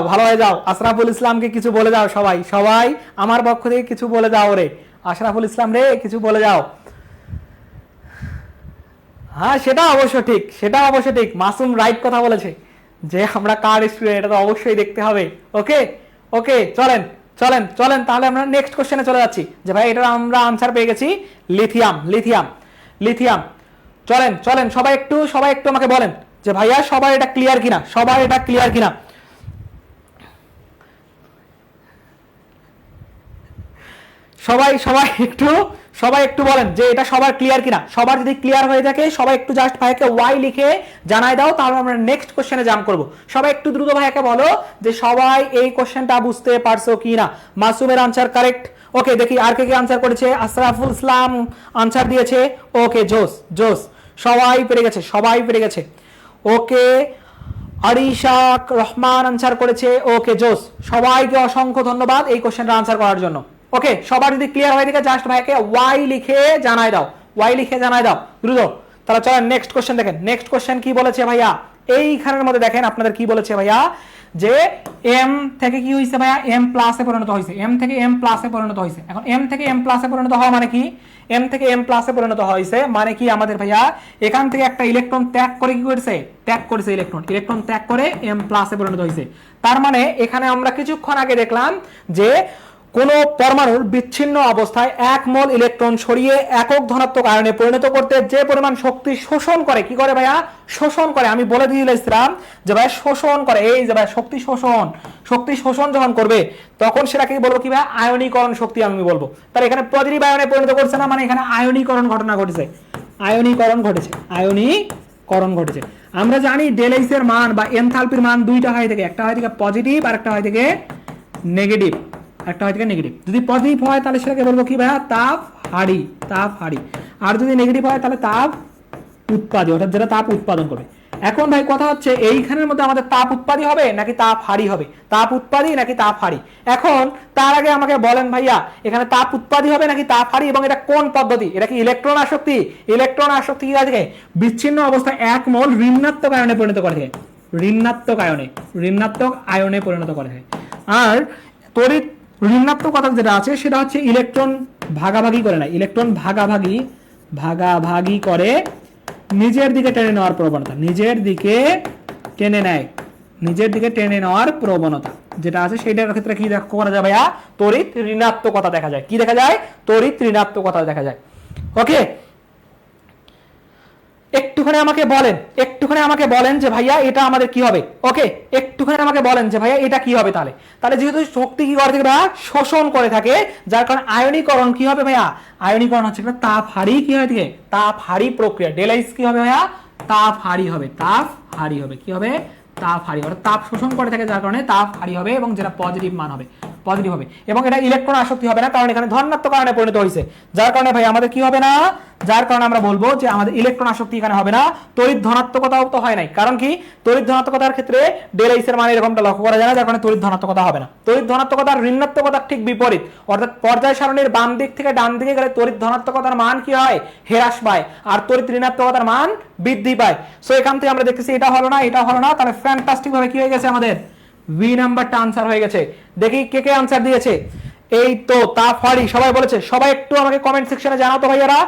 আশরাফুল ইসলামকে কিছু বলে যাও, সবাই আমার পক্ষ থেকে কিছু বলে যাও রে, আশরাফুল ইসলাম রে কিছু বলে যাও। হ্যাঁ, সেটা অবশ্য ঠিক, মাসুম রাইট কথা বলেছে যে আমরা কার স্টুডেন্ট, এটা তো অবশ্যই দেখতে হবে। ওকে, চলেন তাহলে আমরা নেক্সট কোশ্চেনে চলে যাচ্ছি। যে ভাই এটা আমরা আনসার পেয়ে গেছি লিথিয়াম। চলেন সবাই একটু আমাকে বলেন যে ভাইয়া সবার এটা ক্লিয়ার কিনা, সবাই একটু বলেন যে এটা সবার ক্লিয়ার কিনা। সবার যদি ক্লিয়ার হয়ে থাকে সবাই একটু জাস্ট ভাইকে ওয়াই লিখে জানাই দাও, তাহলে আমরা নেক্সট কোশ্চেনে জাম্প করব। সবাই একটু দ্রুত ভাইকে বলো যে সবাই এই কোশ্চেনটা বুঝতে পারছো কিনা। মাসুমের আনসার কারেক্ট। ওকে, দেখি আর কে আনসার করেছে। আশরাফুল ইসলাম আনসার দিয়েছে। ওকে, জোস, সবাই পেরে গেছে। ওকে, আরিশাক রহমান আনসার করেছে। ওকে, জোস, সবাইকে অসংখ্য ধন্যবাদ এই কোশ্চেনটা আনসার করার জন্য। ওকে, সবার যদি ক্লিয়ার হয়ে থাকে জাস্ট ভাইকে ওয়াই লিখে জানাই দাও দ্রুত। তাহলে চলেন নেক্সট কোশ্চেন দেখেন। নেক্সট কোশ্চেন কি বলেছে ভাইয়া, এইখানের মধ্যে দেখেন আপনাদের কি বলেছে ভাইয়া, যে এম থেকে কি হয়েছে ভাইয়া, এম প্লাসে পরিণত হয়েছে। এখন এম থেকে এম প্লাসে পরিণত হওয়া মানে কি, এম থেকে এম প্লাসে পরিণত হয়েছে মানে কি আমাদের ভাইয়া, এখান থেকে একটা ইলেকট্রন ত্যাগ করে কি করেছে, ইলেকট্রন ত্যাগ করে এম প্লাসে পরিণত হয়েছে। তার মানে এখানে আমরা কিছুক্ষণ আগে দেখলাম যে কোনো পরমাণুর বিচ্ছিন্ন অবস্থায় এক মোল ইলেকট্রন সরিয়ে একক ধনাত্মক আয়নে পরিণত করতে যে পরিমাণ শক্তি শোষণ করে, কি করে ভাইয়া? শোষণ করে। আমি বলে দিয়েছিলাম যে ভাইয়া শোষণ করে, এই যে ভাইয়া শক্তি শোষণ যখন করবে তখন সেটাকে বলবো কি ভাইয়া? আয়নীকরণ শক্তি আমি বলবো। তাহলে এখানে পজিটিভ আয়নে পরিণত করছে না, মানে এখানে আয়নীকরণ ঘটনা ঘটেছে, আয়নীকরণ ঘটেছে। আমরা জানি ডেল এইচ এর মান বা এনথালপির মান দুইটা হয় থেকে, একটা হয় থেকে পজিটিভ আর একটা হয় থেকে নেগেটিভ, যদি পজিটিভ হয় তাহলে সেটাকে বলবো কি ভাইয়া? তাপ হারি। আর যদি নেগেটিভ হয় তাহলে তাপ উৎপাদী, অর্থাৎ যেটা তাপ উৎপাদন করবে। এখন ভাই কথা হচ্ছে এইখানের মধ্যে আমাদের তাপ উৎপাদী হবে নাকি তাপ হারি হবে? তাপ উৎপাদী নাকি তাপ হারি? এখন তার আগে আমাকে বলেন ভাইয়া, এখানে তাপ উৎপাদী হবে নাকি তাপ হারি, এবং এটা কোন পদ্ধতি? এটা কি ইলেকট্রন আসক্তি? ইলেকট্রন আসক্তি কি আছে? বিচ্ছিন্ন অবস্থায় এক মোল ঋণাত্মক আয়নে পরিণত করে থাকে, ঋণাত্মক আয়নে পরিণত করে থাকে। আর তড়িৎ ঋণাত্মকতা যেটা আছে সেটা হচ্ছে ইলেকট্রন ভাগাভাগি করে না, ইলেকট্রন ভাগাভাগি করে নিজের দিকে টেনে নেওয়ার প্রবণতা, নিজের দিকে টেনে নেওয়ার প্রবণতা যেটা আছে সেটার ক্ষেত্রে কি করা যায় ভাইয়া? তড়িৎ ঋণাত্মকতা দেখা যায়। কি দেখা যায়? তড়িৎ ঋণাত্মকতা দেখা যায়। ওকে, একটুখানি আমাকে বলেন যে ভাইয়া এটা আমাদের কি হবে? ওকে, একটুখানি আমাকে বলেন যে ভাইয়া এটা কি হবে? তাহলে যেহেতু শক্তি কি করে থাকে ভাইয়া? শোষণ করে থাকে, যার কারণে আয়নীকরণ কি হবে ভাইয়া? আয়নীকরণ হচ্ছে তাপ হারি কি হয়ে থাকে? তাপ হারি প্রক্রিয়া। ডেল এইচ কি হবে ভাইয়া? তাপ হারি হবে। কি হবে? তাপ হারি, অর্থাৎ তাপ শোষণ করে থাকে যার কারণে তাপ হারি হবে, এবং যেটা পজিটিভ মান হবে, এবং এটা ইলেকট্রন আসক্তি হবে না, কারণ এখানে ধনাত্মক আয়নে পরিণত হয়েছে, যার কারণে ভাই আমাদের কি হবে না? যার কারণে আমরা বলবো যে আমাদের ইলেকট্রন আসক্তি এখানে হবে না। তড়িৎ ধনাত্মকতাও তো হয় নাই, কারণ কি? তড়িৎ ধনাত্মকতার ক্ষেত্রে ডেল এইচ এর মান এরকমটা লক্ষ্য করা যায় না, যার কারণে তড়িৎ ধনাত্মকতা হবে না। তড়িৎ ধনাত্মকতার ঋণাত্মকতার ঠিক বিপরীত, অর্থাৎ পর্যায় সারণীর বাম দিক থেকে ডান দিকে গেলে তড়িৎ ধনাত্মকতার মান কি হয়? হ্রাস পায়, আর তড়িৎ ঋণাত্মকতার মান বৃদ্ধি পায়। সো এখান থেকে আমরা দেখতেছি এটা হলো না, তাহলে ফ্যান্টাস্টিক ভাবে কি হয়ে গেছে? আমাদের বি নাম্বারটা আনসার হয়ে গেছে। দেখি কে আনসার দিয়েছে। এই তো তাপ হারি সবাই বলেছে। সবাই একটু আমাকে কমেন্ট সেকশনে জানাও তো ভাইয়ারা,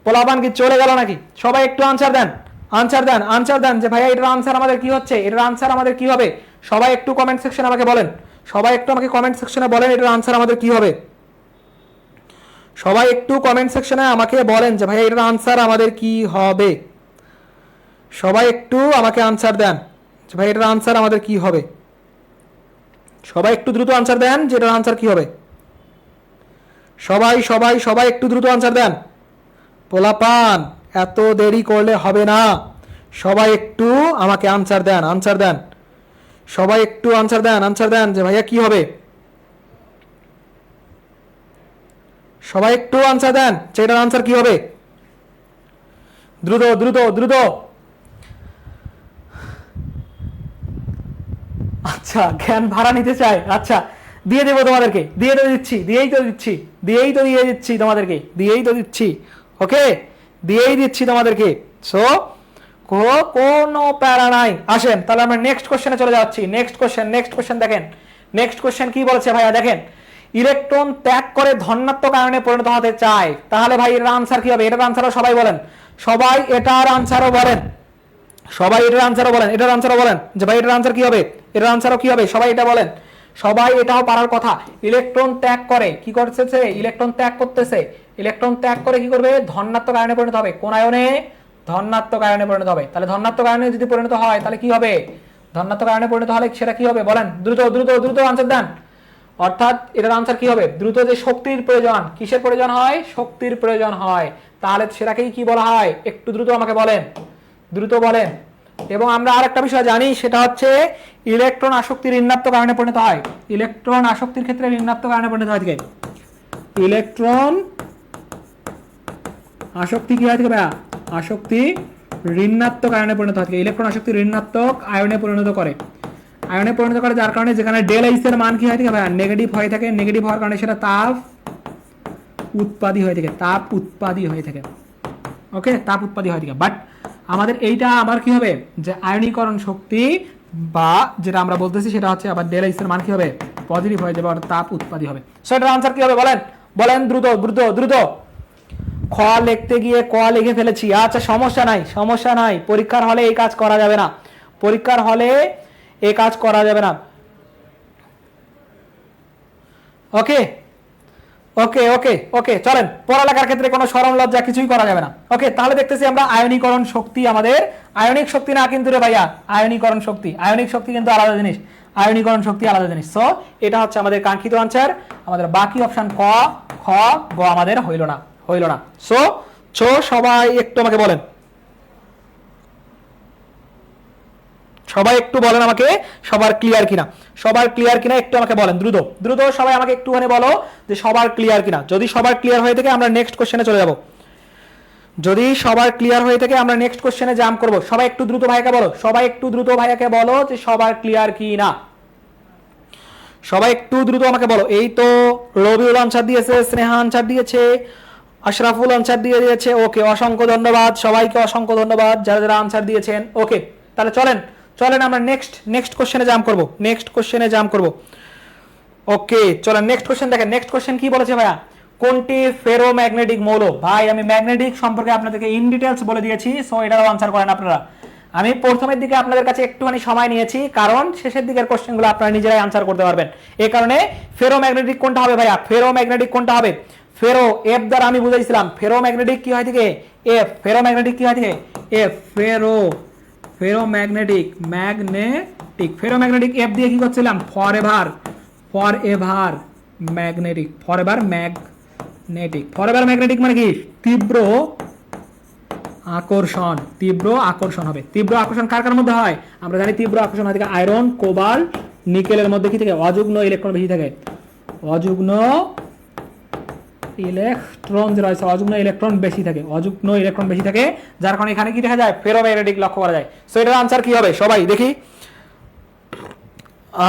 পোলাপান কি চলে গেল নাকি? সবাই একটু আনসার দেন যে ভাইয়া এটার আনসার আমাদের কি হচ্ছে, এটার আনসার আমাদের কি হবে? সবাই একটু কমেন্ট সেকশনে আমাকে বলেন, এটার আনসার আমাদের কি হবে? সবাই একটু কমেন্ট সেকশনে আমাকে বলেন যে ভাইয়া এটার আনসার আমাদের কি হবে? সবাই একটু আমাকে আনসার দেন যে ভাই এটার আনসার আমাদের কি হবে? সবাই একটু দ্রুত আনসার দেন যে এটার আনসার কি হবে? সবাই একটু দ্রুত আনসার দেন। পোলাপান এত দেরি করলে হবে না, সবাই একটু আমাকে আনসার দেন। সবাই একটু আনসার দেন যে ভাইয়া কি হবে? সবাই একটু আনসার দেন যে এটার আনসার কি হবে? দ্রুত। আচ্ছা, জ্ঞান ভাড়া নিতে চাই। আচ্ছা, দিয়ে দেবো তোমাদেরকে, দিয়েই তো দিচ্ছি ওকে, দিয়েই দিচ্ছি তোমাদেরকে। সো কোনো প্যারা নাই। আসেন তাহলে আমরা নেক্সট কোশ্চেনে চলে যাচ্ছি। নেক্সট কোশ্চেন দেখেন। নেক্সট কোশ্চেন কি বলেছে ভাইয়া? দেখেন, ইলেকট্রন ত্যাগ করে ধনাত্মক আয়নে পরিণত হতে চায়, তাহলে ভাই এটার আনসার কি হবে? এটার আনসারও সবাই বলেন, এটার আনসারও বলেন যে ভাই এটার আনসার কি হবে? এটার আনসারও কি হবে? সবাই এটা বলেন। সবাই এটাও পারার কথা। ইলেকট্রন ত্যাগ করে কি করতেছে? ইলেকট্রন ত্যাগ করে কি করবে? ধনাত্মক আয়নে পরিণত হবে। কোন আয়নে? ধনাত্মক আয়নে পরিণত হবে। তাহলে ধনাত্মক আয়নে যদি পরিণত হয় তাহলে কি হবে? ধনাত্মক আয়নে পরিণত হলে সেটা কি হবে বলেন? দ্রুত আনসার দেন। অর্থাৎ এটার আনসার কি হবে? দ্রুত যে শক্তির প্রয়োজন, কিসের প্রয়োজন হয়? শক্তির প্রয়োজন হয়, তাহলে সেটাকেই কি বলা হয়? একটু দ্রুত আমাকে বলেন, এবং আমরা আরেকটা বিষয় জানি, সেটা হচ্ছে ইলেকট্রন আসক্তি ঋণাত্মক আয়নে পরিণত হয়। ইলেকট্রন আসক্তির ক্ষেত্রে ঋণাত্মক আয়নে পরিণত হয় থেকে ইলেকট্রন আসক্তি কি হয় থেকে ভাইয়া? আসক্তি ঋণাত্মক আয়নে পরিণত হয়। ইলেকট্রন আসক্তি ঋণাত্মক আয়নে পরিণত করে, যার কারণে যেখানে ডেল এইচ এর মান কি হয় থেকে ভাইয়া? নেগেটিভ হয়ে থাকে। নেগেটিভ হওয়ার কারণে সেটা তাপ উৎপাদী হয়ে থাকে। ওকে, তাপ উৎপাদী হয় থেকে। বাট আমাদের এইটা আবার কি হবে? যে আয়নীকরণ শক্তি বা যেটা আমরা বলতেছি সেটা হচ্ছে আবার ডেল এইচ এর মান কি হবে? পজিটিভ হয়ে যাবে, আর তাপ উৎপাদী হবে। সো এটার আনসার কি হবে বলেন দ্রুত। খ লিখতে গিয়ে ক লিখে ফেলেছি। আচ্ছা, সমস্যা নাই। পরীক্ষার হলে এই কাজ করা যাবে না। ওকে, ওকে ওকে ওকে চলেন, পড়ালেখার ক্ষেত্রে কোনো শরম লজ্জা কিছুই করা যাবে না। ওকে, তাহলে দেখতেছি আমরা আয়নীকরণ শক্তি, আমাদের আয়নিক শক্তি না কিন্তু রে ভাইয়া, আয়নীকরণ শক্তি, আয়নিক শক্তি কিন্তু আলাদা জিনিস, আয়নীকরণ শক্তি আলাদা জিনিস। সো এটা হচ্ছে আমাদের কাঙ্ক্ষিত আনসার। আমাদের বাকি অপশন ক, খ, গ আমাদের হইল না, হইল না। সো সো সবাই একটু আমাকে বলেন, সবাই একটু বলেন আমাকে সবার ক্লিয়ার কিনা, সবার ক্লিয়ার কিনা একটু আমাকে বলেন, দ্রুত দ্রুত সবাই আমাকে একটুখানি বলো যে সবার ক্লিয়ার কিনা। যদি সবার ক্লিয়ার হয়ে থাকে আমরা নেক্সট কোশ্চেনে চলে যাব। যদি সবার ক্লিয়ার হয়ে থাকে আমরা নেক্সট কোশ্চেনে জাম্প করব। সবাই একটু দ্রুত ভাইয়াকে বলো, সবাই একটু দ্রুত ভাইয়াকে বলো যে সবার ক্লিয়ার কি না। সবাই একটু দ্রুত আমাকে বলো। এই তো রবিউল আনসার দিয়েছে, স্নেহা আনসার দিয়েছে, আশরাফুল আনসার দিয়ে দিয়েছে। ওকে, অসংখ্য ধন্যবাদ সবাইকে, অসংখ্য ধন্যবাদ যারা যারা আনসার দিয়েছেন। ওকে, তাহলে চলেন চলেন আমরা নেক্সট কোশ্চেনে জাম্প করব, নেক্সট কোশ্চেনে জাম্প করব। ওকে চলেন নেক্সট কোশ্চেন দেখেন। নেক্সট কোশ্চেন কি বলেছে ভাইয়া, কোনটি ফেরোম্যাগনেটিক মৌল? ভাই আমি ম্যাগনেটিক সম্পর্কে আপনাদেরকে ইন ডিটেলস বলে দিয়েছি, সো এটাও আনসার করেন আপনারা। আমি প্রথমের দিকে আপনাদের কাছে একটুখানি সময় নিয়েছি, কারণ শেষের দিকের কোশ্চেনগুলো আপনারা নিজেরাই আনসার করতে পারবেন। এই কারণে ফেরোম্যাগনেটিক কোনটা হবে ভাইয়া, ফেরোম্যাগনেটিক কোনটা হবে? ফেরো এফ দ্বারা আমি বুঝাইছিলাম, ফেরোম্যাগনেটিক কি হয় থেকে এফ, ফেরোম্যাগনেটিক কি হয় থেকে F, ferromagnetic, magnetic, ferromagnetic F দিয়ে কি করছিলাম, ফরএভার ম্যাগনেটিক, ফরএভার ম্যাগনেটিক মানে কি, তীব্র আকর্ষণ, তীব্র আকর্ষণ হবে। তীব্র আকর্ষণ কার কার মধ্যে হয়? আমরা জানি তীব্র আকর্ষণ হয় থেকে আয়রন, কোবাল্ট, নিকেলের মধ্যে কি থাকে, অযুগ্ম ইলেকট্রন বেশি থাকে, অযুগ্ম ইলেকট্রন যেটা আছে, অযুগ্ম ইলেকট্রন বেশি থাকে, অযুগ্ম ইলেকট্রন বেশি থাকে, যার কারণে এখানে কি দেখা যায়, ফেরোম্যাগনেটিক লক্ষ্য করা যায়। সো এটার আনসার কি হবে সবাই দেখি।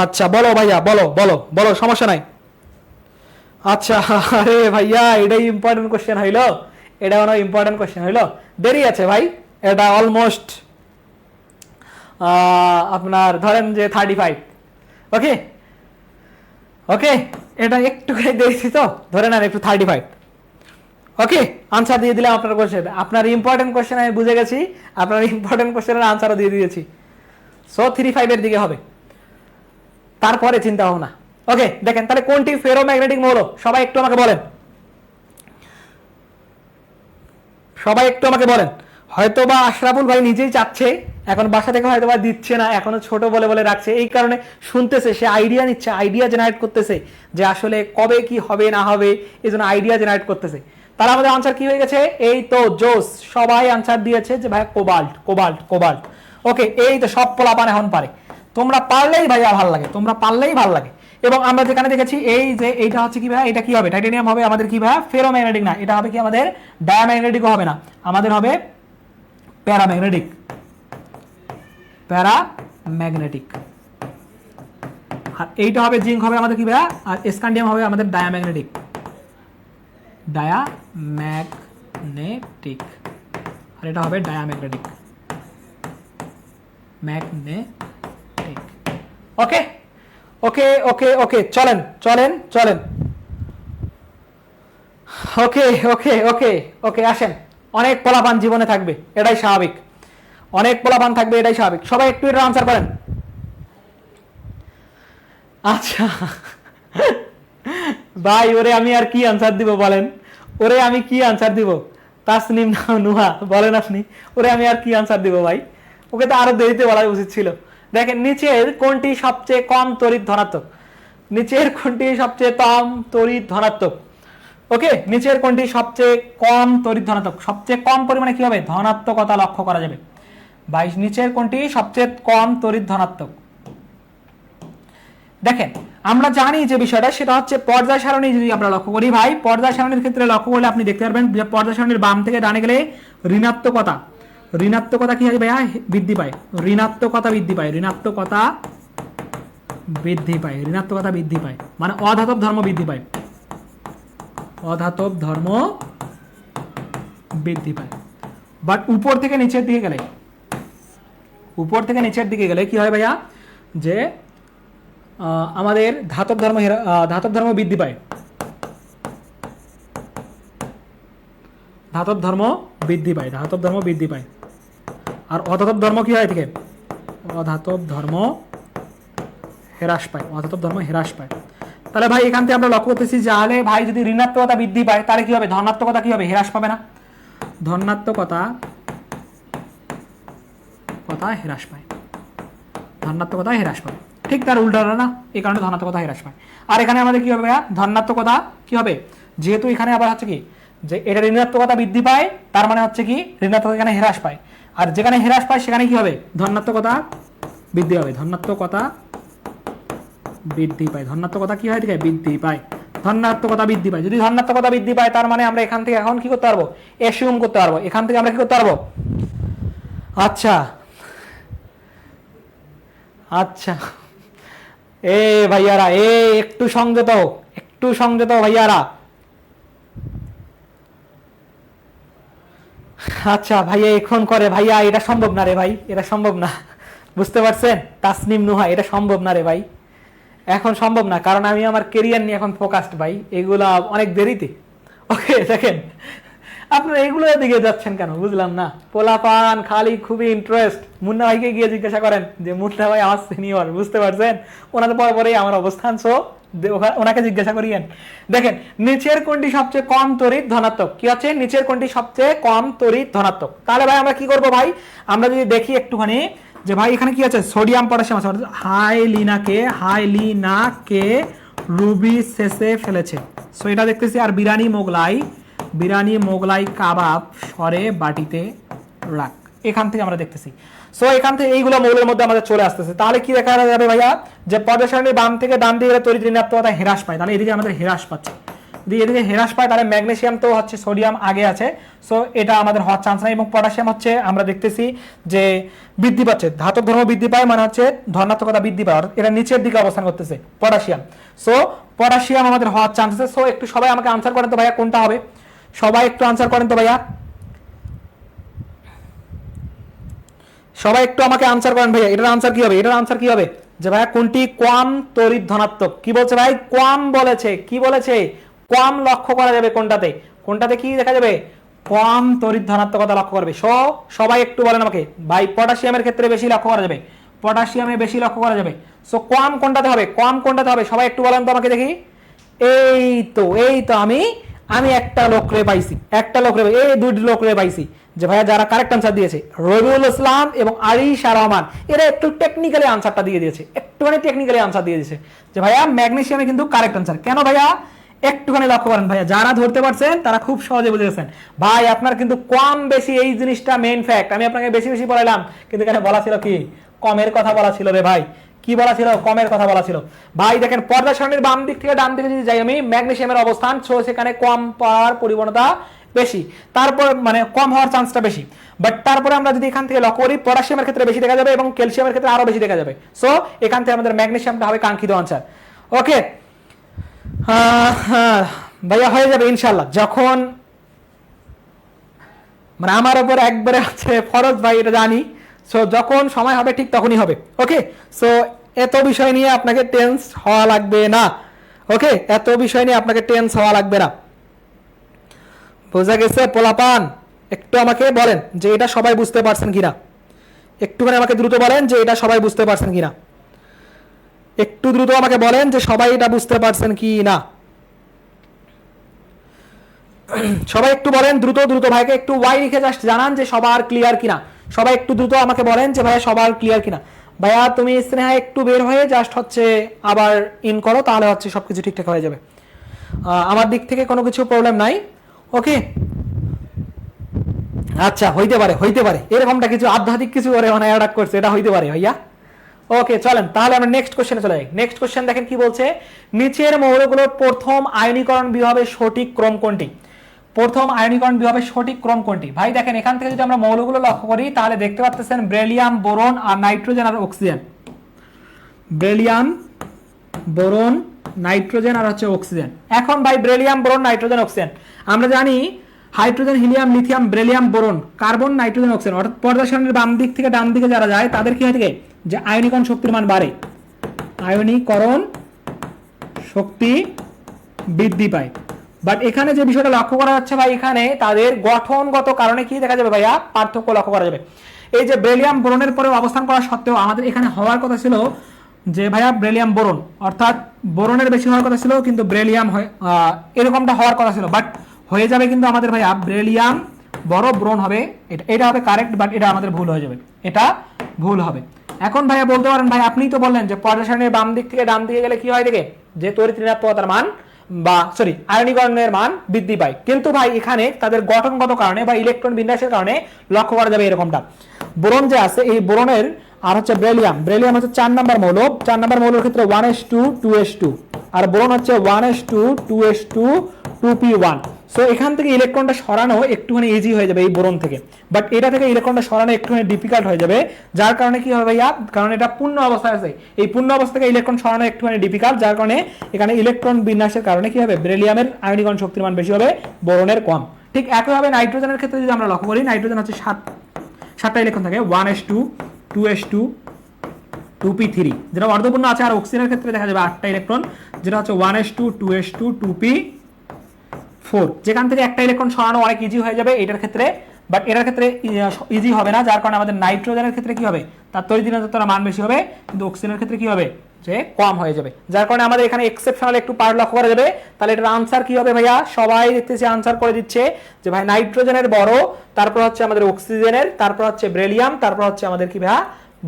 আচ্ছা বলো ভাইয়া, বলো বলো বলো, সমস্যা নাই। আচ্ছা আরে ভাইয়া এটাই ইম্পর্টেন্ট কোশ্চেন হইলো, এটা কোনো ইম্পর্টেন্ট কোশ্চেন হইলো? দেরি আছে ভাই, এটা অলমোস্ট আপনার ধরেন যে 35। ওকে ওকে, এটা একটুখানি দেখছি তো, ধরে নেন একটু 35। ওকে, আনসার দিয়ে দিলাম আপনার কোশ্চেন, আপনার ইম্পর্টেন্ট কোশ্চেন আমি বুঝে গেছি, আপনার ইম্পর্টেন্ট কোশ্চেনের আনসারও দিয়ে দিয়েছি। সো 35 এর দিকে হবে, তারপরে চিন্তা ভাবনা। ওকে দেখেন তাহলে কোনটি ফেরোম্যাগনেটিক মৌল, সবাই একটু আমাকে বলেন, সবাই একটু আমাকে বলেন। হয়তোবা আশরাফুল ভাই নিজেই চাচ্ছে, এখন বাসা থেকে হয়তোবা দিচ্ছে না, এখনো ছোট বলে বলে রাখছে, এই কারণে শুনতেছে, সে আইডিয়া নিচ্ছে, আইডিয়া জেনারেট করতেছে যে আসলে কবে কি হবে না হবে, এই জন্য আইডিয়া জেনারেট করতেছে। তাহলে আমাদের আনসার কি হয়ে গেছে, এই তো জোস, সবাই আনসার দিয়েছে যে ভাই কোবাল্ট কোবাল্ট কোবাল্ট। ওকে, এই তো সব পোলাপান এখন পারে, তোমরা পারলেই ভাইয়া ভাল লাগে, তোমরা পারলেই ভাল লাগে। এবং আমরা যেখানে দেখেছি এই যে এইটা হচ্ছে কি ভাই, এটা কি হবে, টাইটেনিয়াম হবে আমাদের কি ভাই, ফেরোম্যাগনেটিক না, এটা হবে কি আমাদের ডায়াম্যাগনেটিকও হবে না, আমাদের হবে প্যারাম্যাগনেটিক, প্যারাম্যাগনেটিক। আর এইটা হবে জিঙ্ক হবে আমাদের কি ভাই, আর স্ক্যান্ডিয়াম হবে আমাদের ডায়াম্যাগনেটিক, ডায়াম্যাগনেটিক, আর এটা হবে ডায়াম্যাগনেটিক, ম্যাগনেটিক। ওকে ওকে ওকে ওকে চলেন চলেন চলেন। ওকে ওকে ওকে ওকে আসেন, অনেক পোলাপান জীবনে থাকবে, এটাই স্বাভাবিক, অনেক পোলাপান থাকবে, এটাই স্বাভাবিক। সবাই একটু এটা আনসার করেন। আচ্ছা ভাই ওরে আমি আর কি আনসার দিব বলেন, ওরে আমি কি আনসার দিব, তাসনিম নুহা বলেন আপনি, ওরে আমি আর কি আনসার দিব ভাই, ওকে তো আরো দেরিতে বলা উচিত ছিল। দেখেন নিচের কোনটি সবচেয়ে কম তড়িৎ ধনাত্মক, নিচের কোনটি সবচেয়ে কম তড়িৎ ধনাত্মক। ওকে, নিচের কোনটি সবচেয়ে কম তড়িৎ ধনাত্মক, সবচেয়ে কম পরিমাণে কি হবে, ধনাত্মকতা লক্ষ্য করা যাবে। 22 নিচের কোনটি সবচেয়ে কম তড়িৎ ধনাত্মক। দেখেন আমরা জানি যে বিষয়টা, সেটা হচ্ছে পর্যায় সারণী যদি আমরা লক্ষ্য করি ভাই, পর্যায় সারণীর ক্ষেত্রে লক্ষ্য করলে আপনি দেখতে পারবেন যে পর্যায় সারণীর বাম থেকে ডানে গেলে ঋণাত্মকতা, ঋণাত্মকতা কি হয় ভাইয়া, বৃদ্ধি পায়, ঋণাত্মকতা বৃদ্ধি পায়, ঋণাত্মকতা বৃদ্ধি পায়, ঋণাত্মকতা বৃদ্ধি পায়, মানে অধাতব ধর্ম বৃদ্ধি পায়, অধাতব ধর্ম বৃদ্ধি পায়। বাট উপর থেকে নিচের দিকে গেলে, উপর থেকে নিচের দিকে গেলে কি হয় ভাইয়া, যে আমাদের ধাতব ধর্ম বৃদ্ধি পায়, ধাতব ধর্ম বৃদ্ধি পায়, ধাতব ধর্ম বৃদ্ধি পায়। আর অধাতব ধর্ম কি হয় থেকে, অধাতব ধর্ম হ্রাস পায়, অধাতব ধর্ম হ্রাস পায়। তাহলে ভাই এখান থেকে আমরা লক্ষ্য করতেছি তাহলে ভাই যদি ঋণাত্মকতা বৃদ্ধি পায় তাহলে কি হবে, ধনাত্মকতা কি হবে, হ্রাস পাবে না, ধনাত্মকতা হ্রাস পায়, ধনাত্মকতা হ্রাস পায়, ঠিক তার উল্টা না, এই কারণে ধনাত্মকতা হ্রাস পায়। আর এখানে আমাদের কি হবে ভাইয়া, ধনাত্মকতা কি হবে, যেহেতু এখানে আবার হচ্ছে কি যে এটা ঋণাত্মকতা বৃদ্ধি পায়, তার মানে হচ্ছে কি ঋণাত্মকতা এখানে হ্রাস পায়, আর যেখানে হ্রাস পায় সেখানে কি হবে, ধনাত্মকতা বৃদ্ধি হবে, ধনাত্মকতা বৃদ্ধি পায়, ধনাত্মকতা কি হয়, ঠিক আছে, বৃদ্ধি পায়, ধনাত্মকতা বৃদ্ধি পায়। যদি ধনাত্মকতা বৃদ্ধি পায় তার মানে আমরা এখান থেকে এখন কি করতে পারবো, অ্যাসিউম করতে পারবো, এখান থেকে আমরা কি করতে পারবো, আচ্ছা আচ্ছা এ ভাইয়ারা একটু সংযত ভাইয়ারা, আচ্ছা ভাইয়া এখন করে, ভাইয়া এটা সম্ভব না রে ভাই, এটা সম্ভব না, বুঝতে পারছেন তাসনিম নুহা, এটা সম্ভব না রে ভাই, এখন সম্ভব না, কারণ আমি আমার কেরিয়ার নিয়ে এখন ফোকাসড ভাই, এগুলা অনেক দেরিতে। ওকে দেখেন আপনারা এগুলোর দিকে যাচ্ছেন কেন বুঝলাম না, পোলাপান খালি খুবই ইন্টারেস্ট, মুন্না ভাইকে গিয়ে জিজ্ঞাসা করেন যে মুন্না ভাই আমার সিনিয়র, বুঝতে পারছেন, ওনাদের পরে আমার অবস্থান, সো ওনাকে জিজ্ঞাসা করিয়েন। দেখেন নিচের কোনটি সবচেয়ে কম তড়িৎ ধনাত্মক, কি আছে, নিচের কোনটি সবচেয়ে কম তড়িৎ ধনাত্মক, তাহলে ভাই আমরা কি করব ভাই, আমরা যদি দেখি একটুখানি যে ভাই এখানে কি আছে, সোডিয়াম পটাশিয়াম আছে, হাইলিনাকে রুবি শেষে ফেলেছে, সো এটা দেখতেছি, আর বিরানি মোগলাই কাবাব সরে বাটিতে রাখ, এখান থেকে আমরা দেখতেছি, সো এখান থেকে এইগুলো মৌলের মধ্যে আমাদের চলে আসতেছে, তাহলে কি দেখা যাবে ভাইয়া, যে পর্যায় সারণীর বাম থেকে ডান দিকে তড়িৎ ঋণাত্মকতা হ্রাস পায়, তাহলে এদিকে আমাদের হ্রাস পাচ্ছে, যদি এদিকে হ্রাস পায় তাহলে ম্যাগনেসিয়াম তো হচ্ছে সোডিয়াম আগে আছে, সো এটা আমাদের হওয়ার চান্স নাই, এবং পটাশিয়াম হচ্ছে আমরা দেখতেছি যে বৃদ্ধি পাচ্ছে, ধাতব ধর্ম বৃদ্ধি পায় মানে হচ্ছে ধনাত্মকতা বৃদ্ধি পায়, এটা নিচের দিকে অবস্থান করতেছে পটাশিয়াম, সো পটাশিয়াম আমাদের হওয়ার চান্স আছে। সো একটু সবাই আমাকে আনসার করেন তো ভাইয়া কোনটা হবে, সবাই একটু আনসার করেন তো ভাইয়া, সবাই একটু আমাকে আনসার করেন ভাইয়া, এটার আনসার কি হবে, এটার আনসার কি হবে, যে ভাইয়া কোনটি কম তড়িৎ ধনাত্মক, কি বলছে ভাই, কম বলেছে, কি বলেছে, কম লক্ষ্য করা যাবে, কোনটাতে কি দেখা যাবে, কম তড়িৎ ধনাত্মকতা লক্ষ্য করবে, সবাই একটু বলেন আমাকে ভাই, পটাশিয়ামের ক্ষেত্রে বেশি লক্ষ্য করা যাবে, পটাশিয়ামে বেশি লক্ষ্য করা যাবে, সো কম কোনটাতে হবে, কম কোনটাতে হবে, সবাই একটু বলেন তো আমাকে দেখি, এই তো আমি একটা লোকরে পাইছি, এই দুইটি লোকরে পাইছি, যে ভাইয়া যারা কারেক্ট আনসার দিয়েছে, রবিউল ইসলাম এবং আরিশা রহমান, এরা একটু টেকনিক্যালি আনসারটা দিয়ে দিয়েছে, একটুখানি টেকনিক্যালি আনসার দিয়ে দিয়েছে, যে ভাইয়া ম্যাগনেসিয়ামে কিন্তু কারেক্ট আনসার, কেন ভাইয়া একটুখানি লক্ষ্য করেন ভাইয়া, যারা ধরতে পারছেন তারা খুব সহজে বুঝে গেছেন ভাই, আপনার কিন্তু কম বেশি এই জিনিসটা মেইন ফ্যাক্ট, আমি আপনাকে বেশি বেশি বলাইলাম, কিন্তু এখানে বলা ছিল কি, কমের কথা বলা ছিল রে ভাই, কি বলা ছিল, কমের কথা বলা ছিল ভাই। দেখেন পর্দা সারণীর বাম দিক থেকে ডান দিকে যদি যাই আমি, ম্যাগনেসিয়ামের অবস্থান, সো সেখানে কম পাওয়ার পরিবর্তনতা বেশি, তারপর মানে কম হওয়ার চান্সটা বেশি, বাট তারপরে আমরা যদি এখান থেকে লক্ষ্য করি পটাশিয়ামের ক্ষেত্রে বেশি দেখা যাবে এবং ক্যালসিয়ামের ক্ষেত্রে আরো বেশি দেখা যাবে, সো এখান থেকে আমাদের ম্যাগনেসিয়ামটা হবে কাঙ্ক্ষিত আনসার। ওকে ভাইয়া হয়ে যাবে ইনশাল্লাহ, যখন মানে আমার উপর একবারে হচ্ছে ফরজ ভাই, এটা জানি, সো যখন সময় হবে ঠিক তখনই হবে। ওকে, সো এত বিষয় নিয়ে আপনাকে টেন্স হওয়া লাগবে না, ওকে, এত বিষয় নিয়ে আপনাকে টেন্স হওয়া লাগবে না, বোঝা গেছে পোলাপান? একটু আমাকে বলেন যে এটা সবাই বুঝতে পারছেন কিনা, একটুখানি আমাকে দ্রুত বলেন যে এটা সবাই বুঝতে পারছেন কিনা, একটু দ্রুত আমাকে বলেন যে সবাই এটা বুঝতে পারছেন কি না, সবাই একটু বলেন দ্রুত দ্রুত, ভাইকে একটু ওয়াই লিখে জাস্ট জানান যে সবার ক্লিয়ার কিনা, সবাই একটু দ্রুত আমাকে বলেন যে ভাইয়া সবার ক্লিয়ার কিনা। ভাইয়া তুমি স্নেহা একটু বের হয়ে জাস্ট হচ্ছে আবার ইন করো, তাহলে হচ্ছে সবকিছু ঠিকঠাক হয়ে যাবে, আমার দিক থেকে কোনো কিছু প্রবলেম নাই। ওকে আচ্ছা, হইতে পারে এরকমটা কিছু আধ্যাত্মিক কিছু করে মানে অ্যাড করছে, এটা হইতে পারে ভাইয়া। ওকে চলেন তাহলে আমরা নেক্সট কোশ্চেনে চলে যাই। নেক্সট কোশ্চেন দেখেন কি বলছে, নিচের মৌলগুলোর প্রথম আয়নীকরণ বিভবের সঠিক ক্রম কোনটি, প্রথম আয়নীকরণ বিভবের সঠিক ক্রম কোনটি। ভাই দেখেন এখান থেকে যদি আমরা মৌলগুলো লক্ষ্য করি তাহলে দেখতে পাচ্ছেন বেরিলিয়াম, বোরন আর নাইট্রোজেন আর অক্সিজেন, বেরিলিয়াম, বোরন, নাইট্রোজেন আর হচ্ছে অক্সিজেন। এখন ভাই বেরিলিয়াম, বোরন, নাইট্রোজেন, অক্সিজেন, আমরা জানি hydrogen, helium, lithium, beryllium, boron, carbon, nitrogen, oxygen, অর্থাৎ পর্দা সারণীর বাম দিক থেকে ডান দিকে যারা যায় তাদের কি হয় থাকে যে আয়নীকরণ শক্তির মান বাড়ে, আয়নীকরণ শক্তি বৃদ্ধি পায়। বাট এখানে যে বিষয়টা লক্ষ্য করা যাচ্ছে ভাই, এখানে তাদের গঠনগত কারণে কি দেখা যাবে ভাইয়া, পার্থক্য লক্ষ্য করা যাবে। এই যে বেরিলিয়াম বোরনের পরে অবস্থান করা সত্ত্বেও আমাদের এখানে হওয়ার কথা ছিল যে ভাইয়া বেরিলিয়াম বোরন, অর্থাৎ বোরনের বেশি হওয়ার কথা ছিল কিন্তু বেরিলিয়াম এরকমটা হওয়ার কথা ছিল, বাট হয়ে যাবে কিন্তু আমাদের ভাইয়া বেরিলিয়াম বড় বোরন হবে, এটা হবে কারেক্ট, বাট এটা আমাদের ভুল হয়ে যাবে, এটা ভুল হবে। এখন ভাইয়া বলতে পারেন ভাই আপনি তো বললেন যে পর্যায় সারণীর বাম দিক থেকে ডান দিকে গেলে কি হয় দেখে যে তড়িৎ ঋণাত্মকতার মান বা সরি আয়নীকরণের মান বৃদ্ধি পায়, কিন্তু ভাই এখানে তাদের গঠনগত কারণে বা ইলেকট্রন বিন্যাসের কারণে লক্ষ্য করা যাবে এরকমটা। বোরন যে আছে এই বোরনের আর হচ্ছে বেরিলিয়াম হচ্ছে 4 নম্বর মৌল, 4 নম্বর মৌলের ক্ষেত্রে 1s2 2s2, আর বোরন হচ্ছে 1s2 2s2 2p1। সো এখান থেকে ইলেকট্রনটা সরানো একটুখানি ইজি হয়ে যাবে এই বোরন থেকে, বাট এটা থেকে ইলেকট্রনটা সরানো একটুখানি ডিফিকাল্ট হয়ে যাবে, যার কারণে কি হবে ভাইয়া, কারণ এটা পূর্ণ অবস্থায় আছে, এই পূর্ণ অবস্থা থেকে ইলেকট্রন সরানো একটুখানি ডিফিকাল্ট, যার কারণে এখানে ইলেকট্রন বিন্যাসের কারণে কি হবে বেরিলিয়ামের আয়নীকরণ শক্তির মান বেশি হবে, বোরনের কম। ঠিক একইভাবে নাইট্রোজেনের ক্ষেত্রে যদি আমরা লক্ষ্য করি, নাইট্রোজেন হচ্ছে 7টা ইলেকট্রন থাকে, 1s2 2s2 2p3 যেটা অর্ধপূর্ণ আছে, আর অক্সিজেনের ক্ষেত্রে দেখা যাবে 8টা ইলেকট্রন, যেটা হচ্ছে 1s2 2s2 2p4, যেখান থেকে একটা ইলেকট্রন সরানো অনেক ইজি হয়ে যাবে এটার ক্ষেত্রে, বাট এটার ক্ষেত্রে ইজি হবে না, যার কারণে আমাদের নাইট্রোজেনের ক্ষেত্রে কি হবে তার তড়িৎ ঋণাত্মকতার মান বেশি হবে, কিন্তু অক্সিজেনের ক্ষেত্রে কি হবে যে কম হয়ে যাবে, যার কারণে আমাদের এখানে এক্সেপশনাল একটু পার্ট লক্ষ্য করা যাবে। তাহলে এটার আনসার কি হবে ভাইয়া, সবাই দেখতেছি আনসার করে দিচ্ছে যে ভাই নাইট্রোজেনের বড়, তারপর হচ্ছে আমাদের অক্সিজেনের, তারপর হচ্ছে বেরিলিয়াম, তারপর হচ্ছে আমাদের কি ভাইয়া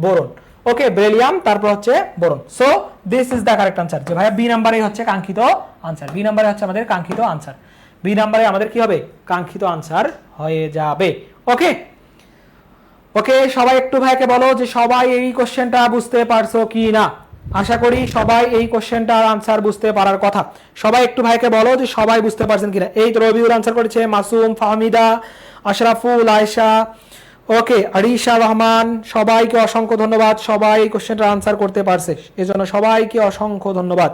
বোরন। ওকে, বেরিলিয়াম তারপর হচ্ছে boron. So this is the correct answer, যে ভাইয়া বি নাম্বারে হচ্ছে কাঙ্ক্ষিত আনসার, বি নাম্বারে হচ্ছে আমাদের কাঙ্ক্ষিত আনসার, বি নাম্বারে আমাদের কি হবে কাঙ্ক্ষিত আনসার হয়ে যাবে। ওকে ওকে, সবাই একটু ভাইকে বলো যে সবাই এই কোশ্চেনটা বুঝতে পারছো কি না। আশা করি সবাই এই কোশ্চেনটার আনসার বুঝতে পারার কথা। সবাই একটু ভাইকে বলো যে সবাই বুঝতে পারছেন কিনা। এই তো রবিউল আনসার করেছে, মাসুম, ফাহমিদা, আশরাফুল, আয়েশা, ওকে, আরিশা রহমান, সবাইকে অসংখ্য ধন্যবাদ, সবাই এই কোশ্চেনটার আনসার করতে পারছে, এজন্য সবাইকে অসংখ্য ধন্যবাদ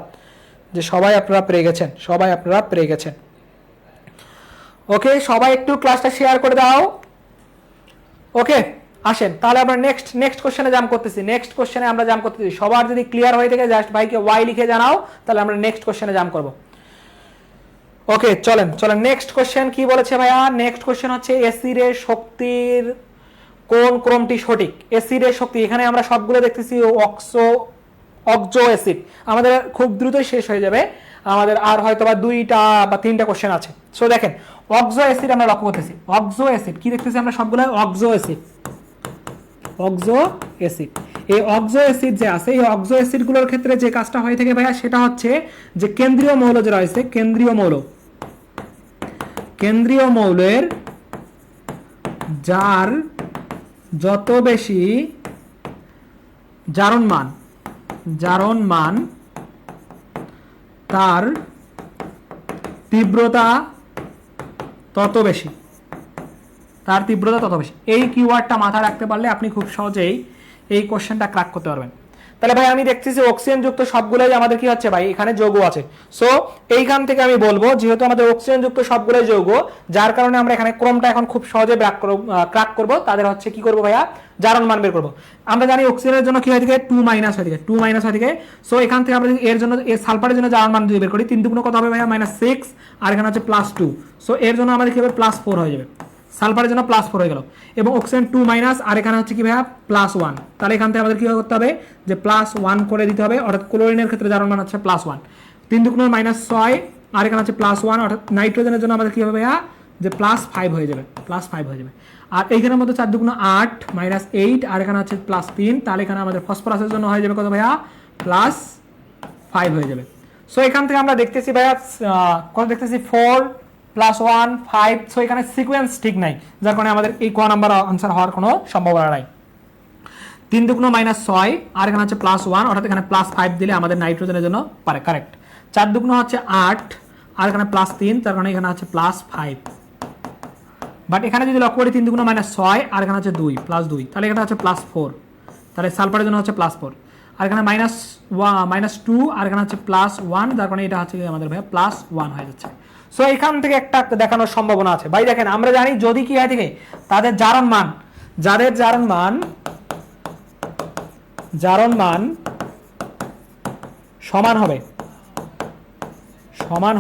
যে সবাই আপনারা পেরে গেছেন, সবাই আপনারা পেরে গেছেন। ওকে, সবাই একটু ক্লাসটা শেয়ার করে দাও। ওকে, আসেন তাহলে আমরা নেক্সট কোশ্চেনে জাম্প করতেছি, নেক্সট কোশ্চেনে আমরা জাম্প করতেছি। সবার যদি ক্লিয়ার হয়ে থাকে জাস্ট ভাইকে ওয়াই লিখে জানাও, তাহলে আমরা নেক্সট কোশ্চেনে জাম্প করব। ওকে, চলেন নেক্সট কোশ্চেন কি বলেছে ভাইয়া। নেক্সট কোশ্চেন হচ্ছে অ্যাসিডের শক্তির কোন ক্রমটি সঠিক। অ্যাসিডের শক্তি, এখানে আমরা সবগুলো দেখতেছি অক্সো অ্যাসিড, আমাদের খুব দ্রুতই শেষ হয়ে যাবে, আমাদের আর হয়তো বা 2টা বা 3টা কোশ্চেন আছে। সো দেখেন অক্সো অ্যাসিড আমরা লক্ষ্য করতেছি, অক্সো অ্যাসিড কি দেখতেছি আমরা সবগুলো, অক্সো অ্যাসিড, অক্সো অ্যাসিড। এই অক্সো অ্যাসিড যে আছে, এই অক্সো অ্যাসিডগুলোর ক্ষেত্রে যে কাজটা হয়ে থাকে ভাইয়া, সেটা হচ্ছে যে কেন্দ্রীয় মৌল যে রয়েছে, কেন্দ্রীয় মৌলের যার যত বেশি জারণ মান তার তীব্রতা তত বেশি, এই কিওয়ার্ডটা মাথায় রাখতে পারলে আপনি খুব সহজেই এই কোশ্চেনটা ক্র্যাক করতে পারবেন। তাহলে ভাই আমি দেখতেছি অক্সিজেন যুক্ত সবগুলোই আমাদের কি হচ্ছে ভাই, এখানে যৌগ আছে। সো এইখান থেকে আমি বলবো যেহেতু আমাদের অক্সিজেন যুক্ত সবগুলোই যৌগ, যার কারণে আমরা এখানে ক্রমটা এখন খুব সহজে ক্র্যাক করব। তাদের হচ্ছে কি করব ভাইয়া, জারণ মান বের করব। আমরা জানি অক্সিজেনের জন্য কি হয়ে থাকে 2 মাইনাস হয়ে থাকে। সো এখান থেকে আমরা এর জন্য সালফারের জন্য জারণ মান যদি বের করি, 3 দুগুণ কত হবে ভাইয়া -6, আর এখানে হচ্ছে +2। সো এর জন্য আমাদের কি হবে +4 হয়ে যাবে, সালফারের জন্য +4 হয়ে গেল, এবং অক্সিজেন 2 মাইনাস, আর এখানে হচ্ছে কি ভাইয়া +1। তাহলে এখান থেকে আমাদের কি করতে হবে যে +1 করে দিতে হবে, অর্থাৎ ক্লোরিনের ক্ষেত্রে জারণ মান হচ্ছে +1, 3 দুগুণ -6, আর এখানে হচ্ছে +1, অর্থাৎ নাইট্রোজেনের জন্য আমাদের কি হবে ভাইয়া যে +5 হয়ে যাবে, আর এইখানের মধ্যে 4 দুগুণ 8 -8, আর এখানে হচ্ছে +3, তাহলে এখানে আমাদের ফসফরাসের জন্য হয়ে যাবে কত ভাইয়া +5 হয়ে যাবে। সো এখান থেকে আমরা দেখতেছি ভাইয়া কত দেখতেছি 4 +1 5। সো এখানে সিকোয়েন্স ঠিক নাই, যার কারণে আমাদের এই ক নাম্বার আনসার হওয়ার কোনো সম্ভাবনা নাই। 3 দুগুণ -6, আর এখানে হচ্ছে +1, অর্থাৎ এখানে +5 দিলে আমাদের নাইট্রোজেনের জন্য পারে কারেক্ট। 4 দুগুণ হচ্ছে 8, আর এখানে +3, তার কারণে এখানে হচ্ছে +5। বাট এখানে যদি লক্ষ্য করি 3 দুগুণ -6, আর এখানে হচ্ছে 2 +2, তাহলে এখানে হচ্ছে +4, তাহলে সালফারের জন্য হচ্ছে +4, আর এখানে -2, আর এখানে হচ্ছে +1, যার কারণে এটা হচ্ছে আমাদের ভাইয়া +1 হয়ে যাচ্ছে। সো এখান থেকে একটা দেখানোর সম্ভাবনা আছে ভাই। দেখেন আমরা জানি যদি কি হয় থাকে তাদের জারণ মান সমান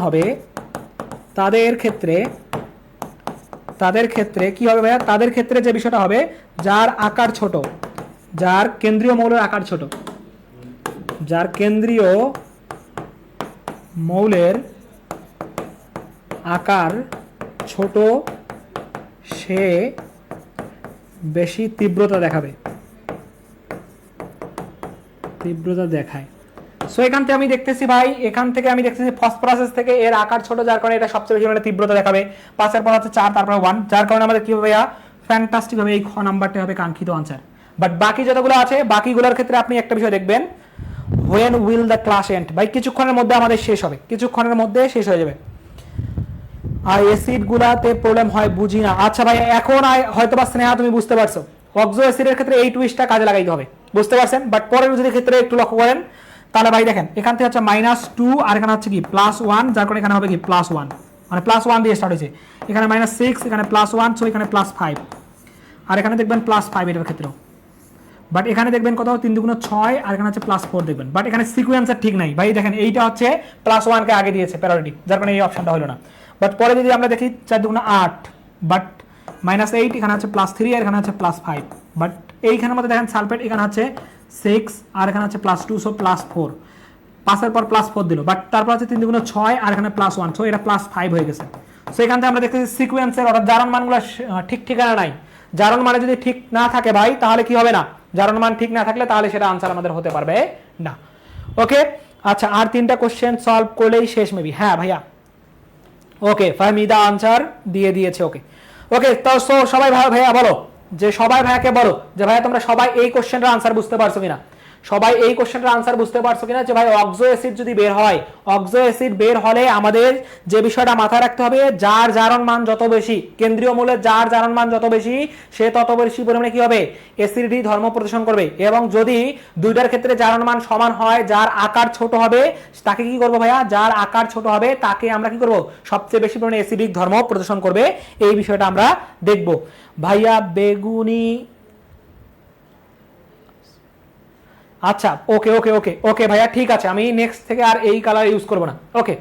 হবে তাদের ক্ষেত্রে কি হবে ভাইয়া, তাদের ক্ষেত্রে যে বিষয়টা হবে যার আকার ছোট, যার কেন্দ্রীয় মৌলের আকার ছোট, যার কেন্দ্রীয় মৌলের আকার ছোট সে বেশি তীব্রতা দেখাবে, তীব্রতা দেখায়। সো এখান থেকে আমি দেখতেছি ভাই, এখান থেকে আমি দেখতেছি ফসফরাসের থেকে এর আকার ছোট, যার কারণে এটা সবচেয়ে বেশি মানে তীব্রতা দেখাবে। 5 এর পর হচ্ছে 4, তারপর 1, যার কারণে আমাদের কি হবে ভাইয়া, ফ্যান্টাস্টিক হবে এই খ নাম্বারটা হবে কাঙ্ক্ষিত আনসার। বাট বাকি যতগুলো আছে বাকিগুলোর ক্ষেত্রে আপনি একটা বিষয় দেখবেন, when will the class end, ভাই কিছুক্ষণের মধ্যে আমাদের শেষ হবে, কিছুক্ষণের মধ্যে শেষ হয়ে যাবে। আর অ্যাসিড গুলাতে প্রবলেম হয় বুঝি না। আচ্ছা ভাই এখন হয়তো বা স্নেহা তুমি বুঝতে পারছো, অক্সো অ্যাসিডের ক্ষেত্রে এই টুইস্টটা কাজে লাগাইতে হবে, বুঝতে পারছেন। বাট পরের যদি ক্ষেত্রে একটু লক্ষ্য করেন তাহলে ভাই দেখেন এখান থেকে হচ্ছে -2 আর এখানে হচ্ছে কি +1, যার কারণে এখানে হবে কি +1, মানে +1 দিয়ে স্টার্ট হয়েছে, এখানে -6, এখানে +1, সো এখানে +5, আর এখানে দেখবেন +5 এটার ক্ষেত্রেও। বাট এখানে দেখবেন কত 3 × 6 আর এখানে হচ্ছে +4 দেখবেন। বাট এখানে সিকোয়েন্সের ঠিক নাই ভাই, দেখেন এইটা হচ্ছে +1 কে আগে দিয়েছে প্রায়োরিটি, যার কারণে এই অপশনটা হলো না। বাট পরে যদি আমরা দেখি 4 × 8, বাট -8, এখানে হচ্ছে +3 আর এখানে হচ্ছে +5, বাট এইখানের মধ্যে দেখেন সালফেট এখানে হচ্ছে 6 আর এখানে হচ্ছে +2, সো +4, 5 এর পর +4 দিল, বাট তারপর হচ্ছে 3 × 6 আর এখানে +1, সো এটা +5 হয়ে গেছে। সো এখান থেকে আমরা দেখতেছি সিকোয়েন্সের অর্থাৎ জারণ মানগুলো ঠিক ঠিকানা নাই। জারণ মানে যদি ঠিক না থাকে ভাই তাহলে কি হবে না, জারণ মান ঠিক না থাকলে তাহলে সেটা আনসার আমাদের হতে পারবে না। ওকে আচ্ছা, আর 3টা কোশ্চেন সলভ করলেই শেষ মেবি। হ্যাঁ ভাইয়া ওকে, ফাহমিদা আনসার দিয়ে দিয়েছে। ওকে ওকে, তো সবাই ভাইয়া বলো, যে সবাই ভাইয়াকে বলো যে ভাইয়া তোমরা সবাই এই কোশ্চেনটার আনসার বুঝতে পারছো কিনা, সবাই এই কোশ্চেনটার আনসার বুঝতে পারছো কিনা, যে ভাই অক্সো অ্যাসিড যদি বের হয়, অক্সো অ্যাসিড বের হলে আমাদের যে বিষয়টা মাথায় রাখতে হবে, যার জারণ মান যত বেশি, কেন্দ্রীয় মৌলের যার জারণ মান যত বেশি, সে তত বেশি পরিমাণে কি হবে, অ্যাসিডিটি ধর্ম প্রদর্শন করবে। এবং যদি দুইটার ক্ষেত্রে জারণ মান সমান হয়, যার আকার ছোট হবে তাকে কি করবো ভাইয়া, যার আকার ছোট হবে তাকে আমরা কি করব, সবচেয়ে বেশি পরিমাণে অ্যাসিডিক ধর্ম প্রদর্শন করবে। এই বিষয়টা আমরা দেখব। ভাইয়া বেগুনি, আচ্ছা ওকে ওকে ওকে ওকে ভাইয়া ঠিক আছে, আমি নেক্সট থেকে আর এই কালার ইউজ করব না। ওকে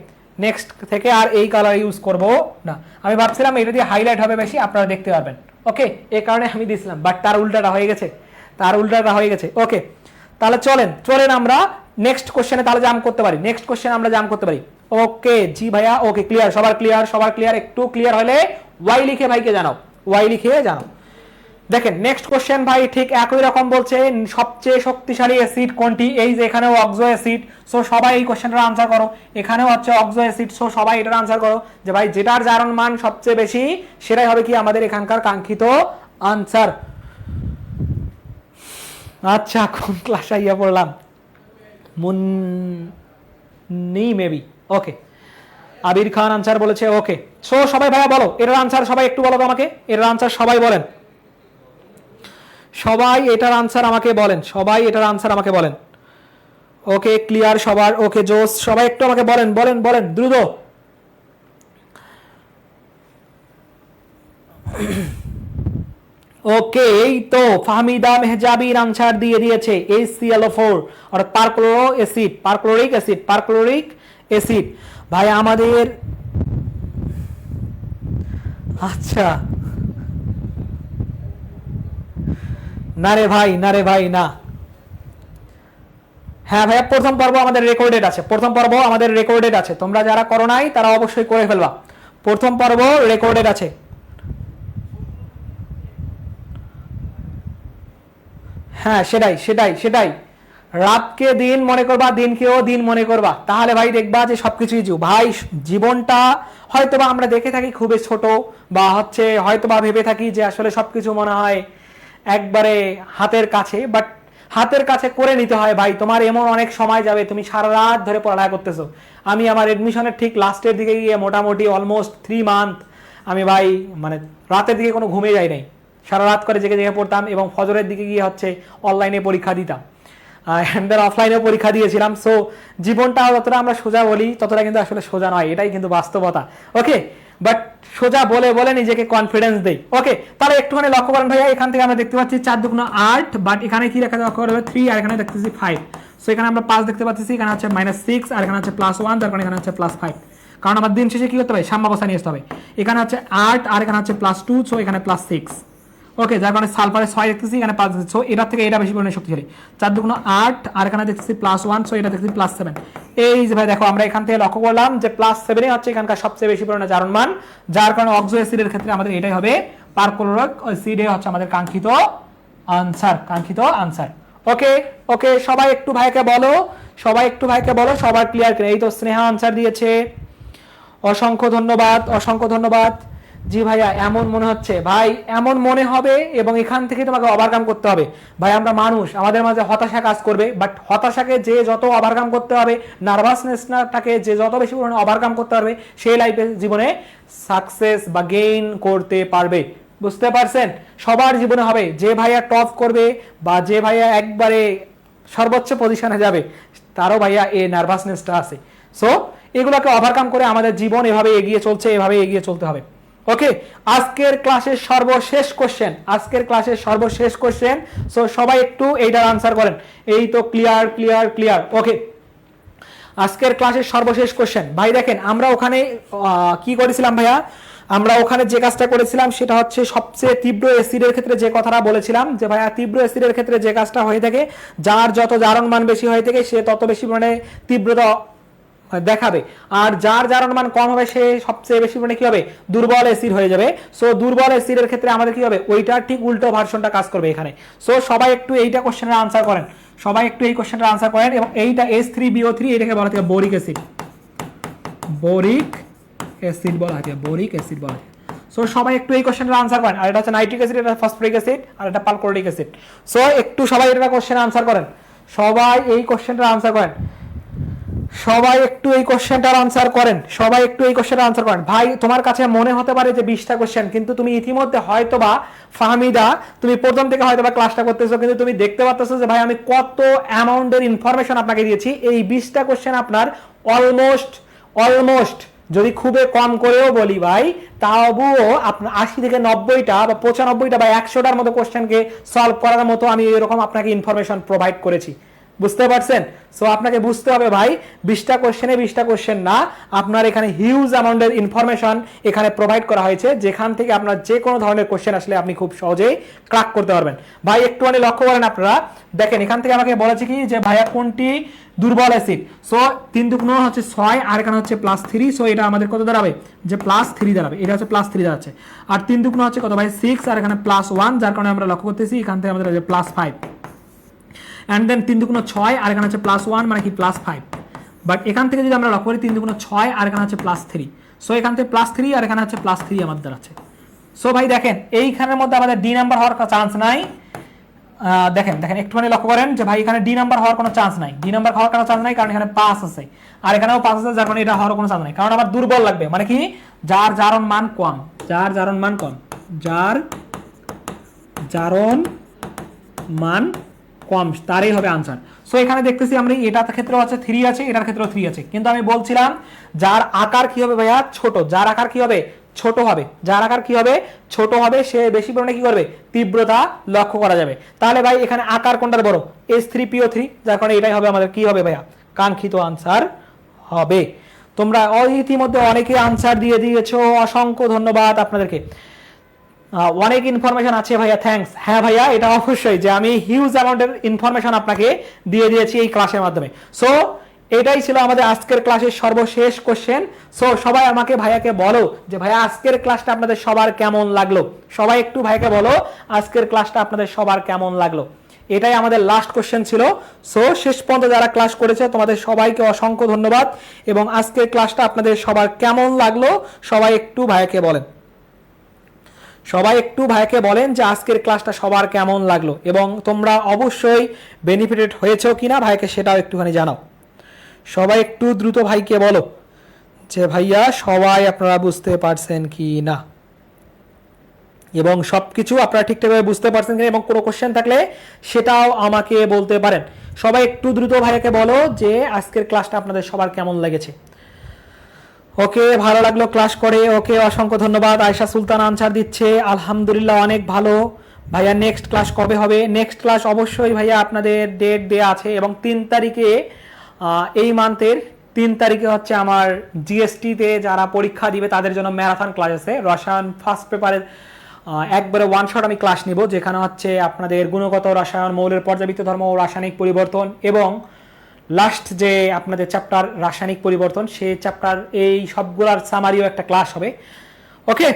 নেক্সট থেকে আর এই কালার ইউজ করব না, আমি ভাবছিলাম এটা দিয়ে হাইলাইট হবে বেশি, আপনারা দেখতে পারবেন। ওকে এই কারণে আমি দিছিলাম, বাট তার উল্টাটা হয়ে গেছে, তার উল্টাটা হয়ে গেছে। ওকে তাহলে চলেন আমরা নেক্সট কোশ্চেনে তাহলে জাম্প করতে পারি, নেক্সট কোশ্চেন আমরা জাম্প করতে পারি। ওকে জি ভাইয়া ওকে, ক্লিয়ার, সবার ক্লিয়ার, একটু ক্লিয়ার হলে ওয়াই লিখে ভাইকে জানাও, ওয়াই লিখে জানাও। দেখেন নেক্সট কোশ্চেন ভাই ঠিক একই রকম বলছে, সবচেয়ে শক্তিশালী অ্যাসিড কোনটি, এই যে এখানেও অক্সো অ্যাসিড, সো সবাই এই কোশ্চেনটার আনসার করো। এখানেও হচ্ছে অক্সো অ্যাসিড, সো সবাই এটার আনসার করো, যে ভাই যেটার জারণ মান সবচেয়ে বেশি সেটাই হবে কি আমাদের এখানকার কাঙ্ক্ষিত আনসার। আচ্ছা কোন ক্লাস আইয়া পড়লাম, মুন্নি মেবি। ওকে আবির খান আনসার বলেছে। ওকে সো সবাই ভাইয়া বলো এটার আনসার, সবাই একটু বলো তো আমাকে এটার আনসার, সবাই বলেন, সবাই এটার আনসার আমাকে বলেন, সবাই এটার আনসার আমাকে বলেন। ওকে ক্লিয়ার সবার, ওকে জোস, সবাই একটু আমাকে বলেন বলেন বলেন দ্রুত। ওকে এই তো ফাহমিদা মেহজাবির আনসার দিয়ে দিয়েছে HClO4 অর্থাৎ পারক্লোরিক অ্যাসিড। ভাই আমাদের আচ্ছা না রে ভাই না। হ্যাঁ ভাইয়া প্রথম পর্ব আমাদের রেকর্ডেড আছে, তোমরা যারা করো নাই তারা অবশ্যই করে ফেলবা, প্রথম পর্ব রেকর্ডেড আছে। হ্যাঁ সেটাই, রাতকে দিন মনে করবা, দিনকেও দিন মনে করবা, তাহলে ভাই দেখবা যে সবকিছুই ভাই জীবনটা হয়তোবা আমরা দেখে থাকি খুবই ছোট, বা হচ্ছে হয়তোবা ভেবে থাকি যে আসলে সবকিছু মনে হয় একবারে হাতের কাছে, বাট হাতের কাছে করে নিতে হয় ভাই। তোমার এমন অনেক সময় যাবে তুমি সারা রাত ধরে পড়ালেখা করতেছো। আমি আমার এডমিশনের ঠিক লাস্টের দিকে গিয়ে মোটামুটি অলমোস্ট 3 মান্থ আমি ভাই মানে রাতের দিকে কোনো ঘুমে যাই নাই, সারা রাত করে জেগে পড়তাম, এবং ফজরের দিকে গিয়ে হচ্ছে অনলাইনে পরীক্ষা দিতাম, অফলাইনে পরীক্ষা দিয়েছিলাম। সো জীবনটা যতটা আমরা সোজা বলি ততটা কিন্তু আসলে সোজা নয়, এটাই কিন্তু বাস্তবতা। ওকে বাট সোজা বলে বলে নিজেকে কনফিডেন্স দেই। ওকে তাহলে একটুখানি লক্ষ্য করেন ভাইয়া, এখান থেকে আমরা দেখতে পাচ্ছি 4 × 8, বাট এখানে কি লেখা লক্ষ্য করবে 3, আর এখানে দেখতেছি 5। সো এখানে আমরা 5 দেখতে পাচ্ছি, এখানে হচ্ছে -6 আর এখানে হচ্ছে +1, তার কারণে এখানে হচ্ছে +5, কারণ আমার দিন শেষে কি করতে হবে, সাম্যাবস্থা নিয়ে আসতে হবে। এখানে হচ্ছে 8 আর এখানে হচ্ছে +2, সো এখানে +6। ওকে, যার কারণে সালফারে 6 দেখতেছি, এখানে 5 দেখতেছি। সো এটা থেকে এটা বেশি পরিমাণে শক্তিশালী। 4 দুগুণ 8, আর এখানে দেখতেছি +1, সো এটা দেখতেছি +7। এই যে ভাই দেখো আমরা এখান থেকে লক্ষ্য করলাম যে +7 হচ্ছে এখানকার সবচেয়ে বেশি পরিমাণে জারণ মান, যার কারণে অক্সো অ্যাসিডের ক্ষেত্রে আমাদের এটাই হবে পারক্লোরিক অ্যাসিডে হচ্ছে আমাদের কাঙ্ক্ষিত আনসার। ওকে ওকে, সবাই একটু ভাইকে বলো, সবার ক্লিয়ার করে। এই তো স্নেহা আনসার দিয়েছে, অসংখ্য ধন্যবাদ। জি ভাইয়া, এমন মনে হচ্ছে ভাই, এমন মনে হবে এবং এখান থেকে তোমাকে ওভারকাম করতে হবে। ভাই আমরা মানুষ, আমাদের মাঝে হতাশা কাজ করবে, বাট হতাশাকে যে যত ওভারকাম করতে হবে, নার্ভাসনেসটাকে যে যত বেশি পরিমাণে ওভারকাম করতে পারবে, সেই লাইফে জীবনে সাকসেস বা গেইন করতে পারবে। বুঝতে পারছেন? সবার জীবনে হবে, যে ভাইয়া টপ করবে বা যে ভাইয়া একবারে সর্বোচ্চ পজিশনে যাবে, তারও ভাইয়া এই নার্ভাসনেসটা আছে। সো এগুলোকে ওভারকাম করে আমাদের জীবন এভাবে এগিয়ে চলতে হবে। ওকে, আজকের ক্লাসের সর্বশেষ কোশ্চেন। সো সবাই একটু এইটার আনসার করেন। এই তো ক্লিয়ার। ওকে, আজকের ক্লাসের সর্বশেষ কোশ্চেন। ভাই দেখেন আমরা ওখানে কি করেছিলাম ভাইয়া, আমরা ওখানে যে কাজটা করেছিলাম সেটা হচ্ছে সবচেয়ে তীব্র অ্যাসিডের ক্ষেত্রে যে কথাটা বলেছিলাম যে ভাইয়া তীব্র অ্যাসিডের ক্ষেত্রে যে কাজটা হয়ে থাকে, যার যত জারণ মান বেশি হয়ে থাকে সে তত বেশি মানে তীব্রতা দেখাবে, আর যার জারণ মান কম হবে সে সবচেয়ে বেশি মানে কি হবে, দুর্বল অ্যাসিড হয়ে যাবে। সো দুর্বল অ্যাসিডের ক্ষেত্রে আমাদের কি হবে, ওইটার ঠিক উল্টো ভার্সনটা কাজ করবে এখানে। সো সবাই একটু এইটা কোশ্চেনের আনসার করেন, এবং এইটা H3BO3 এটাকে বলা হয় বোরিক অ্যাসিড বলা হয়। সো সবাই একটু এই কোশ্চেনের আনসার করেন। আর এটা হচ্ছে নাইট্রিক অ্যাসিড, এটা ফসফরিক অ্যাসিড, আর এটা পালক্লোরিক অ্যাসিড। সো একটু সবাই এটা কোশ্চেন আনসার করেন, সবাই এই কোশ্চেনটার আনসার করেন। ভাই তোমার কাছে মনে হতে পারে যে 20টা কোশ্চেন, কিন্তু তুমি ইতিমধ্যে হয়তোবা ফাহমিদা তুমি প্রথম থেকে হয়তোবা ক্লাসটা করতেছো, কিন্তু তুমি দেখতে পাচ্তেছো যে ভাই আমি কত অ্যামাউন্টের ইনফরমেশন আপনাকে দিয়েছি। এই 20টা কোশ্চেন আপনার অলমোস্ট যদি খুবই কম করেও বলি ভাই, তবুও আপনার 80 থেকে 90টা বা 95টা বা 100টার মতো কোশ্চেনকে সলভ করার মতো আমি এরকম আপনাকে ইনফরমেশন প্রোভাইড করেছি। বুঝতে পারছেন? সো আপনাকে বুঝতে হবে ভাই, 20টা কোশ্চেন না, আপনার এখানে হিউজ অ্যামাউন্টের ইনফরমেশন এখানে প্রোভাইড করা হয়েছে, যেখান থেকে আপনার যে কোনো ধরনের কোশ্চেন আসলে আপনি খুব সহজেই ক্র্যাক করতে পারবেন। ভাই একটু লক্ষ্য করেন আপনারা, দেখেন এখান থেকে আমাকে বলেছে কি যে ভাইয়া কোনটি দুর্বল অ্যাসিড। সো 3 দুগুণ হচ্ছে 6, আর এখানে হচ্ছে +3। সো এটা আমাদের কত দাঁড়াবে, যে +3 দাঁড়াবে, এটা হচ্ছে +3 দাঁড়াচ্ছে। আর 3 দুগুণ হচ্ছে কত ভাই 6, আর এখানে +1, যার কারণে আমরা লক্ষ্য করতেছি এখান থেকে আমাদের +5। অ্যান্ড দেন 3 দুগুণ 6, আর এখানে হচ্ছে +1 মানে কি +5। বাট এখান থেকে যদি আমরা লক্ষ্য করি 3 দুগুণ 6, আর এখানে হচ্ছে +3। সো এখান থেকে +3, আর এখানে হচ্ছে +3 আমাদের আছে। সো ভাই দেখেন এইখানের মধ্যে আমাদের ডি নাম্বার হওয়ার চান্স নাই। দেখেন একটুখানি লক্ষ্য করেন যে ভাই এখানে ডি নাম্বার হওয়ার কোনো চান্স নাই। কারণ এখানে 5 আছে, আর এখানেও 5 আছে, যার কারণে এটা হওয়ার কোনো চান্স নাই। কারণ আমার দুর্বল লাগবে, মানে কি যার জারণ মান কম, যার জারণ মান কম তারই হবে আনসার। সো এখানে দেখতেছি আমরা এটার ক্ষেত্রেও আছে 3 আছে, এটার ক্ষেত্রেও 3 আছে, কিন্তু আমি বলছিলাম যার আকার কি হবে ভাইয়া ছোট, যার আকার কি হবে ছোট হবে সে বেশি পরিমাণে কি করবে, তীব্রতা লক্ষ্য করা যাবে। তাহলে ভাই এখানে আকার কোনটার বড়, H3PO3, যার কারণে এটাই হবে আমাদের কি হবে ভাইয়া কাঙ্ক্ষিত আনসার হবে। তোমরা ইতিমধ্যে অনেকে আনসার দিয়ে দিয়েছো, অসংখ্য ধন্যবাদ আপনাদেরকে। অনেক ইনফরমেশন আছে ভাইয়া, থ্যাঙ্কস। হ্যাঁ ভাইয়া, এটা অবশ্যই যে আমি হিউজ অ্যামাউন্টের ইনফরমেশন আপনাকে দিয়ে দিয়েছি এই ক্লাসের মাধ্যমে। সো এটাই ছিল আমাদের আজকের ক্লাসের সর্বশেষ কোশ্চেন। সো সবাই আমাকে ভাইয়াকে বলো যে ভাইয়া আজকের ক্লাসটা আপনাদের সবার কেমন লাগলো, সবাই একটু ভাইকে বলো আজকের ক্লাসটা আপনাদের সবার কেমন লাগলো। এটাই আমাদের লাস্ট কোশ্চেন ছিল। সো শেষ পর্যন্ত যারা ক্লাস করেছে তোমাদের সবাইকে অসংখ্য ধন্যবাদ, এবং আজকের ক্লাসটা আপনাদের সবার কেমন লাগলো সবাই একটু ভাইকে বলেন যে আজকের ক্লাসটা সবার কেমন লাগলো, এবং তোমরা অবশ্যই বেনিফিটেড হয়েছো কিনা ভাইকে সেটাও একটুখানি জানাও। সবাই একটু দ্রুত ভাইকে বলো যে ভাইয়া সবাই আপনারা বুঝতে পারছেন কি না, এবং সবকিছু আপনারা ঠিকঠাকভাবে বুঝতে পারছেন কিনা, এবং কোনো কোশ্চেন থাকলে সেটাও আমাকে বলতে পারেন। সবাই একটু দ্রুত ভাইকে বলো যে আজকের ক্লাসটা আপনাদের সবার কেমন লেগেছে। ওকে, ভালো লাগলো ক্লাস করে, ওকে অসংখ্য ধন্যবাদ। আয়শা সুলতান আনসার দিচ্ছে, আলহামদুলিল্লাহ অনেক ভালো। ভাইয়া নেক্সট ক্লাস কবে হবে? নেক্সট ক্লাস অবশ্যই ভাইয়া আপনাদের ডেট দেওয়া আছে, এবং 3 তারিখে এই মান্থের 3 তারিখে হচ্ছে আমার জিএসটিতে যারা পরীক্ষা দিবে তাদের জন্য ম্যারাথন ক্লাস আছে। রসায়ন ফার্স্ট পেপারের একবারে ওয়ান শট আমি ক্লাস নিব, যেখানে হচ্ছে আপনাদের গুণগত রসায়ন, মৌলের পর্যাবৃত্ত ধর্ম ও রাসায়নিক পরিবর্তন, এবং লাস্ট যে আপনাদের চ্যাপ্টার রাসায়নিক পরিবর্তন, সেই চ্যাপ্টার এই সবগুলোর সামারিও একটা ক্লাস হবে। ওকে,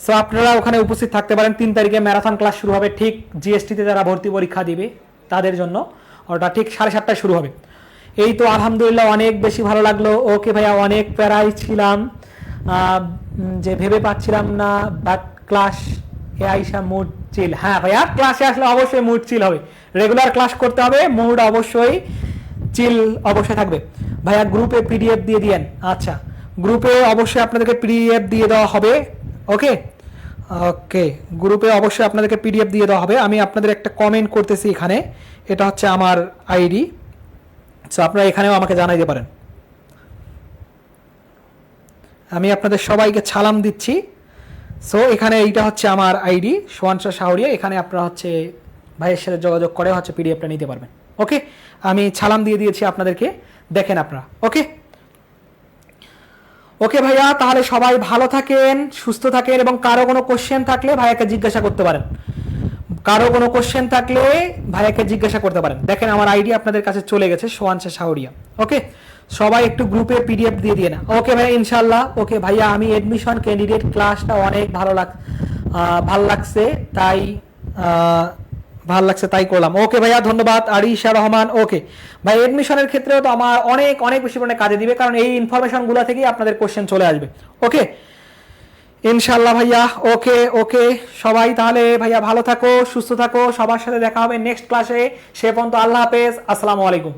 সো আপনারা ওখানে উপস্থিত থাকতে পারেন। 3 তারিখে ম্যারাথন ক্লাস শুরু হবে, ঠিক জিএসটিতে যারা ভর্তি পরীক্ষা দিবে তাদের জন্য, ওটা ঠিক 7:30টায় শুরু হবে। এই তো আলহামদুলিল্লাহ অনেক বেশি ভালো লাগলো। ওকে ভাইয়া, অনেক প্যারাই ছিলাম, যে ভেবে পাচ্ছিলাম না, বাট ক্লাস এ আইসা মুড চিল। হ্যাঁ ভাইয়া, ক্লাসে আসলে অবশ্যই মুড চিল হবে, রেগুলার ক্লাস করতে হবে, মুড অবশ্যই চিল অবশ্যই থাকবে। ভাইয়া গ্রুপে পিডিএফ দিয়ে দিয়েন। আচ্ছা, গ্রুপে অবশ্যই আপনাদেরকে পিডিএফ দিয়ে দেওয়া হবে। ওকে ওকে, গ্রুপে অবশ্যই আপনাদেরকে পিডিএফ দিয়ে দেওয়া হবে। আমি আপনাদের একটা কমেন্ট করতেছি এখানে, এটা হচ্ছে আমার আইডি, সো আপনারা এখানেও আমাকে জানাইতে পারেন। আমি আপনাদের সবাইকে সালাম দিচ্ছি। সো এখানে এইটা হচ্ছে আমার আইডি সোহানশা শাহরিয়া, এখানে আপনারা হচ্ছে ভাইয়ের সাথে যোগাযোগ করে হচ্ছে পিডিএফটা নিতে পারবেন। ওকে, আমি সালাম দিয়ে দিয়েছি আপনাদেরকে, দেখেন আপনারা। ওকে ওকে ভাইয়া, তাহলে সবাই ভালো থাকেন, সুস্থ থাকেন, এবং কারো কোনো কোশ্চেন থাকলে ভাইয়াকে জিজ্ঞাসা করতে পারেন। কারো কোনো কোশ্চেন থাকলে ভাইয়াকে জিজ্ঞাসা করতে পারেন। দেখেন আমার আইডি আপনাদের কাছে চলে গেছে, সোহানশা শাহরিয়া। ওকে, সবাই একটু গ্রুপে পিডিএফ দিয়ে দিয়ে না। ওকে ভাইয়া, ইনশাল্লাহ। ওকে ভাইয়া, আমি এডমিশন ক্যান্ডিডেট ক্লাসটা অনেক ভালো লাগছে, তাই ভালো লাগছে তাই করলাম। ওকে ভাইয়া, ধন্যবাদ। আরিশা রহমান। ওকে ভাই, এডমিশনের ক্ষেত্রেও তো আমার অনেক অনেক বেশি পরিমাণে কাজে দিবে, কারণ এই ইনফরমেশনগুলো থেকেই আপনাদের কোশ্চেন চলে আসবে। ওকে ইনশাল্লাহ ভাইয়া। ওকে ওকে, সবাই তাহলে ভাইয়া ভালো থাকো, সুস্থ থাকো, সবার সাথে দেখা হবে নেক্সট ক্লাসে। সে পর্যন্ত আল্লাহ হাফেজ, আসসালামু আলাইকুম।